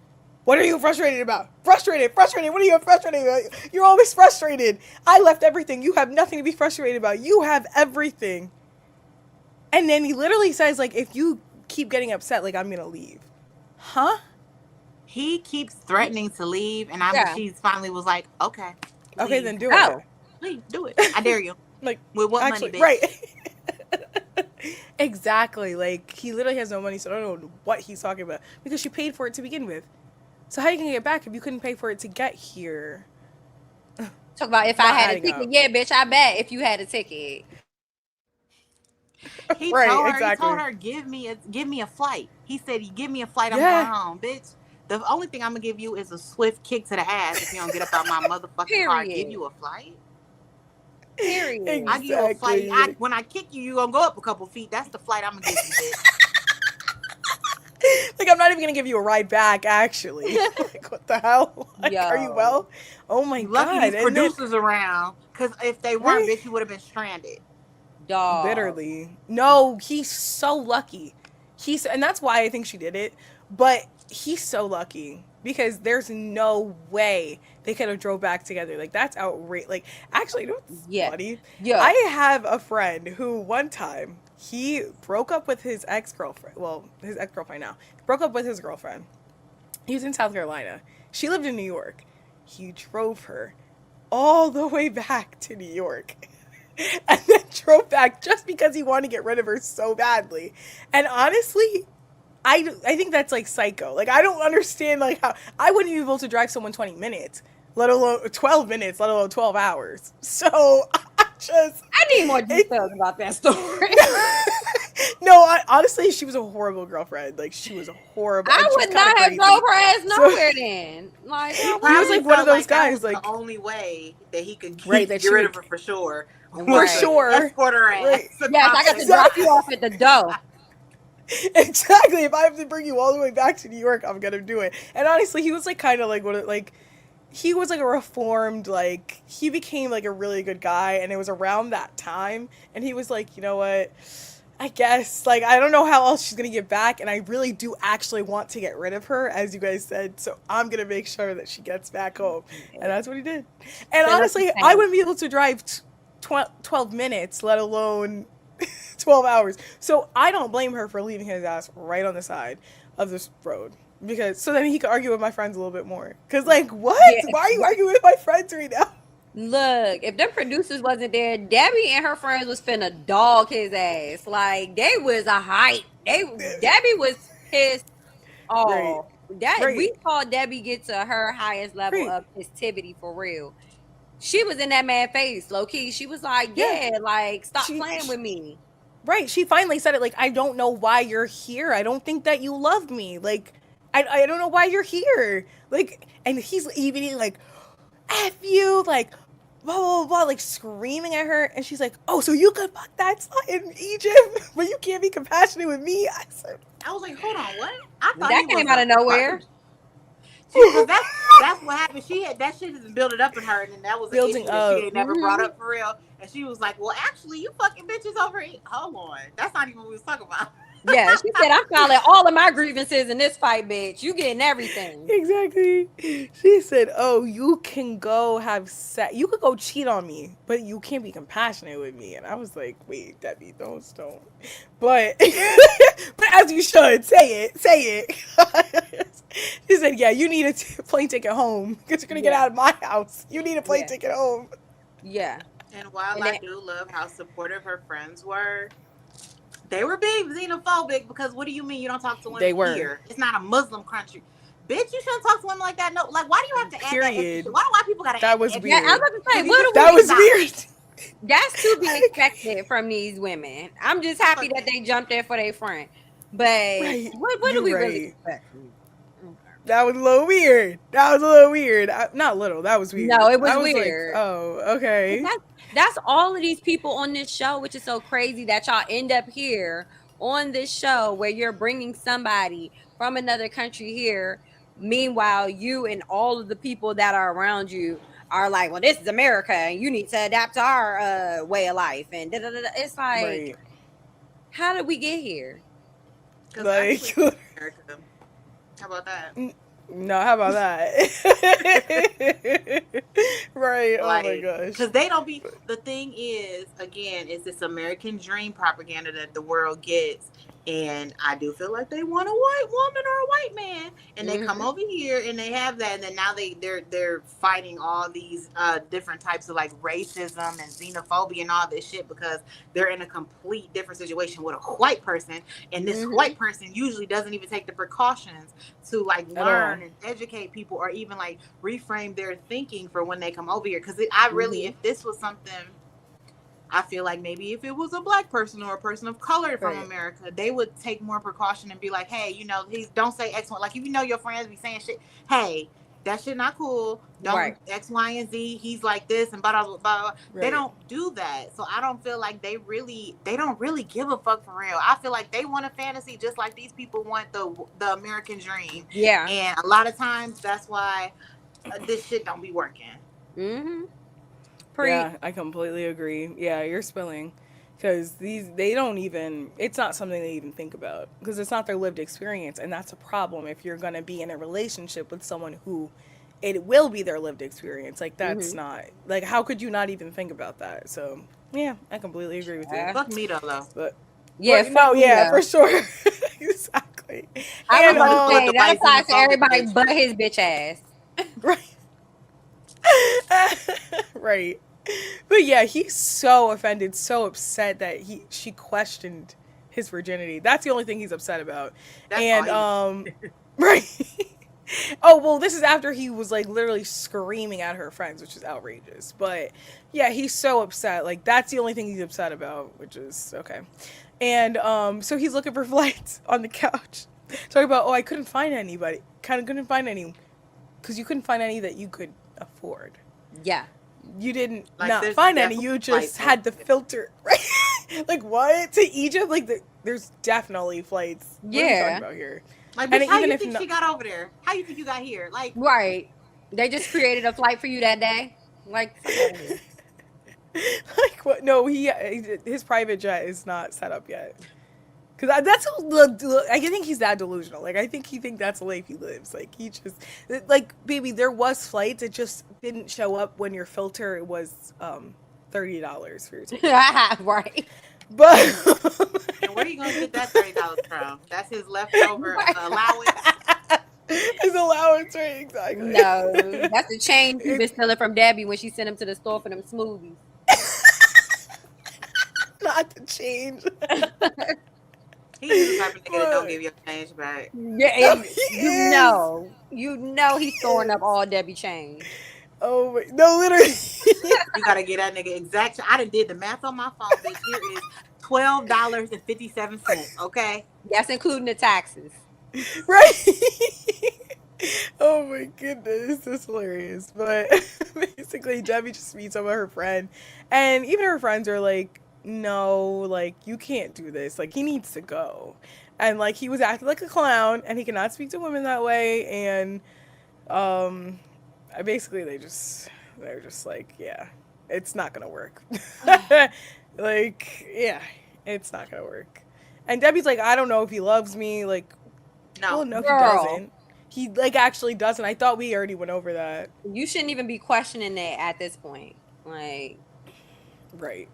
what are you frustrated about? Frustrated. What are you frustrated about? You're always frustrated. I left everything. You have nothing to be frustrated about. You have everything. And then he literally says, like, if you keep getting upset, like, I'm going to leave. Huh? He keeps threatening to leave, and Yeah. she finally was like, okay. Okay, leave. then do Oh. it. Leave, do it. I dare you. Like, With what actually, money, bitch? right. Exactly. Like, he literally has no money, so I don't know what he's talking about. Because she paid for it to begin with. So how are you going to get back if you couldn't pay for it to get here? Talk about if I Not had a adding ticket. up. Yeah, bitch, I bet if you had a ticket. He Right, told her, exactly. he told her, give me a flight. He said, you give me a flight, I'm Yeah. going home, bitch. The only thing I'm gonna give you is a swift kick to the ass if you don't get up out my motherfucking car. Period. Give you a flight. Period. I give you a flight. Exactly. When I kick you, you gonna go up a couple feet. That's the flight I'm gonna give you, bitch. Like, I'm not even going to give you a ride back, actually. Like, what the hell? Like, are you Yo. well? Oh my Lucky god. these And then, producers around, because if they weren't, Right. bitch, you would have been stranded. Dog. literally. No, he's so lucky. And that's why I think she did it. But he's so lucky. Because there's no way they could have drove back together. Like, that's outrageous. Like, actually, you know what's Yeah. funny? Yeah. I have a friend who one time he broke up with his ex-girlfriend. Well, his ex-girlfriend now. Broke up with his girlfriend. He was in South Carolina. She lived in New York. He drove her all the way back to New York. and then drove back just because he wanted to get rid of her so badly. And honestly, I think that's like psycho. Like I don't understand like how I wouldn't be able to drive someone 20 minutes, let alone 12 minutes, let alone 12 hours. So I just I need more details about that story. no, honestly, she was a horrible girlfriend. Like she was a horrible. I And she was would kind of not have crazy. drove her ass So- nowhere then. Like, He I was probably like one of felt those that guys, was like- the only way that he could Right, get that she rid would- of her for sure. For Was to sure. escort her ass. Right. yes, I got to drop you off at the door. Exactly. If I have to bring you all the way back to New York, I'm gonna do it. And honestly, he was like kind of like he was like a reformed, like he became like a really good guy, and it was around that time, and he was like, you know what? I guess like I don't know how else she's gonna get back, and I really do actually want to get rid of her, as you guys said. So I'm gonna make sure that she gets back home, and that's what he did. And So honestly, that's the I same. wouldn't be able to drive 12 minutes, let alone 12 hours. So I don't blame her for leaving his ass right on the side of this road. Because so then he could argue with my friends a little bit more. Cause like what? Yeah. Why are you arguing with my friends right now? Look, if them producers wasn't there, Debbie and her friends was finna dog his ass. Like they was a hype. Debbie was pissed off. That Right. we saw Debbie get to her highest level Right. of festivity for real. She was in that man's face, low key. She was like, Yeah. "Yeah, like stop She- playing with me." Right. She finally said it like, I don't know why you're here. I don't think that you love me. Like I don't know why you're here. Like and he's even like, F you, like blah blah blah, like screaming at her, and she's like, oh, so you could fuck that slut in Egypt, but you can't be compassionate with me. I said, I was like, hold on, what? I thought That he was came out of a nowhere. virgin. See, 'cause that's what happened. She had that shit has been building up in her, and then that was an Building issue that she up. ain't never brought up for real. And she was like, "Well, actually, you fucking bitches over here. Hold on, that's not even what we was talking about." Yeah, she said, "I'm filing all of my grievances in this fight, bitch. You getting everything." exactly. She said, oh, you can go have sex. You could go cheat on me, but you can't be compassionate with me. And I was like, wait, Debbie, don't. But, but as you should, say it. She said, yeah, you need a plane ticket home because you're going to get Yeah. out of my house. You need a plane Yeah. ticket home. Yeah. And while And I that- do love how supportive her friends were, they were being xenophobic because what do you mean you don't talk to women They were. here? It's not a Muslim country. Bitch, you shouldn't talk to women like that. No, like why do you have to add that extra Period. shit? Why do white people gotta That add was extra Yeah, weird. I was about to say, Maybe what do That we was stop. weird. That's to be expected from these women. I'm just happy that they jumped there for their friend. But Right. what do You're we right. really expect? That was a little weird. Not little. That was weird. No, it was I like, weird. oh, okay. That's all of these people on this show, which is so crazy that y'all end up here on this show where you're bringing somebody from another country here. Meanwhile, you and all of the people that are around you are like, well, this is America and you need to adapt to our way of life. And da, da, da, da. It's like, Right. how did we get here? 'Cause Like- actually, America. How about that? No, how about that? Right. Oh my gosh. Because they don't be. The thing is, again, is this American dream propaganda that the world gets, and I do feel like they want a white woman or a white man, and they come over here and they have that, and then now they're fighting all these different types of like racism and xenophobia and all this shit because they're in a complete different situation with a white person, and this white person usually doesn't even take the precautions to like At learn all. and educate people or even like reframe their thinking for when they come over here. Because I really, if this was something, I feel like maybe if it was a black person or a person of color from Right. America, they would take more precaution and be like, hey, you know, don't say X, Y. Like if you know your friends be saying shit, hey, that shit not cool. Don't Right. X, Y, and Z. He's like this and blah blah blah. Blah. They Right. don't do that. So I don't feel like they don't really give a fuck for real. I feel like they want a fantasy just like these people want the American dream. Yeah. And a lot of times that's why this shit don't be working. Mm-hmm. Yeah, I completely agree. Yeah, you're spilling. Because they don't even, it's not something they even think about. Because it's not their lived experience. And that's a problem if you're going to be in a relationship with someone who it will be their lived experience. Like, that's not, like, how could you not even think about that? So, yeah, I completely agree with you. Yeah. Fuck me though. But, Yeah. no, fuck yeah, yeah. for sure. Exactly. I was And, about to say, the that white applies to xenophobic everybody bitch. but his bitch ass. right. Right. But yeah, he's so offended, so upset that she questioned his virginity. That's the only thing he's upset about. That's all And he was. right. Oh, well, this is after he was like literally screaming at her friends, which is outrageous. But yeah, he's so upset. Like that's the only thing he's upset about, which is okay. And so he's looking for flights on the couch. Talking about, oh, I couldn't find anybody. Kind of couldn't find any because you couldn't find any that you could afford. Yeah. You didn't Like, not there's find any. definitely You just flights had the over there. filter, right? Like what to Egypt? Like there's definitely flights. What are we Yeah. talking about here? Like, And bitch, how even you if think not- she got over there? How you think you got here? Like, Right. They just created a flight for you that day. Like, Like what? No, his private jet is not set up yet. Cause that's I think he's that delusional. Like I think he think that's the life he lives. Like he just like baby, there was flights. It just didn't show up when your filter was $30 for your ticket. right. But and where are you gonna get that $30 from? That's his leftover allowance. his allowance, right? Exactly. No, that's the change he been stealing from Debbie when she sent him to the store for them smoothies. Not to change. He's the type of nigga that don't give your change back. Yeah, No, he you is. know he's storing up all Debbie change. Oh my, no, literally. You gotta get that nigga exact. I done did the math on my phone, bitch. Here is $12.57. Okay. That's including the taxes. Right. Oh my goodness, that's hilarious. But basically, Debbie just meets up with her friend, and even her friends are like, "No, like you can't do this. Like he needs to go." And like he was acting like a clown, and he cannot speak to women that way. And basically they're just like, yeah, it's not gonna work. Like, yeah, it's not gonna work. And Debbie's like, I don't know if he loves me. Like, No. well, no, Girl. he doesn't. He like actually doesn't. I thought we already went over that. You shouldn't even be questioning that at this point. Like, Right.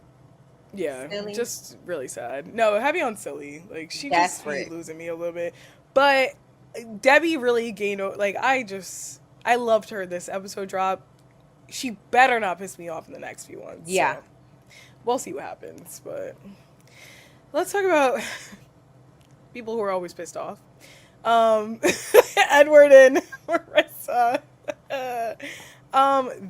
Yeah. Silly. Just really sad. No, heavy on silly. Like she just Desperate. be losing me a little bit. But Debbie really gained like I loved her this episode drop. She better not piss me off in the next few ones. Yeah. So we'll see what happens. But let's talk about people who are always pissed off. Edward and Marissa.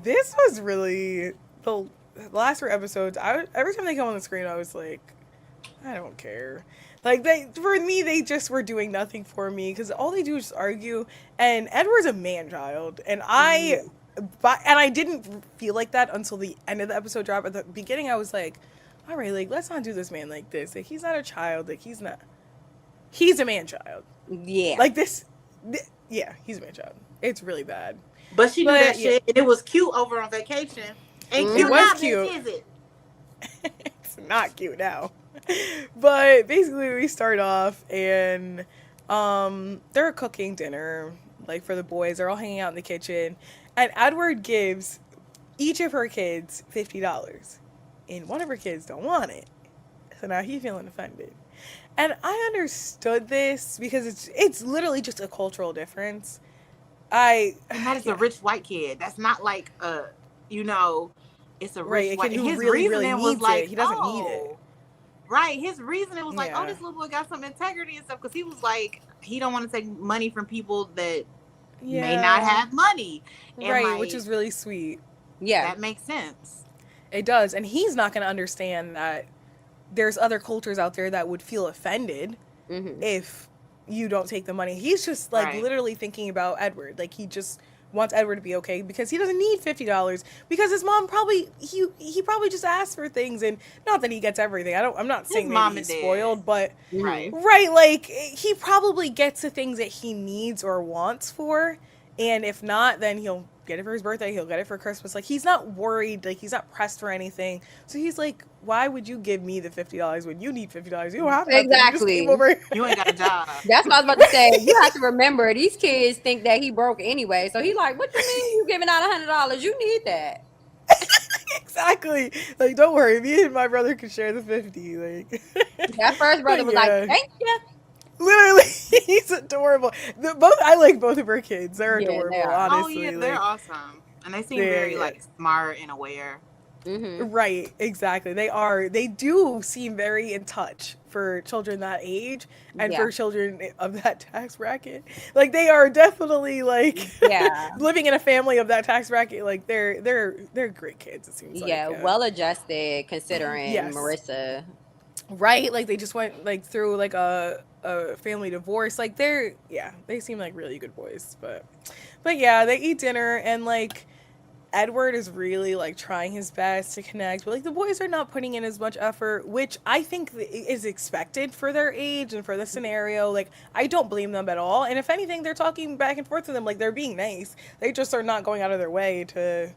This was really the last 3 episodes. Every time they come on the screen, I was like, I don't care. Like they just were doing nothing for me because all they do is just argue. And Edward's a man child, and I didn't feel like that until the end of the episode drop. At the beginning, I was like, all right, like let's not do this man like this. Like he's not a child. Like he's a man child. yeah. Like yeah, he's a man child. It's really bad. But she knew But, that yeah. shit. And it was cute over on vacation. Ain't It cute was now, cute. bitch, is it? It's not cute now. But basically we start off and they're cooking dinner like for the boys. They're all hanging out in the kitchen and Edward gives each of her kids $50 and one of her kids don't want it. So now he's feeling offended. And I understood this because it's literally just a cultural difference. And that is a rich white kid. That's not like it's a Right, rich a white kid who his really, really reasoning was needs like, it. He doesn't need it. Right. His reasoning was like, Yeah. oh, this little boy got some integrity and stuff. Because he was like, he don't want to take money from people that may not have money. And right, like, which is really sweet. yeah. that makes sense. It does. And he's not going to understand that there's other cultures out there that would feel offended Mhm. if you don't take the money. He's just like Right. literally thinking about Edward. Like he just wants Edward to be okay because he doesn't need $50 because his mom probably he probably just asked for things and not that he gets everything. I'm not saying mom maybe and he's dad. spoiled, but Right. right, like he probably gets the things that he needs or wants for, and if not, then he'll get it for his birthday, he'll get it for Christmas. Like he's not worried, like he's not pressed for anything. So he's like, why would you give me the $50 when you need $50? You don't have nothing. You just Exactly. came over here. You ain't got a job. That's what I was about to say. You have to remember, these kids think that he broke anyway. So he like, what you mean you giving out $100? You need that. Exactly. Like, don't worry, me and my brother can share the 50. Like That first brother was Yeah. like, thank you. literally, he's adorable. I like both of her kids. They're Yeah, they adorable, are. honestly. Oh yeah, they're like, awesome. And they seem Yeah, very yeah. like smart and aware. Mm-hmm. Right, exactly. They do seem very in touch for children that age and Yeah. for children of that tax bracket. Like they are definitely like Yeah. living in a family of that tax bracket. Like they're great kids, it seems like. Yeah. Well adjusted considering Yes. Marissa. Right? Like they just went like through like a family divorce. Like they're yeah, they seem like really good boys. But yeah, they eat dinner and like Edward is really like trying his best to connect, but like the boys are not putting in as much effort, which I think is expected for their age and for the scenario. Like I don't blame them at all, and if anything, they're talking back and forth to them like they're being nice. They just are not going out of their way to,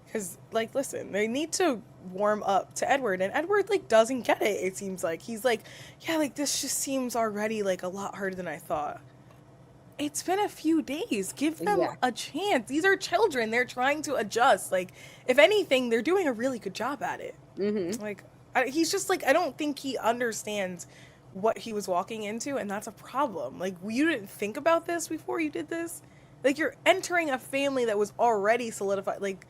because like listen, they need to warm up to Edward, and Edward like doesn't get it. It seems like he's like, yeah, like this just seems already like a lot harder than I thought. It's been a few days. Give them Yeah. a chance. These are children. They're trying to adjust. Like, if anything, they're doing a really good job at it. Mm-hmm. Like, he's just like, I don't think he understands what he was walking into, and that's a problem. Like, you didn't think about this before you did this. Like, you're entering a family that was already solidified. Like,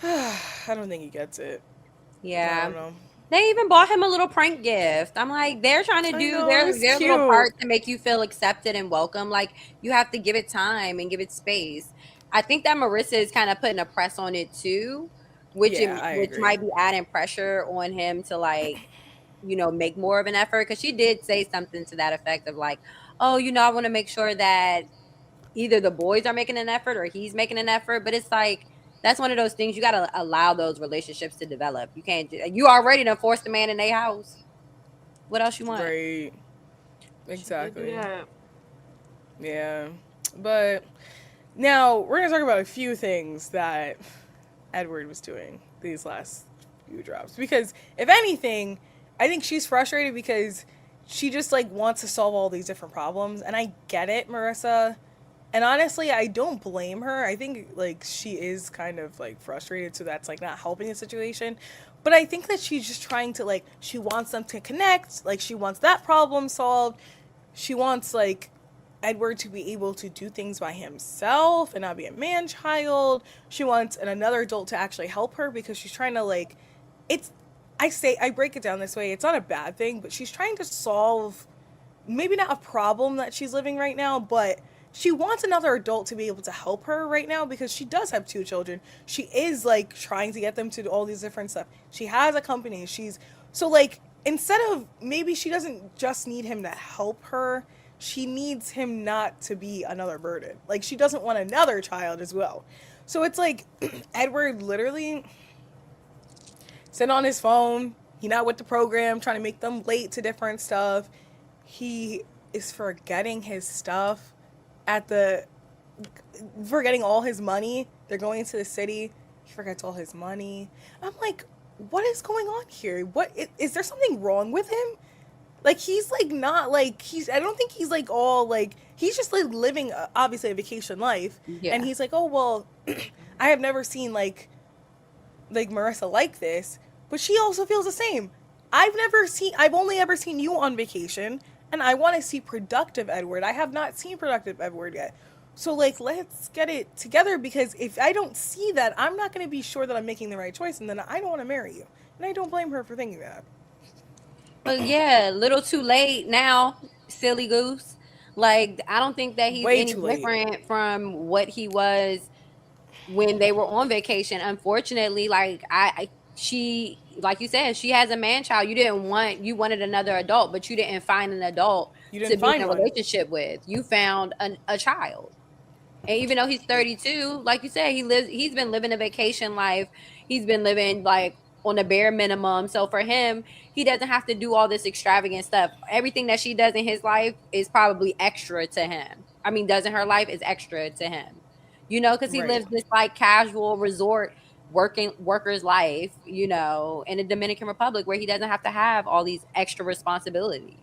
I don't think he gets it. I Yeah. don't know. They even bought him a little prank gift. I'm like, they're trying to I do know, it was their little cute. part to make you feel accepted and welcome. Like you have to give it time and give it space. I think that Marissa is kind of putting a press on it too, Yeah, I which agree. might be adding pressure on him to like, make more of an effort. Because she did say something to that effect of like, oh, I want to make sure that either the boys are making an effort or he's making an effort. But it's like that's one of those things you got to allow those relationships to develop. You can't. You already done forced the man in their house. What else you want? Right. She did do Exactly. that. Yeah. But now we're going to talk about a few things that Edward was doing these last few drops. Because if anything, I think she's frustrated because she just like wants to solve all these different problems. And I get it, Marissa. And honestly, I don't blame her. I think like she is kind of like frustrated, so that's like not helping the situation. But I think that she's just trying to like she wants them to connect, like she wants that problem solved. She wants like Edward to be able to do things by himself and not be a man child. She wants another adult to actually help her because she's trying to like it's I break it down this way. It's not a bad thing, but she's trying to solve maybe not a problem that she's living right now, but she wants another adult to be able to help her right now because she does have two children. She is like trying to get them to do all these different stuff. She has a company. She's so like instead of maybe she doesn't just need him to help her, she needs him not to be another burden. Like she doesn't want another child as well. So it's like Edward literally sitting on his phone. He not with the program, trying to make them late to different stuff. He is forgetting his stuff at the forgetting all his money. They're going into the city. He forgets all his money. I'm like, what is going on here? What is there something wrong with him? Like he's like not like he's I don't think he's like all like he's just like living obviously a vacation life and Yeah. he's like, "Oh, well, I have never seen like Marissa like this, but she also feels the same. I've only ever seen you on vacation, and I want to see productive Edward. I have not seen productive Edward yet. So, like, let's get it together because if I don't see that, I'm not going to be sure that I'm making the right choice, and then I don't want to marry you. And I don't blame her for thinking that. But yeah, little too late now, silly goose. Like I don't think that he's Way any too late. different from what he was when they were on vacation. Unfortunately, like she like you said, she has a man child. You wanted another adult, but you didn't find an adult You to didn't be in find a one. relationship with. You found a child. And even though he's 32, like you said, he's been living a vacation life. He's been living like on the bare minimum. So for him, he doesn't have to do all this extravagant stuff. Everything that she does in his life is probably extra to him. I mean, does in her life is extra to him. Because he Right. lives this like casual resort worker's life, in the Dominican Republic where he doesn't have to have all these extra responsibilities,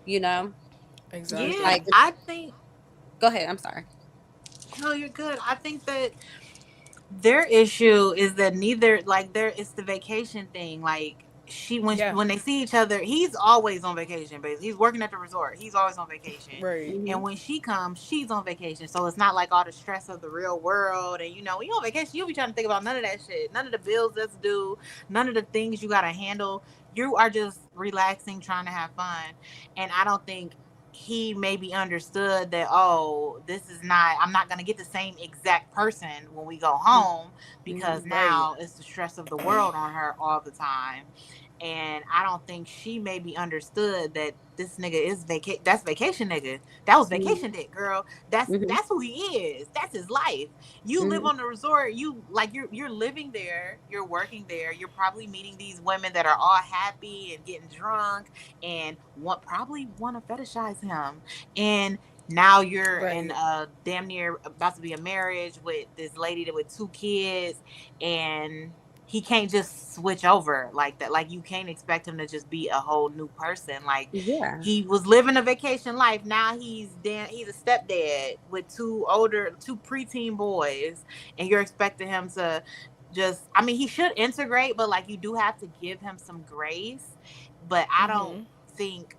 you know? Yeah, Exactly. Like I think. go ahead, I'm sorry. No, you're good. I think that their issue is that neither like there it's the vacation thing. Like Yeah. when they see each other, he's always on vacation, basically. He's working at the resort. He's always on vacation. Right. And when she comes, she's on vacation. So it's not like all the stress of the real world. And when you're on vacation, you'll be trying to think about none of that shit. None of the bills that's due, none of the things you gotta handle. You are just relaxing, trying to have fun. And I don't think he maybe understood that, oh, I'm not gonna get the same exact person when we go home, because Right. now it's the stress of the world on her all the time. And I don't think she maybe understood that this nigga is that's vacation nigga. That was vacation dick, girl. That's who he is. That's his life. You live on the resort. You're living there. You're working there. You're probably meeting these women that are all happy and getting drunk and probably want to fetishize him. And now you're in Right. a damn near about to be a marriage with this lady with 2 kids, and he can't just switch over like that. Like, you can't expect him to just be a whole new person. Like, Yeah. he was living a vacation life. Now he's a stepdad with two preteen boys, and you're expecting him to he should integrate, but like, you do have to give him some grace. But I don't think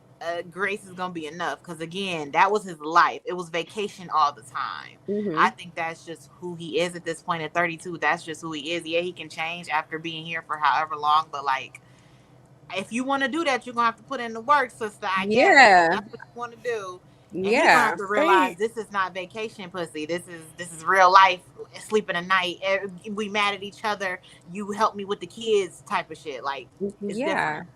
grace is gonna be enough, because again, that was his life. It was vacation all the time. I think that's just who he is at this point at 32. That's just who he is. Yeah, he can change after being here for however long, but like, if you want to do that, you're gonna have to put in the work, sister. I guess Yeah. that's what you want to do. And he's gonna Yeah. have to realize this is not vacation pussy. This is real life. Sleeping a night. We mad at each other. You help me with the kids, type of shit. Like, it's Yeah. different.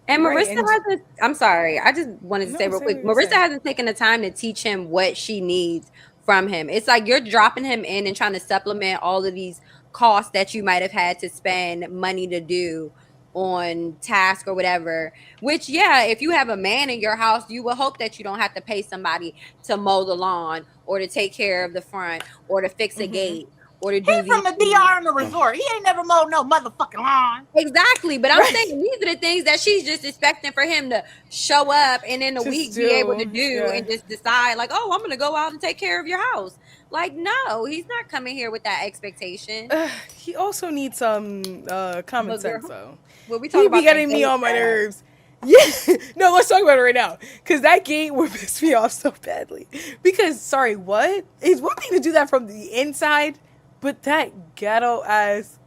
And Right. Marissa And hasn't, I'm sorry, I just wanted to say no, real say what quick, you're gonna Marissa say. hasn't taken the time to teach him what she needs from him. It's like you're dropping him in and trying to supplement all of these costs that you might have had to spend money to do on task or whatever. Which, yeah, if you have a man in your house, you will hope that you don't have to pay somebody to mow the lawn or to take care of the front or to fix a gate or to do He these from the things. DR in the resort. He ain't never mowed no motherfucking lawn. Exactly, but I'm Right. saying these are the things that she's just expecting for him to show up and in a Just week be able to do. do Yeah. and just decide like, oh, I'm gonna go out and take care of your house. Like, no, he's not coming here with that expectation. He also needs some common But sense, girl, though. well, we He talk be about that getting me gay on my stuff. nerves. Yeah, no, let's talk about it right now. Because that gate would piss me off so badly. Because, sorry, what? It's one thing to do that from the inside, but that ghetto ass.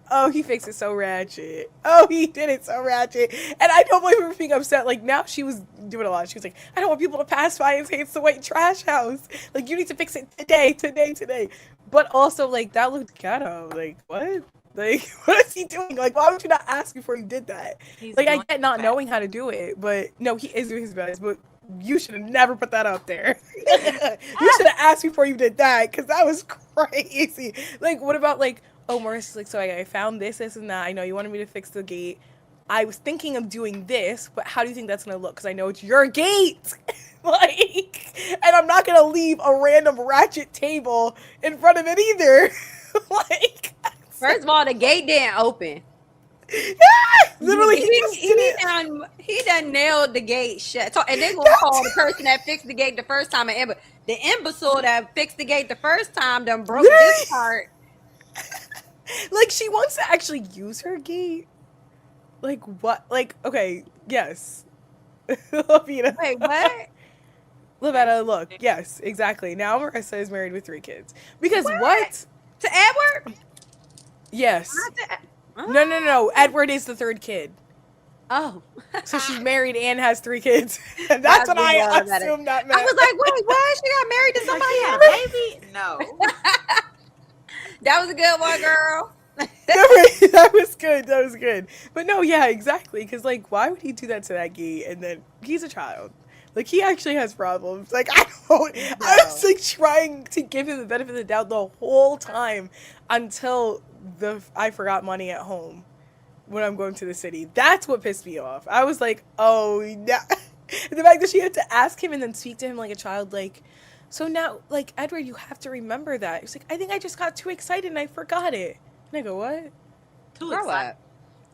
Oh, he fixed it so ratchet. Oh, he did it so ratchet. And I don't blame her for being upset. Like, now she was doing a lot. She was like, I don't want people to pass by and say it's the white trash house. Like, you need to fix it today, today, today. But also, like, that looked ghetto. Like, what? Like, what is he doing? Like, why would you not ask before you did that? He's Like, I doing get not his knowing how to do it, but no, he is doing his best. But you should have never put that up there. You should have asked before you did that, because that was crazy. Like, what about, like, oh, Marissa's like, so I found this, and that. I know you wanted me to fix the gate. I was thinking of doing this, but how do you think that's gonna look? Because I know it's your gate. Like, and I'm not gonna leave a random ratchet table in front of it either. Like, First of all, the gate didn't open. literally, he just did it. He done nailed the gate shut. So, and they gonna call the person that fixed the gate the first time the imbecile that fixed the gate the first time done broke this part. Like, she wants to actually use her gate. Like, what? Like, okay, yes. Lavina. Wait, what? Lavetta, look, yes, exactly. Now Marissa is married with 3 kids. Because what? To Edward? Yes. Not to, No. Edward is the 3rd kid. Oh. So she's married and has 3 kids. That's what I assumed that meant. I was like, wait, what? She got married to somebody She had else? a baby? No. That was a good one, girl. That was good. That was good. But no, yeah, exactly. Because, like, why would he do that to that gate? And then he's a child. Like, he actually has problems. Like, I was, like, trying to give him the benefit of the doubt the whole time until I forgot money at home when I'm going to the city. That's what pissed me off. I was like, oh, no. The fact that she had to ask him and then speak to him like a child, like, so now, like, Edward, you have to remember that. He's like, I think I just got too excited and I forgot it. And I go, what? Too Grow excited. up.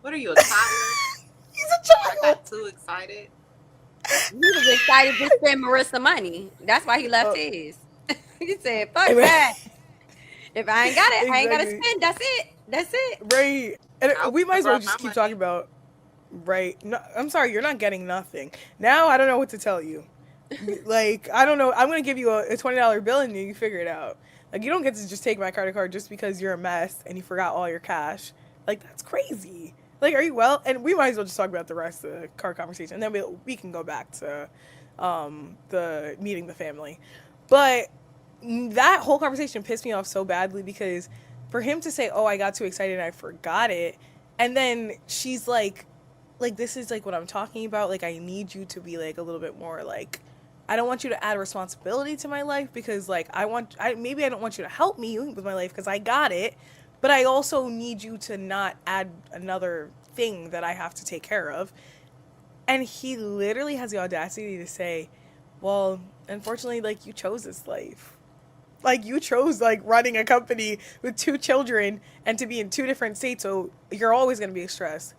What are you, a toddler? He's a child. Got too excited. He was excited to spend Marissa money. That's why he left his. He said, fuck that. If I ain't got it, I ain't got to Exactly. spend. That's it. That's it. Right. And I we might as well brought just my keep money. talking about. Right. No, I'm sorry, you're not getting nothing. Now I don't know what to tell you. Like, I don't know. I'm going to give you a $20 bill and you figure it out. Like, you don't get to just take my credit card just because you're a mess and you forgot all your cash. Like, that's crazy. Like, are you well? And we might as well just talk about the rest of the car conversation. And then we can go back to the meeting the family. But that whole conversation pissed me off so badly because for him to say, oh, I got too excited and I forgot it. And then she's like, this is like what I'm talking about. Like, I need you to be like a little bit more like, I don't want you to add responsibility to my life because like maybe I don't want you to help me with my life because I got it, but I also need you to not add another thing that I have to take care of. And he literally has the audacity to say, well, unfortunately, like, you chose this life. Like, you chose like running a company with 2 children and to be in 2 different states, so you're always going to be stressed.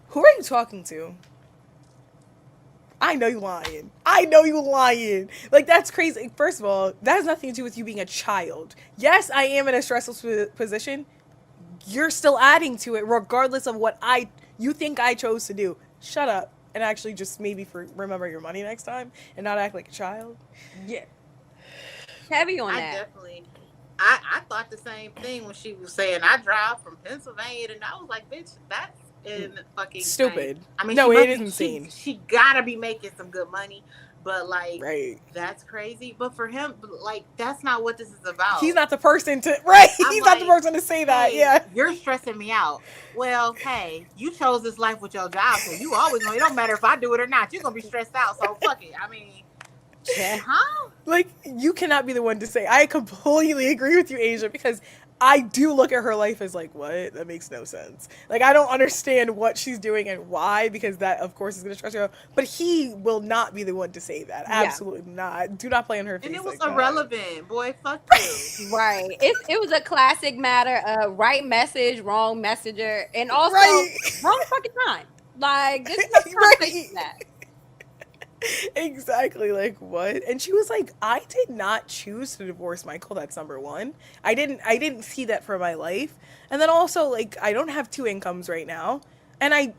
Who are you talking to? I know you lying. I know you lying. Like, that's crazy. First of all, that has nothing to do with you being a child. Yes, I am in a stressful position. You're still adding to it regardless of what you think I chose to do. Shut up and actually just maybe remember your money next time and not act like a child. Yeah. Heavy on I that. definitely. I thought the same thing when she was saying I drive from Pennsylvania, and I was like, bitch, that's fucking stupid. Insane. I mean, no, it is insane. She gotta be making some good money, but like, right. That's crazy. But for him, like, that's not what this is about. He's not the person to He's not the person to say that. Hey, yeah, you're stressing me out. Well, hey, you chose this life with your job, so you always know. It don't matter if I do it or not. You're gonna be stressed out. So fuck it. I mean. Huh? Like, you cannot be the one to say. I completely agree with you, Asia, because I do look at her life as like, what? That makes no sense. Like, I don't understand what she's doing and why, because that, of course, is going to stress her out. But he will not be the one to say that. Yeah. Absolutely not. Do not play on her face. And it was like irrelevant. That. Boy, fuck you. Right. It was a classic matter of right message, wrong messenger, and also wrong fucking time. Like, this is not that. Exactly, like, what? And she was like, I did not choose to divorce Michael. That's number one. I didn't see that for my life. And then also, like, I don't have 2 incomes right now, and I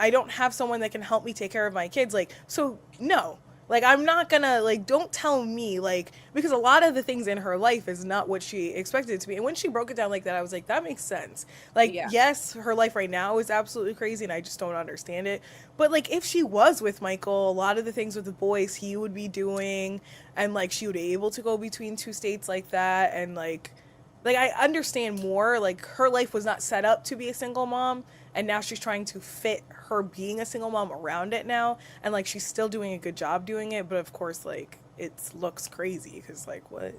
don't have someone that can help me take care of my kids. Like, so no. Like, I'm not gonna, like, don't tell me, like, because a lot of the things in her life is not what she expected it to be. And when she broke it down like that, I was like, that makes sense. Like, yes, her life right now is absolutely crazy, and I just don't understand it. But, like, if she was with Michael, a lot of the things with the boys he would be doing, and, like, she would be able to go between 2 states like that, and, like, I understand more. Like, her life was not set up to be a single mom, and now she's trying to fit her being a single mom around it now, and like she's still doing a good job doing it, but of course like it looks crazy because like what,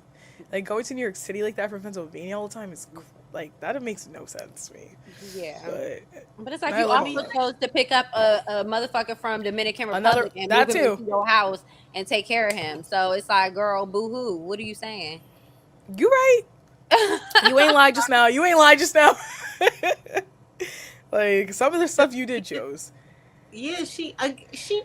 like going to New York City like that from Pennsylvania all the time is like that makes no sense to me. Yeah, but it's like you also supposed to pick up a motherfucker from Dominican Republic and move him into your house and take care of him. So it's like, girl, boo hoo. What are you saying? You right. You ain't lied just now. You ain't lied just now. Like, some of the stuff you did chose. Yeah, she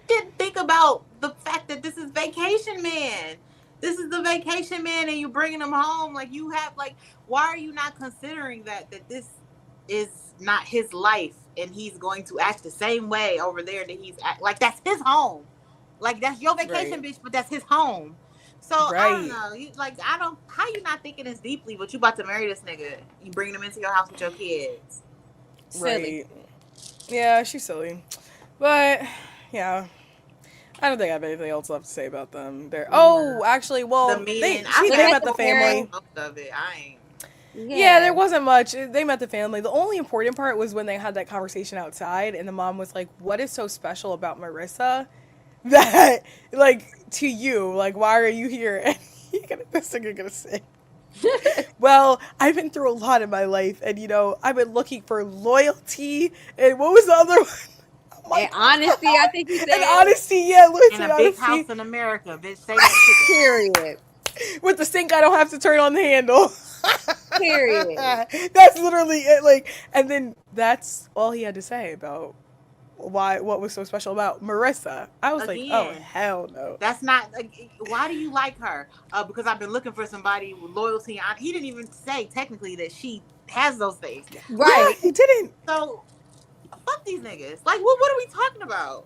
didn't think about the fact that this is vacation man. This is the vacation man, and you're bringing him home. Like, you have, like, why are you not considering that this is not his life, and he's going to act the same way over there that he's like, that's his home. Like, that's your vacation, bitch, but that's his home. So, I don't know. How you not thinking this deeply, but you about to marry this nigga? You bringing him into your house with your kids. Silly. Right. Yeah, she's silly. But, yeah. I don't think I have anything else left to say about them. Actually, well, they met the family. Of it. Yeah, there wasn't much. They met the family. The only important part was when they had that conversation outside, and the mom was like, what is so special about Marissa that, like, to you, like, why are you here? And this thing you're gonna say. Well, I've been through a lot in my life, and I've been looking for loyalty, and what was the other one? And honesty, I think you said. And honesty, yeah. In a big house in America, bitch. Say that shit. Period. With the sink, I don't have to turn on the handle. Period. That's literally it. Like, and then that's all he had to say about what was so special about Marissa. I was like, oh, hell no. That's not, why do you like her? Because I've been looking for somebody with loyalty. He didn't even say technically that she has those things. Right. Yeah, he didn't. So, Fuck these niggas. Like, what are we talking about?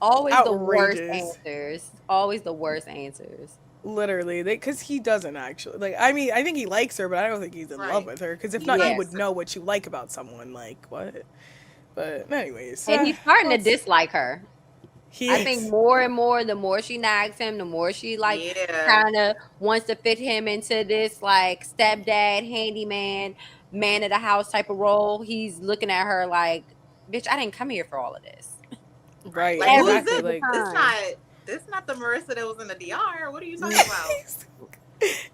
Always the worst Outrageous. answers. Always the worst answers. Literally, because he doesn't actually like. I mean, I think he likes her, but I don't think he's in love Right. with her. Because if He not, you Yeah. would likes her. know what you like about someone. Like what? But anyways, And he's starting to let's- dislike her. he I think is. more and more, the more she nags him, the more she like Yeah. kind of wants to fit him into this like stepdad, handyman, man of the house type of role. He's looking at her like, bitch, I didn't come here for all of this. Right, Like, who Every is exactly. this? single Like time. This not the Marissa that was in the DR. What are you talking about?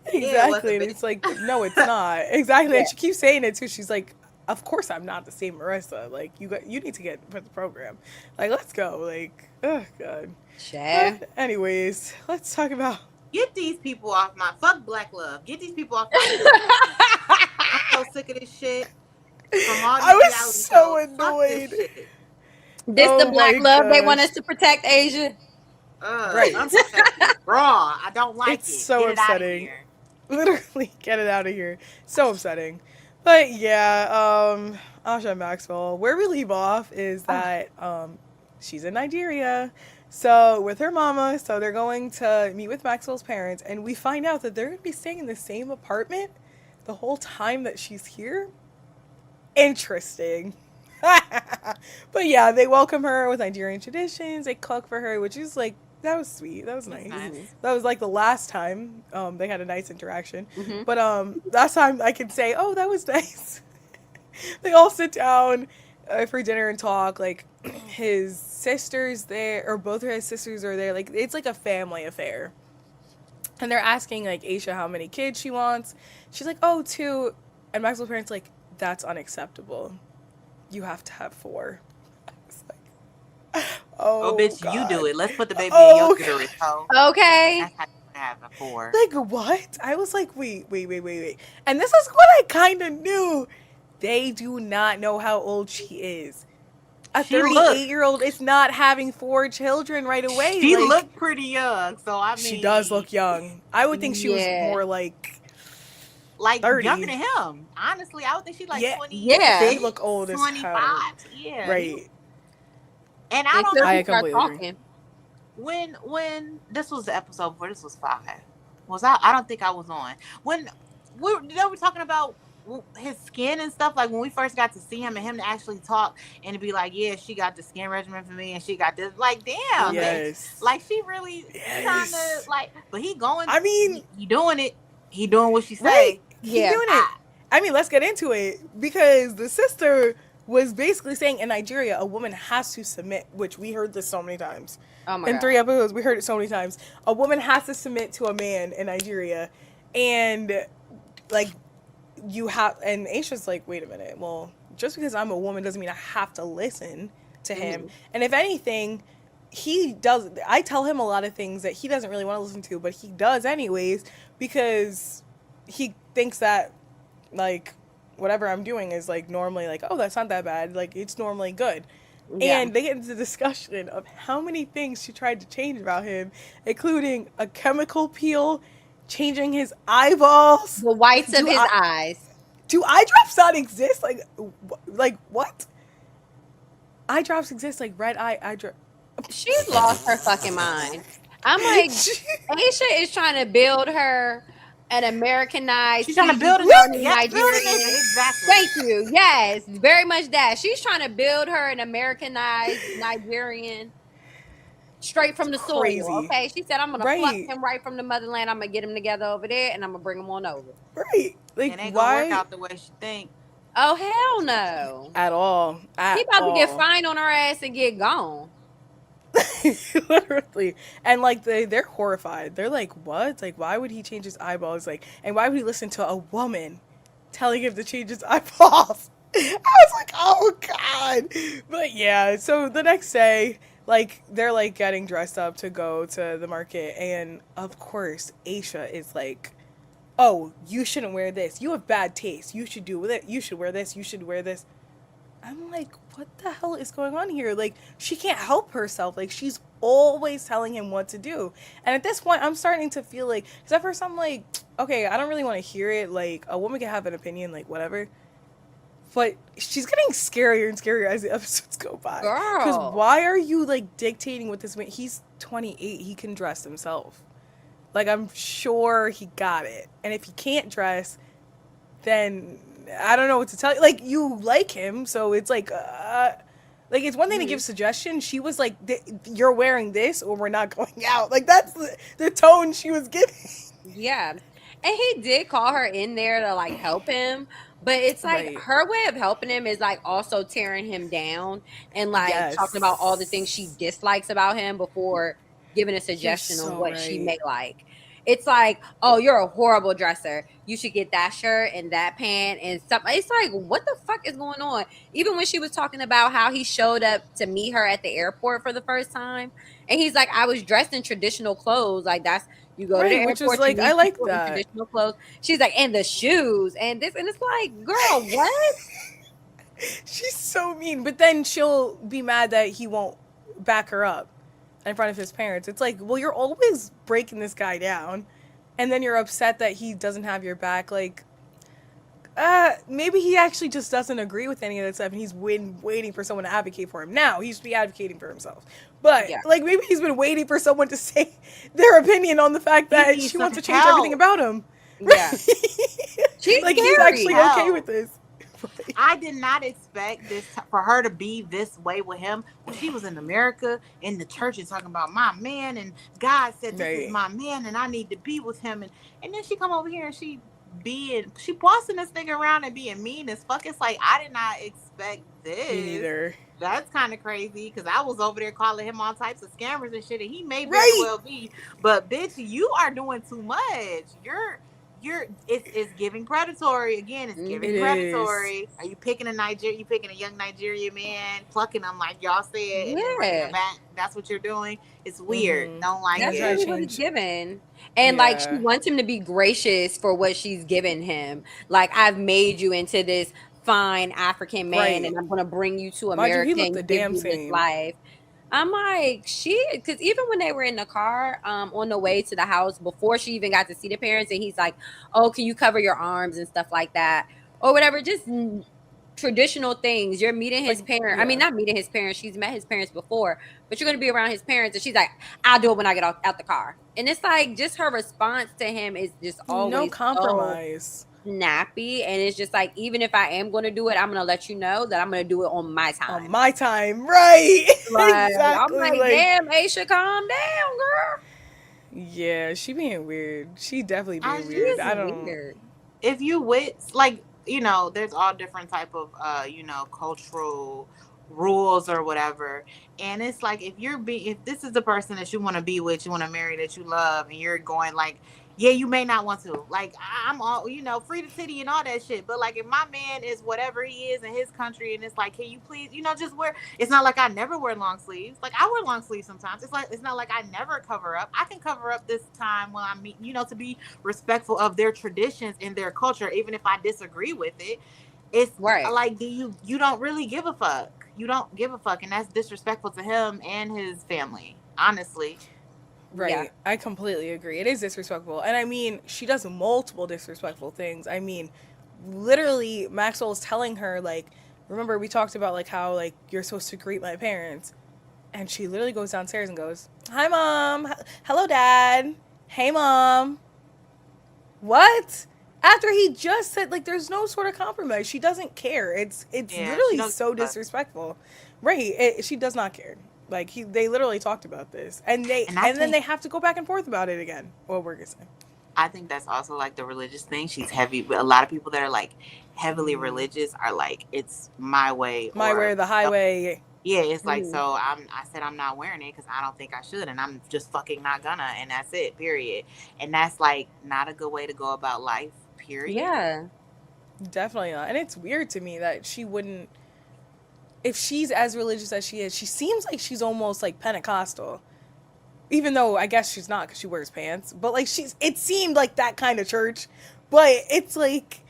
exactly, and bitch. it's like, no, it's not. Exactly, Yeah. and she keeps saying it too. She's like, of course I'm not the same Marissa. Like you need to get with the program. Like let's go. Like oh god. Chad. But anyways, let's talk about. Get these people off my fuck Black Love. Get these people off my. I'm so sick of this shit. From all these I was reality so shows. Fuck annoyed. this shit. This Oh the black my love they want gosh. us to protect Asia. Right. Unprotected. Raw. I don't like It's it. so Get it out of upsetting. here. Literally, get it out of here. So upsetting. But yeah, Asha Maxwell. Where we leave off is that she's in Nigeria. So with her mama, so they're going to meet with Maxwell's parents, and we find out that they're gonna be staying in the same apartment the whole time that she's here. Interesting. But yeah, they welcome her with Nigerian traditions. They cook for her, which is like that was sweet. That was That's nice. nice. That was like the last time they had a nice interaction. Mhm. But last time I could say, oh, that was nice. They all sit down for dinner and talk. Like his sisters there, or both of his sisters are there. Like it's like a family affair. And they're asking like Aisha how many kids she wants. She's like, oh, 2. And Maxwell's parents like, that's unacceptable. You have to have 4. I was like, Oh, bitch, God. you do it. Let's put the baby Oh, in your God. uterus, ho. Okay. That's how you have it for. Like what? I was like, wait. And this is what I kind of knew. They do not know how old she is. A She 38-year-old is not having 4 children right away. She like, looked pretty young, so I mean, she does look young. I would think she was Yeah. more like like 30. younger than him. Honestly, I would think she's like Yeah. 20. Yeah. They look old as hell. 25. Yeah, Right. And I don't Until know I she start completely agree. talking. when this was the episode before this was 5. Was I don't think I was on when we were talking about his skin and stuff. Like when we first got to see him and him to actually talk and to be like, yeah, she got the skin regimen for me and she got this. Like, damn, Yes. bitch. Like she really trying Yes. to like. But he going. I mean, he doing it. He doing what she say. right. He's Yeah. doing it. I mean, let's get into it because the sister was basically saying in Nigeria a woman has to submit, which we heard this so many times. Oh my In god. 3 episodes, we heard it so many times. A woman has to submit to a man in Nigeria, and like you have. And Aisha's like, wait a minute. Well, just because I'm a woman doesn't mean I have to listen to him. And if anything, he does. I tell him a lot of things that he doesn't really want to listen to, but he does anyways because he thinks that like whatever I'm doing is like normally like, oh, that's not that bad. Like it's normally good. Yeah. And they get into the discussion of how many things she tried to change about him, including a chemical peel, changing his eyeballs. The whites of Do his I- eyes. Do eye drops not exist? Like what? Eye drops exist like red eye drop. She's lost her fucking mind. I'm like, Aisha is trying to build her an Americanized. She's trying to build it. Nigerian. Exactly. Thank you. Yes, very much that. She's trying to build her an Americanized Nigerian straight from the soil. Crazy. Okay. She said, I'm gonna Right. pluck him right from the motherland. I'm gonna get him together over there and I'm gonna bring him on over. Right. Like It ain't gonna why? work out the way she think. Oh hell no. At all. At He about to get all. fined on her ass and get gone. Literally. And like they're horrified. They're like, what? Like why would he change his eyeballs? Like, and why would he listen to a woman telling him to change his eyeballs? I was like, oh god. But yeah, so the next day, like they're like getting dressed up to go to the market, and of course Aisha is like, oh, you shouldn't wear this. You have bad taste. You should do with it. You should wear this. You should wear this. I'm like, what the hell is going on here? Like, she can't help herself. Like, she's always telling him what to do. And at this point, I'm starting to feel like, because at first I'm like, okay, I don't really want to hear it. Like, a woman can have an opinion, like, whatever. But she's getting scarier and scarier as the episodes go by. Because Girl. why are you like dictating what this man? He's 28. He can dress himself. Like I'm sure he got it. And if he can't dress, then I don't know what to tell you. Like you like him, so it's like it's one thing to give suggestions. She was like, "You're wearing this, or we're not going out." Like that's the tone she was giving. Yeah. And he did call her in there to like help him, but it's like Right. her way of helping him is like also tearing him down and like talking about all the things she Yes. dislikes about him before giving a You're suggestion on so what she may right. like. It's like, oh, you're a horrible dresser. You should get that shirt and that pant and stuff. It's like, what the fuck is going on? Even when she was talking about how he showed up to meet her at the airport for the first time, and he's like, I was dressed in traditional clothes. Like that's you go to the Right, which was airport, you like I meet like people in that. traditional clothes. She's like, and the shoes and this, and it's like, girl, what? She's so mean, but then she'll be mad that he won't back her up in front of his parents. It's like, well, you're always breaking this guy down, and then you're upset that he doesn't have your back. Like, maybe he actually just doesn't agree with any of that stuff, and he's waiting for someone to advocate for him. Now he should be advocating for himself. But Yeah, like, maybe he's been waiting for someone to say their opinion on the fact He that needs she some wants to change everything help. about him. yeah. She's Like he's scary. actually okay with Help. this. I did not expect this for her to be this way with him when she was in America in the church and talking about my man and God said this is Right. my man and I need to be with him and then she come over here and she bossing this nigga around and being mean as fuck. It's like I did not expect Me this. neither. That's kind of crazy because I was over there calling him all types of scammers and shit, and he may very Right. well be. But bitch, you are doing too much. It's giving predatory again. It's giving It is. predatory. Are you picking a Niger? You picking a young Nigerian man, plucking them like y'all said, and then bringing them Yeah. back? That's what you're doing. It's weird. Don't like Yeah, That's try really to it. what he's change. given. And like she Yeah. wants him to be gracious for what she's given him. Like I've made you into this fine African man Right. and I'm gonna bring you to Mind you, he America looked the and give damn you this same. life. I'm like, because even when they were in the car, on the way to the house, before she even got to see the parents, and he's like, oh, can you cover your arms and stuff like that? Or whatever, just traditional things. You're meeting his Like, parents. I mean, yeah. not meeting his parents. She's met his parents before, but you're going to be around his parents. And she's like, I'll do it when I get out the car. And it's like, just her response to him is just No always so compromise. snappy. And it's just like, even if I am going to do it, I'm going to let you know that I'm going to do it on my On time. my time. Right. Like, I'm Exactly. like, Like, damn, Aisha, calm down, girl. yeah, she being weird. She definitely I being She weird. is just I don't. weird. if you with like there's all different type of cultural rules or whatever, and it's like if this is the person that you want to be with, you want to marry, that you love, and you're going like, yeah, you may not want to, like, I'm all free to titty and all that shit, but like if my man is whatever he is in his country and it's like, can you please just wear, it's not like I never wear long sleeves, like I wear long sleeves sometimes, it's not like I never cover up, I can cover up this time when I meet, to be respectful of their traditions and their culture, even if I disagree with it. It's Right. like, you don't really give a fuck. You don't give a fuck, and that's disrespectful to him and his family. Honestly, Yeah. Right. I completely agree. It is disrespectful. And I mean, she does multiple disrespectful things. I mean, literally, Maxwell's telling her, like, remember we talked about, like, how, like, you're supposed to greet my parents. And she literally goes downstairs and goes, hi, Mom. Hello, Dad. Hey, Mom. What? After he just said, like, there's no sort of compromise. She doesn't care. It's yeah, she literally don't so give a fuck. disrespectful. Right. She does not care. Like, they literally talked about this. And And I then think they have to go back and forth about it again. What we're going to say. I think that's also like the religious thing. She's heavy. A lot of people that are like heavily religious are like, it's my way, My way or the highway. yeah, it's like, Mhm. so I said I'm not wearing it because I don't think I should, and I'm just fucking not gonna, and that's it, period. And that's like not a good way to go about life, period. Yeah. Definitely not. And it's weird to me that she wouldn't, if she's as religious as she is, she seems like she's almost like Pentecostal. Even though I guess she's not because she wears pants. But like it seemed like that kind of church. But it's like,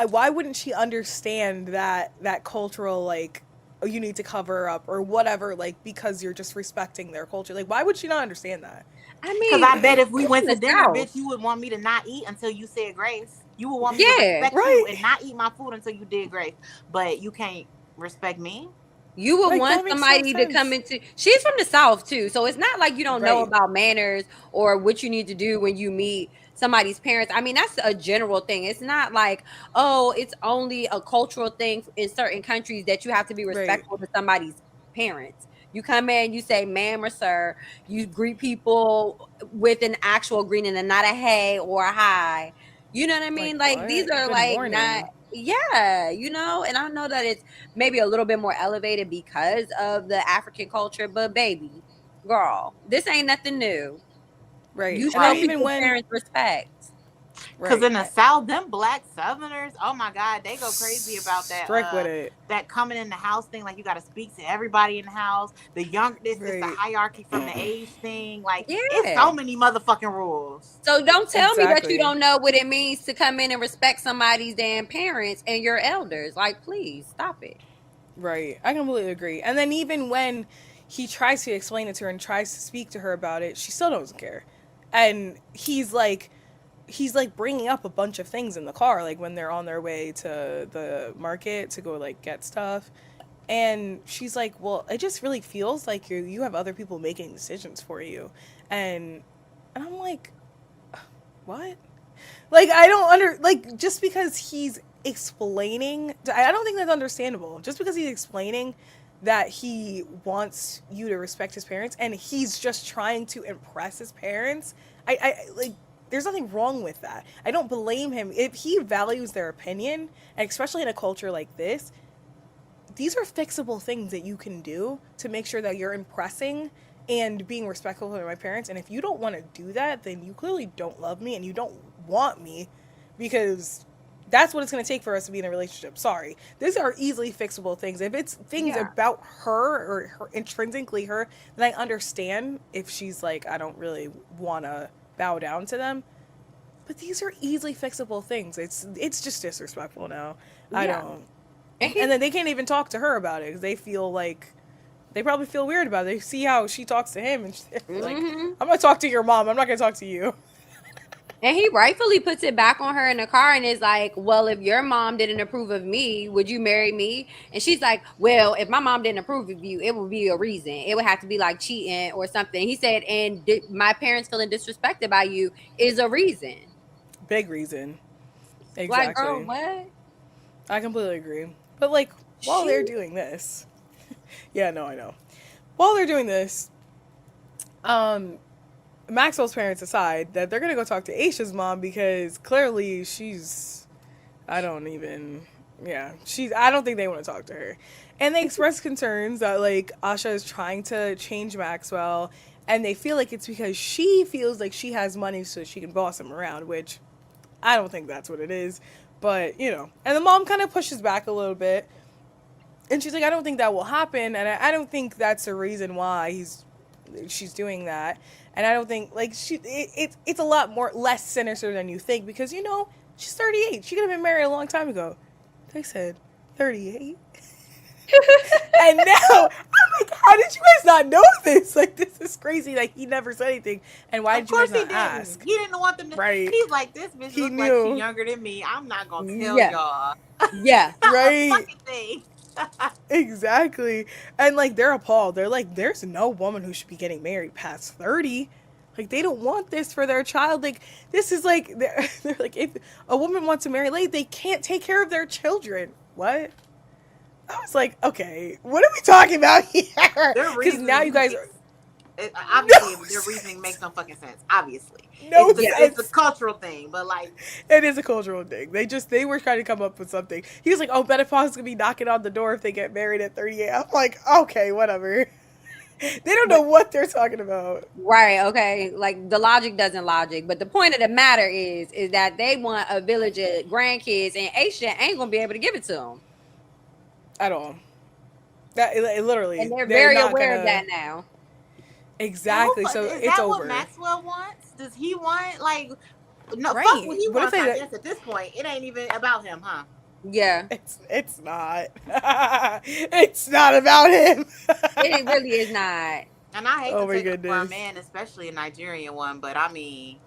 why wouldn't she understand that cultural, like, oh, you need to cover up or whatever, like, because you're just respecting their culture? Like, why would she not understand that? I Because I mean, bet if we it's in went to the dinner, South. bitch, you would want me to not eat until you said grace. You would want me to Yeah. respect you Right. and not eat my food until you did grace. But you can't respect me. You would Like want that makes no somebody to come sense. into. She's from the South too, so it's not like you don't know Right. about manners or what you need to do when you meet somebody's parents. I mean, that's a general thing. It's not like, oh, it's only a cultural thing in certain countries that you have to be Right. respectful to somebody's parents. You come in, you say ma'am or sir. You greet people with an actual greeting and not a hey or a hi. You know what I Like mean? Like these what? are Good like not, morning. yeah, and I know that it's maybe a little bit more elevated because of the African culture, but baby, girl, this ain't nothing new. Right. You And show then Right. even people's when parents respect. Cause right. in the South, them black Southerners, oh my God, they go crazy about that Strict with it. that coming in the house thing. Like you gotta speak to everybody in the house. The young this is the Right. hierarchy from the age thing. Like it's Yeah. so many motherfucking rules. So don't tell me that you Exactly. don't know what it means to come in and respect somebody's damn parents and your elders. Like, please stop it. Right. I completely agree. And then even when he tries to explain it to her and tries to speak to her about it, she still doesn't care. And he's like bringing up a bunch of things in the car like when they're on their way to the market to go like get stuff. And she's like, "Well, it just really feels like you have other people making decisions for you." And I'm like, "What?" Like I don't like just because he's explaining, I don't think that's understandable. Just because he's explaining that he wants you to respect his parents and he's just trying to impress his parents, I like there's nothing wrong with that. I don't blame him if he values their opinion, and especially in a culture like this. These are fixable things that you can do to make sure that you're impressing and being respectful to my parents. And if you don't want to do that, then you clearly don't love me and you don't want me, because that's what it's going to take for us to be in a relationship. Sorry. These are easily fixable things. If it's things Yeah. about her or her intrinsically her, then I understand if she's like, I don't really want to bow down to them. But these are easily fixable things. It's just disrespectful now. I Yeah. don't. And And he, then they can't even talk to her about it because they feel like they probably feel weird about it. They see how she talks to him, and they're like, hmm "I'm gonna talk to your mom. I'm not gonna talk to you." and he rightfully puts it back on her in the car and is like, well, if your mom didn't approve of me, would you marry me? And she's like, well, if my mom didn't approve of you, it would be a reason. It would have to be like cheating or something. He said, and my parents feeling disrespected by you is a reason. Big reason. Like, girl, Exactly. what? I completely agree. But like while She they're doing this, yeah, no, I know. While they're doing this, um, Maxwell's parents decide that they're gonna go talk to Aisha's mom because clearly she's I don't even yeah, she's I don't think they want to talk to her. And they express concerns that like Asha is trying to change Maxwell and they feel like it's because she feels like she has money so she can boss him around, which I don't think that's what it is. But, and the mom kind of pushes back a little bit. And she's like, I don't think that will happen. And I don't think that's the reason why she's doing that. And I don't think like it's a lot more less sinister than you think because she's 38. She could have been married a long time ago. They said 38. And now I'm like, how did you guys not know this? Like this is crazy. Like he never said anything. And why Of did you guys course he not didn't. ask? He didn't want them to. Right. He's like, this bitch He look like she knew. younger than me. I'm not gonna tell Yeah. y'all Yeah. a Right. fucking thing. Exactly. And like they're appalled. They're like, there's no woman who should be getting married past 30. Like they don't want this for their child. Like this is like they're like if a woman wants to marry late, they can't take care of their children. What? I was like, okay, what are we talking about here? Their Because now you reasoning guys are obviously no their reasoning makes sense. no fucking sense. Obviously, No it's a sense. cultural thing, but like, It is a cultural thing. They were trying to come up with something. He was like, oh, Menopause gonna be knocking on the door if they get married at 38. I'm like, okay, whatever. They don't know but what they're talking about. Right, okay. Like the logic doesn't logic, but the point of the matter is that they want a village of grandkids, and Aisha ain't gonna be able to give it to them, At all. That and literally, they're they're very not aware of gonna that now. and exactly. So is it's that what over, Maxwell wants? Does he want like no fuck what right? he What if wants? I they? guess at this point, it ain't even about him, huh? Yeah, It's not. It's not about him. it really is not. And I hate Oh to my take up for a goodness. man, especially a Nigerian one, but I mean,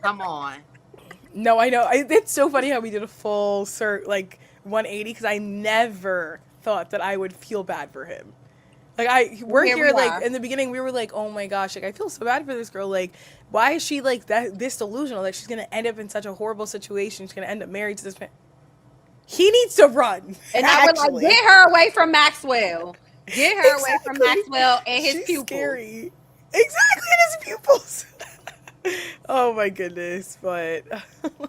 come on. No, I know. It's so funny how we did a full 180 because I never thought that I would feel bad for him. Like we're Here we here like are. in the beginning we were like, oh my gosh, like I feel so bad for this girl. Like, why is she like that this delusional that she's gonna end up in such a horrible situation? She's gonna end up married to this man. He needs to run. And now we're like, get her away from Maxwell. Get her away from Exactly. Maxwell and his She's pupils. scary. Exactly, and his pupils. Oh my goodness, but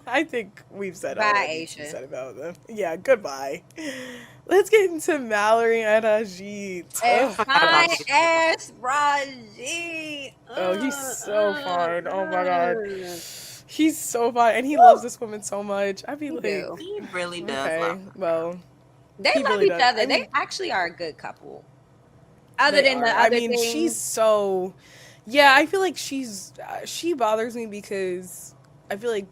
I think we've said all Bye, that we Aisha. said about them. Yeah, goodbye. Let's get into Mallory and Ajit. And Ugh. fine ass Raji. Oh, he's so fine. Oh my god. He's so fine, and he loves this woman so much. I'd be He like, do. He really does okay, love her. well, They he love really each does. other. I They mean, actually are a good couple. Other they than the are. other I mean, things. she's so. Yeah, I feel like she bothers me because I feel like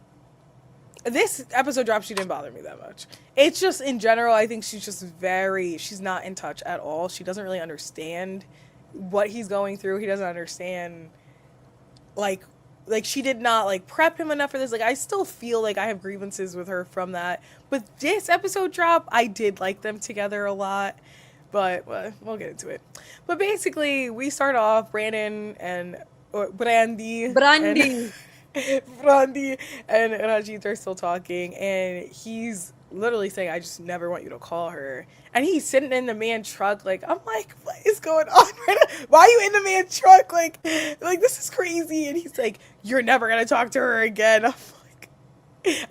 this episode drop she didn't bother me that much. It's just in general I think she's just she's not in touch at all. She doesn't really understand what he's going through. He doesn't understand like she did not like prep him enough for this. Like I still feel like I have grievances with her from that. But this episode drop, I did like them together a lot. But we'll get into it. But basically, we start off Brandy Brandy. Brandy and Rajit are still talking, and he's literally saying, "I just never want you to call her." And he's sitting in the man's truck, like I'm like, "What is going on right now? Why are you in the man's truck? Like this is crazy." And he's like, "You're never gonna talk to her again." I'm like,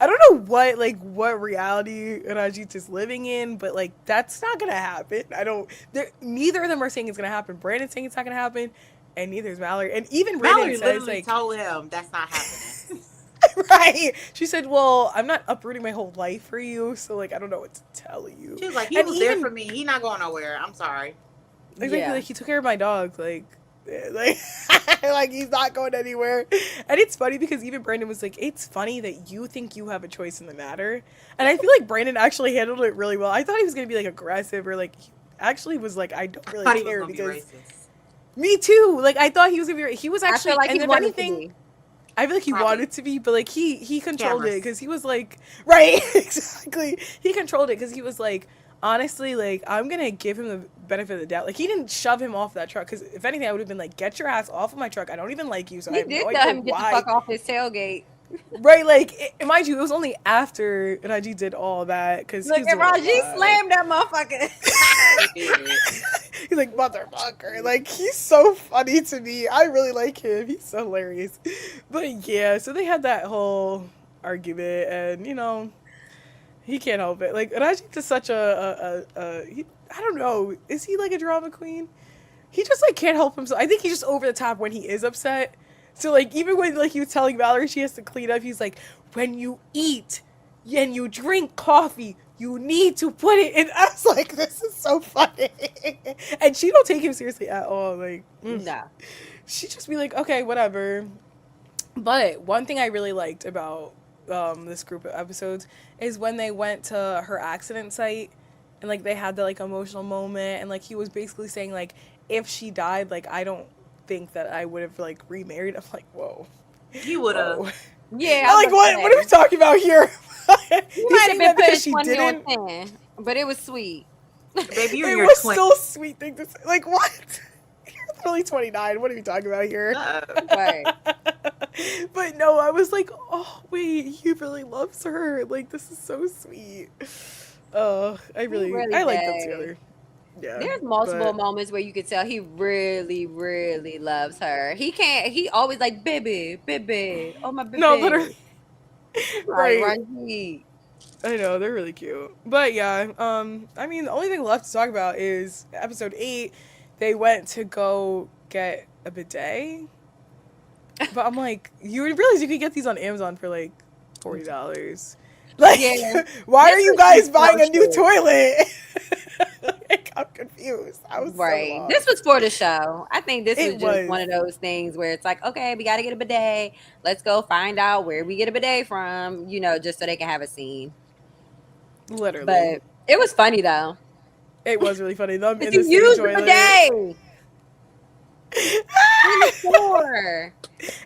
I don't know what reality Rajit is living in, but like that's not gonna happen. Neither of them are saying it's gonna happen. Brandon's saying it's not gonna happen, and neither is Mallory. And even Brandon Mallory says literally like, told him that's not happening. right? She said, "Well, I'm not uprooting my whole life for you, so like I don't know what to tell you." She was like, he And was there for me. He not going nowhere. I'm sorry. exactly, Yeah. like he took care of my dog, like like he's not going anywhere. And it's funny because even Brandon was like, "It's funny that you think you have a choice in the matter," and I feel like Brandon actually handled it really well. I thought he was gonna be like aggressive or like he actually was like, "I don't I really thought he was care," gonna be because racist. me too. Like I thought he was gonna be. He was I actually, feel like and he if wanted anything. to be. I feel like he Probably. wanted to be, but like he controlled it Cameras. because he was like, right, exactly. He controlled it because he was like, honestly, like I'm gonna give him the benefit of the doubt. Like he didn't shove him off that truck because if anything, I would have been like, get your ass off of my truck. I don't even like you, so I He have did no tell idea him to get the why. fuck off his tailgate. Right, like mind you, it was only after Raji did all that because Look at Raji slammed that motherfucker. He's like, motherfucker. Like, he's so funny to me. I really like him. He's so hilarious. But yeah, so they had that whole argument, and he can't help it. Like, Rajit is such I don't know. Is he like a drama queen? He just like can't help himself. I think he's just over the top when he is upset. So like even when like he was telling Valerie she has to clean up, he's like, when you eat and you drink coffee, you need to put it in. I was like, this is so funny. And she don't take him seriously at all. Like, Nah. she just be like, okay, whatever. But one thing I really liked about this group of episodes is when they went to her accident site and like they had the like emotional moment, and like he was basically saying like, if she died, like I don't think that I would have like remarried. I'm like, whoa. He would have. Yeah. I'm like, what are we talking about here? You might have been putting 20 on 10, but it was sweet. Baby, you're It in your was 20s. still a sweet thing to say. Like, what? You're only 29. What are we talking about here? Right. But no, I was like, oh, wait, he really loves her. Like, this is so sweet. I really like them does. together. Yeah. There's multiple but- moments where you could tell he really, really loves her. He always like, baby, oh my baby. No, literally. Right. Right. Right. I know, they're really cute. But yeah, I mean, the only thing left to talk about is episode 8. They went to go get a bidet. But I'm like, you realize you could get these on Amazon for like $40. Like, Yeah. why This are you is guys just buying a new bullshit. toilet? Like, I'm confused. I was Right. so lost. This was for the show. I think this It was just was. one of those things where it's like, okay, we got to get a bidet. Let's go find out where we get a bidet from, just so they can have a scene. Literally. But it was funny though. It was really funny. Them in Did the you same use the toilet. bidet? In the store.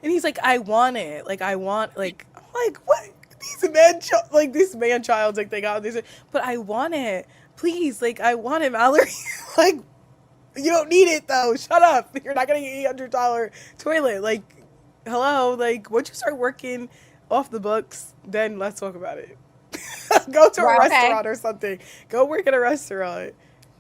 And he's like, I want it. Like, I want, like, I'm like, what? This man child's like, they got this, but I want it. Please, like, I want it, Mallory. Like, you don't need it, though. Shut up. You're not getting an $800 toilet. Like, hello. Like, once you start working off the books, then let's talk about it. Go to a Right, okay. restaurant or something. Go work at a restaurant.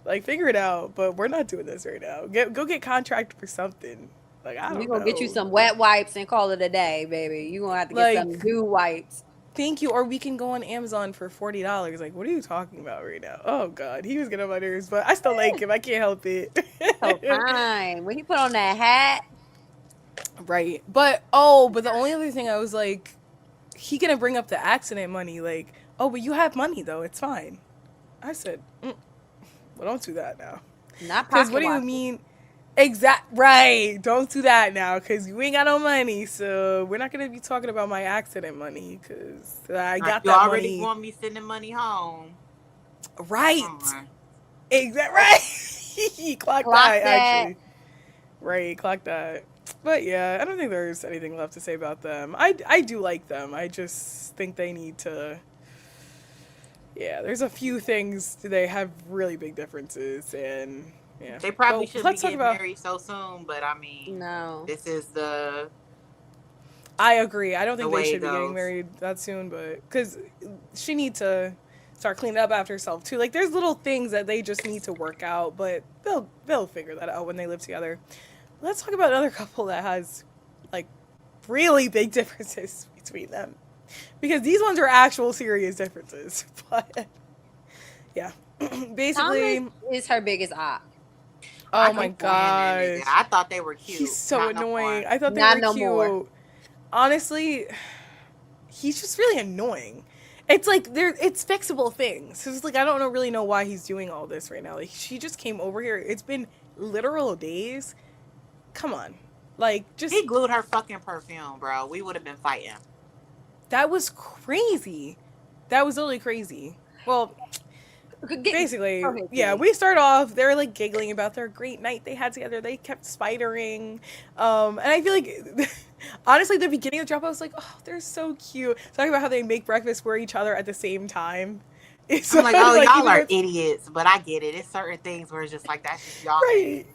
Like, figure it out. But we're not doing this right now. Go get contracted for something. Like, I don't know. We're going to get you some wet wipes and call it a day, baby. You're going to have to get some new wipes. Thank you. Or we can go on Amazon for $40. Like, what are you talking about right now? Oh, God. He was getting on my nerves, but I still like him. I can't help it. So fine. When he put on that hat. Right. But the only other thing I was like, he gonna bring up the accident money. Like, oh, but you have money, though. It's fine. I said, well, don't do that now. Not Because what do you mean? Right. Don't do that now because you ain't got no money. So we're not going to be talking about my accident money because I got you that already money. want me sending money home. Right. Exactly. Right. Clock that, actually. Right. Clock that. But yeah, I don't think there's anything left to say about them. I do like them. I just think they need to... Yeah, there's a few things. They have really big differences and... Yeah. They probably should be getting married so soon, but I mean, no. This is the... I agree. I don't think they should be getting married that soon, but... Because she needs to start cleaning up after herself, too. Like, there's little things that they just need to work out, but they'll figure that out when they live together. Let's talk about another couple that has, like, really big differences between them. Because these ones are actual serious differences. But, yeah. Basically... Thomas is her biggest op. Oh my god! I thought they were cute. He's so annoying. I thought they were cute. More. Honestly, he's just really annoying. It's like it's fixable things. It's like I don't really know why he's doing all this right now. Like she just came over here. It's been literal days. Come on, like just he glued her fucking perfume, bro. We would have been fighting. That was crazy. That was literally crazy. Well. Basically, yeah, we start off, they're like giggling about their great night they had together. They kept spidering. And I feel like, honestly, the beginning of the drop, I was like, oh, they're so cute. Talking about how they make breakfast for each other at the same time. It's I'm like, oh, like, y'all are idiots, but I get it. It's certain things where it's just like, that's just y'all. Right.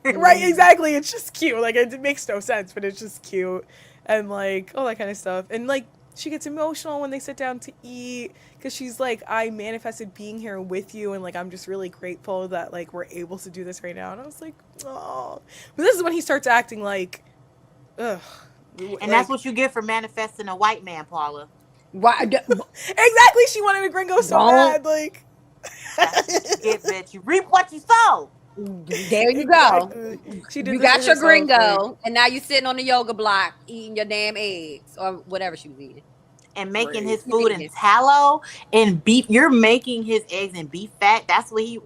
Right, exactly. It's just cute. Like, it makes no sense, but it's just cute. And, like, all that kind of stuff. And, like, she gets emotional when they sit down to eat because she's like, I manifested being here with you and like I'm just really grateful that like we're able to do this right now. And I was like, oh. But this is when he starts acting like, ugh. And like, that's what you get for manifesting a white man, Paula. Right. Exactly. She wanted a gringo so bad. Like, it, bitch. You reap what you sow. There you go. You got your gringo, and now you sitting on the yoga block eating your damn eggs or whatever she was eating. And making his food in tallow and beef. You're making his eggs in beef fat. That's what he...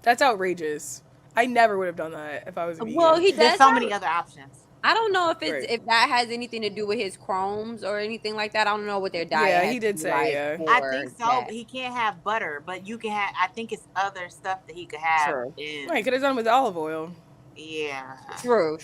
That's outrageous. I never would have done that if I was a vegan. Well, there's so many other options. I don't know if it's if that has anything to do with his Crohn's or anything like that. I don't know what their diet. Yeah, he did say. Yeah, I think so. That. He can't have butter, but you can have. I think it's other stuff that he could have. True. Right, could have done with olive oil. Yeah. True.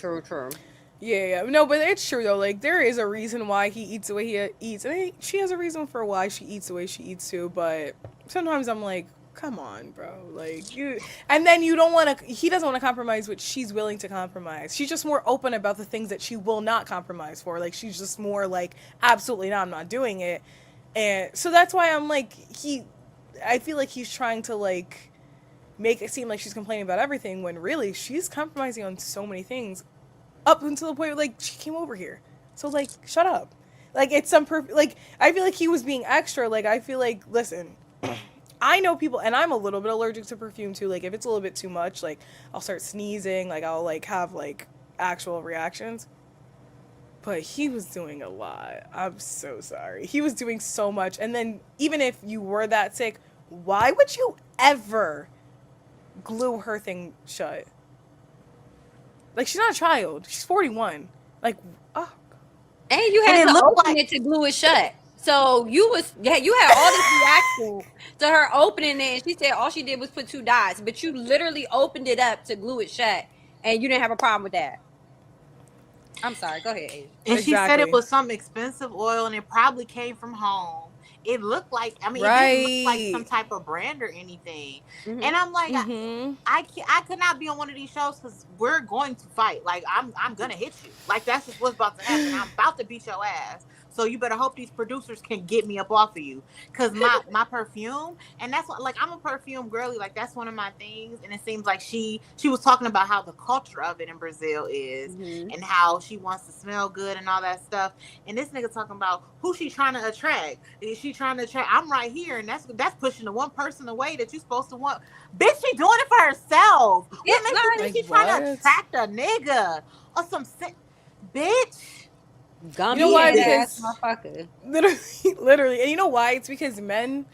Yeah. No, but it's true though. Like there is a reason why he eats the way he eats, and she has a reason for why she eats the way she eats too. But sometimes I'm like, come on, bro. Like you, and then you don't want to. He doesn't want to compromise what she's willing to compromise. She's just more open about the things that she will not compromise for. Like she's just more like, absolutely not. I'm not doing it. And so that's why I'm like, I feel like he's trying to like make it seem like she's complaining about everything when really she's compromising on so many things, up until the point where like she came over here. So like, shut up. Like it's some like I feel like he was being extra. Like I feel like listen. I know people, and I'm a little bit allergic to perfume too. Like if it's a little bit too much, like I'll start sneezing, like I'll like have like actual reactions. But he was doing a lot. I'm so sorry. He was doing so much. And then even if you were that sick, why would you ever glue her thing shut? Like she's not a child. She's 41. Like, oh. And you had to open it to glue it shut. So you had all this reaction to her opening it, and she said all she did was put 2 dots, but you literally opened it up to glue it shut. and you didn't have a problem with that. I'm sorry. Go ahead, Asia. And she said it Exactly. was some expensive oil and it probably came from home. It looked like, I mean, it didn't look like some Right. type of brand or anything. Mm-hmm. And I'm like, Mm-hmm. I could not be on one of these shows because we're going to fight. Like, I'm gonna hit you. Like, that's just what's about to happen. I'm about to beat your ass. So you better hope these producers can get me up off of you. Cause my perfume, and that's what, like, I'm a perfume girly. Like, that's one of my things. And it seems like she was talking about how the culture of it in Brazil is, Mm-hmm. and how she wants to smell good and all that stuff. And this nigga talking about who she trying to attract. Is she trying to attract? I'm right here, and that's pushing the one person away that you supposed to want. Bitch, she doing it for herself. What makes you think Like she trying to what? attract a nigga or some bitch? Gummy You know why? ass Because motherfucker. literally, and you know why? It's because men,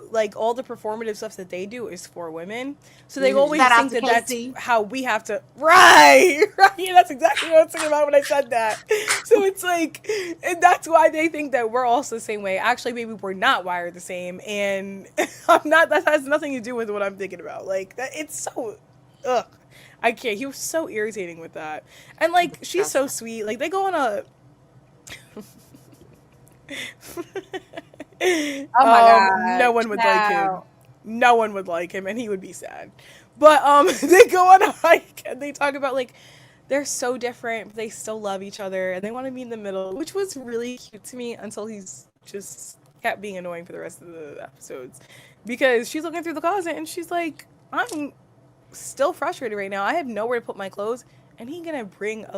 like all the performative stuff that they do is for women, so they always Shout out think to that that's Casey. how we have to. Right, right. That's exactly what I was thinking about when I said that. So it's like, and that's why they think that we're also the same way. Actually, maybe we're not wired the same, and I'm not. That has nothing to do with what I'm thinking about. Like that, it's so, ugh. I can't. He was so irritating with that, and like she's so sweet. Like they go on a. Oh my god. No one would like him. Child. No one would like him, and he would be sad. But they go on a hike and they talk about like they're so different, but they still love each other, and they want to meet in the middle, which was really cute to me until he's just kept being annoying for the rest of the episodes, because she's looking through the closet and she's like, I'm still frustrated right now. I have nowhere to put my clothes, and he gonna bring that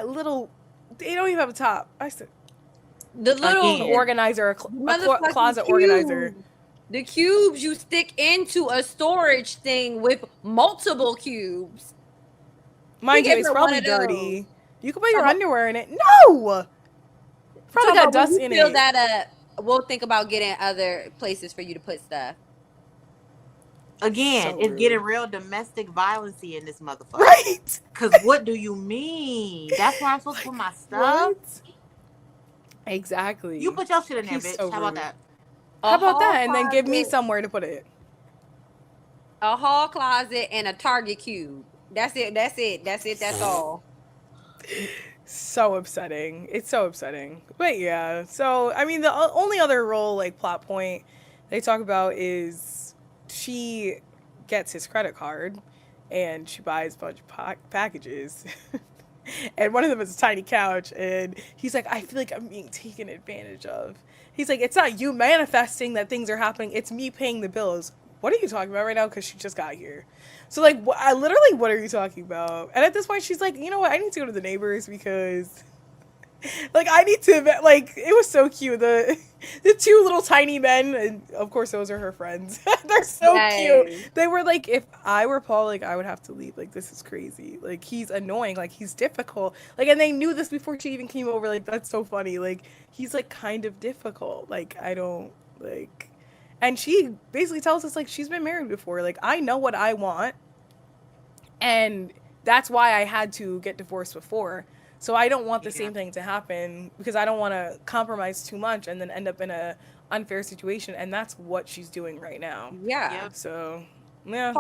little. They don't even have a top. I said The little Again. organizer, a motherfucking closet organizer. cube. The cubes you stick into a storage thing with multiple cubes. Mind you, gave it's her probably one of those. dirty. You can put your Uh-huh. underwear in it. No! Probably So, got but when dust you in fill it. that up, we'll think about getting other places for you to put stuff. Again, So it's rude. getting real domestic violence in this motherfucker. Right? Cause what do you mean? That's where I'm supposed to put my stuff. What? Exactly. You put your shit in there, He's bitch. so How about rude. that? How about hall that? And then give me closet- somewhere to put it. a hall closet and a Target cube. That's it. That's it. That's it. That's all. So upsetting. It's so upsetting. But yeah, so I mean, the only other role like plot point they talk about is she gets his credit card and she buys a bunch of packages. And one of them is a tiny couch, and he's like, I feel like I'm being taken advantage of. He's like, it's not you manifesting that things are happening, it's me paying the bills. What are you talking about right now? Because she just got here. So like, I literally, what are you talking about? And at this point, she's like, you know what? I need to go to the neighbors because, like, I need to. Like, it was so cute. The two little tiny men, and of course those are her friends. They're so Yes. cute. They were like, if I were Paul, like I would have to leave. Like this is crazy. Like he's annoying. Like he's difficult. Like, and they knew this before she even came over. Like that's so funny. Like he's like kind of difficult. Like I don't like. And she basically tells us like she's been married before. Like I know what I want, and that's why I had to get divorced before. So I don't want the same thing to happen because I don't want to compromise too much and then end up in a unfair situation. And that's what she's doing right now. Yeah. Yep. So, yeah.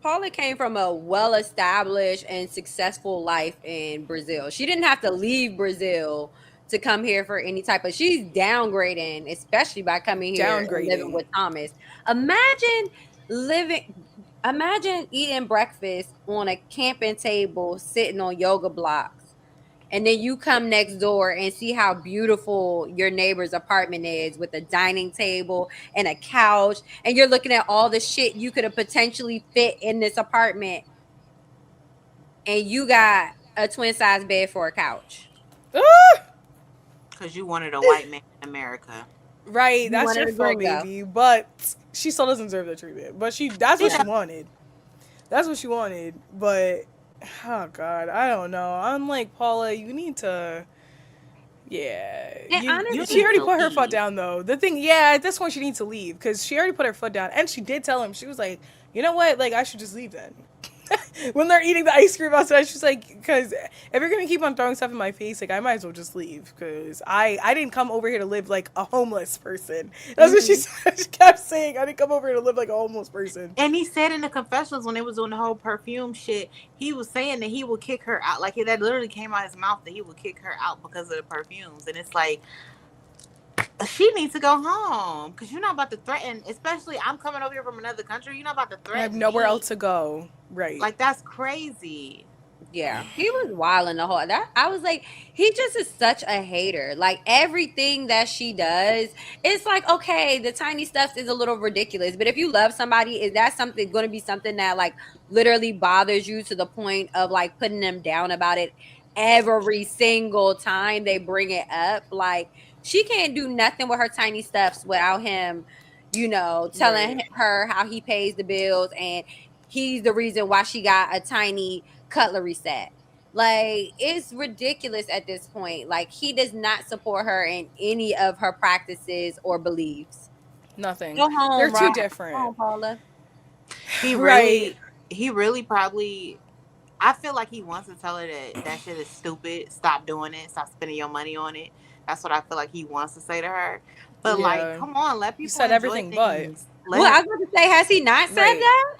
Paula came from a well-established and successful life in Brazil. She didn't have to leave Brazil to come here for any type of. She's downgrading, especially by coming here and living with Thomas. Imagine eating breakfast on a camping table, sitting on yoga blocks, and then you come next door and see how beautiful your neighbor's apartment is with a dining table and a couch, and you're looking at all the shit you could have potentially fit in this apartment, and you got a twin size bed for a couch. Because you wanted a white man in America. Right, that's your fault, baby. But she still doesn't deserve the treatment. But that's what she wanted. That's what she wanted. But oh god, I don't know. I'm like, Paula, you need to. Yeah, she already put her foot down though. The thing, at this point she needs to leave because she already put her foot down, and she did tell him, she was like, you know what, like I should just leave then. when they're eating the ice cream outside, she's like, because if you're gonna keep on throwing stuff in my face, like I might as well just leave, because I didn't come over here to live like a homeless person. That's what she Mhm. said. She kept saying, I didn't come over here to live like a homeless person. And he said in the confessionals when they was doing the whole perfume shit, he was saying that he would kick her out. Like that literally came out his mouth that he would kick her out because of the perfumes. And it's like, she needs to go home because you're not about to threaten. Especially, I'm coming over here from another country. You're not about to I have threaten nowhere me. else to go. Right. Like that's crazy. Yeah, he was wild in the whole that I was like, he just is such a hater. Like everything that she does, it's like, okay, the tiny stuff is a little ridiculous. But if you love somebody, is that something gonna be something that like literally bothers you to the point of like putting them down about it every single time they bring it up? Like she can't do nothing with her tiny stuffs without him, telling Right. her how he pays the bills and he's the reason why she got a tiny cutlery set. Like it's ridiculous at this point. Like he does not support her in any of her practices or beliefs. Nothing. Go They're home, too Rob. Go different. home, Paula. He Right. really, he really probably. I feel like he wants to tell her that that shit is stupid. Stop doing it. Stop spending your money on it. That's what I feel like he wants to say to her. But like, Yeah. come on, let He people said enjoy everything but. things. Well, I Let was going to say, has he not said Right. that?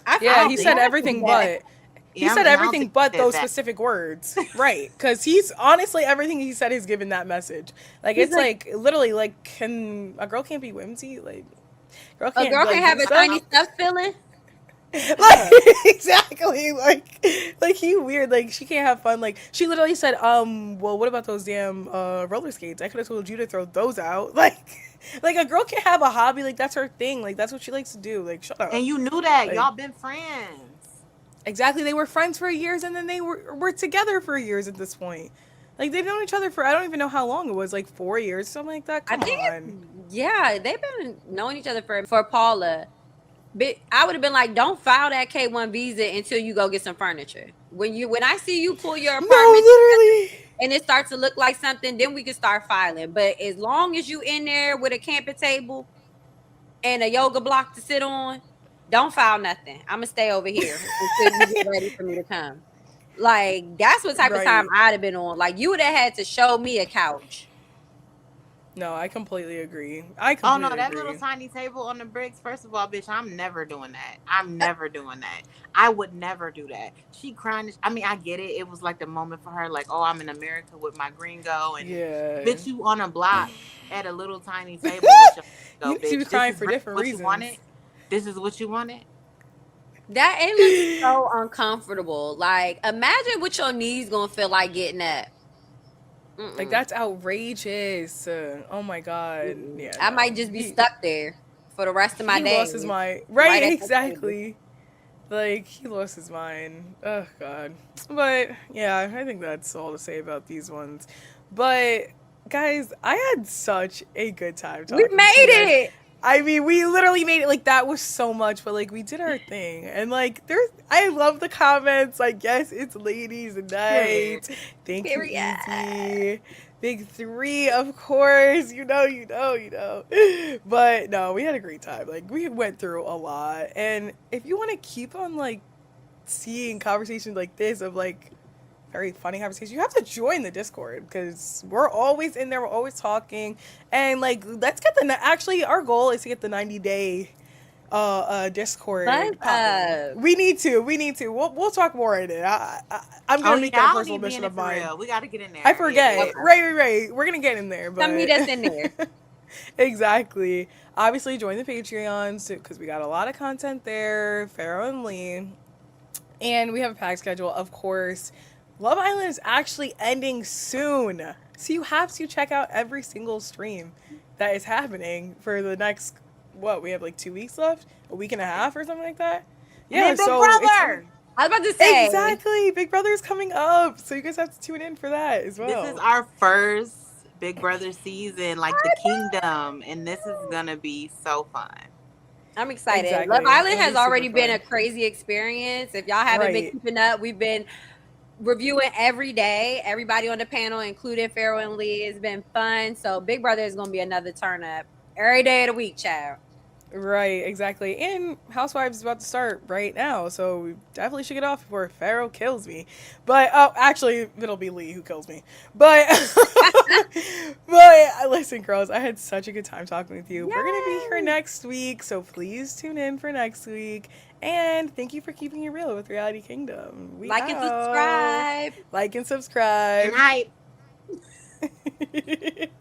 I I Yeah, I don't he think. said want to everything that. but. He Yeah, said I don't everything think but he said those that. specific words. Right. Because he's honestly, everything he said has given that message. Like, He's it's like, like, literally, like, a girl can't be whimsy? Like, girl a can't, girl can like, have do a stuff? tiny stuff feeling. Like, exactly. Like, he weird. Like, she can't have fun. Like, she literally said, well, what about those damn, roller skates? I could have told you to throw those out. Like, a girl can have a hobby. Like, that's her thing. Like, that's what she likes to do. Like, shut up. And you knew that. Like, Y'all been friends. exactly. They were friends for years, and then they were together for years at this point. Like they've known each other for I don't even know how long it was, like 4 years, something like that. I Come think on. yeah, they've been knowing each other for Paula. But I would have been like, don't file that K1 visa until you go get some furniture. When I see you pull your No, apartment literally. and it starts to look like something, then we can start filing. But as long as you in there with a camping table and a yoga block to sit on, don't file nothing. I'm gonna stay over here until you get ready for me to come. Like that's what type of time Right. I'd have been on. Like you would have had to show me a couch. No, I completely agree. I Oh no, completely that little agree. tiny table on the bricks. First of all, bitch, I'm never doing that. I'm never doing that. I would never do that. She crying. I mean, I get it. It was like the moment for her, like, oh, I'm in America with my gringo, and Yeah. bitch, you on a block at a little tiny table with your You gringo, need to be bitch. This crying is for really different what you wanted. reasons. This is what you wanted. That it looks so uncomfortable. Like imagine what your knees gonna feel like getting up. Like Mm-mm, that's outrageous. Oh my god. mm-mm. Yeah, I might no. just be He stuck there for the rest of my he lost his days, mind. right Right, at that table. exactly. Like he lost his mind. Oh god. But yeah, I think that's all to say about these ones. But guys, I had such a good time We talking to made you guys. it. I mean, we literally made it. Like that was so much, but like we did our thing, and like there's. I love the comments. Like yes, it's ladies Period. night. Thank you, Period. Easy. Big three, of course. You know. But no, we had a great time. Like we went through a lot, and if you want to keep on like seeing conversations like this of like very funny conversation. You have to join the Discord because we're always in there. We're always talking, and like let's get actually our goal is to get the 90-day Buzz Discord popping. up. We need to. We'll talk more in it. I'm Oh gonna yeah, make that a I don't personal need to be mission in it of for mine. real. We got to get in there. I Yeah, yeah, forget. yeah. Right. We're gonna get in there, Come but meet us in there. exactly. Obviously, join the Patreons because we got a lot of content there. Pharaoh and Lee. And we have a packed schedule, of course. Love Island is actually ending soon. So you have to check out every single stream that is happening for the next, what, we have like 2 weeks left? A week and a half or something like that? And Yeah, then Big so it's. Brother. I was about to say. Exactly. Big Brother is coming up. So you guys have to tune in for that as This is well. our first Big Brother season, like the kingdom, and this is gonna be so fun. I'm excited. Exactly. Love Island It'll has be super already been fun. a crazy experience. If y'all haven't been Right. keeping up, we've been reviewing every day. Everybody on the panel, including Pharaoh and Lee, has been fun. So Big Brother is gonna be another turn up every day of the week, child. Right, exactly. And Housewives is about to start right now, so we definitely should get off before Pharaoh kills me. But actually, it'll be Lee who kills me. But listen, girls, I had such a good time talking with you. We're gonna be here Yes. next week, so please tune in for next week. And thank you for keeping it real with Reality Kingdom. We Like and out. subscribe. Like and And subscribe. hype.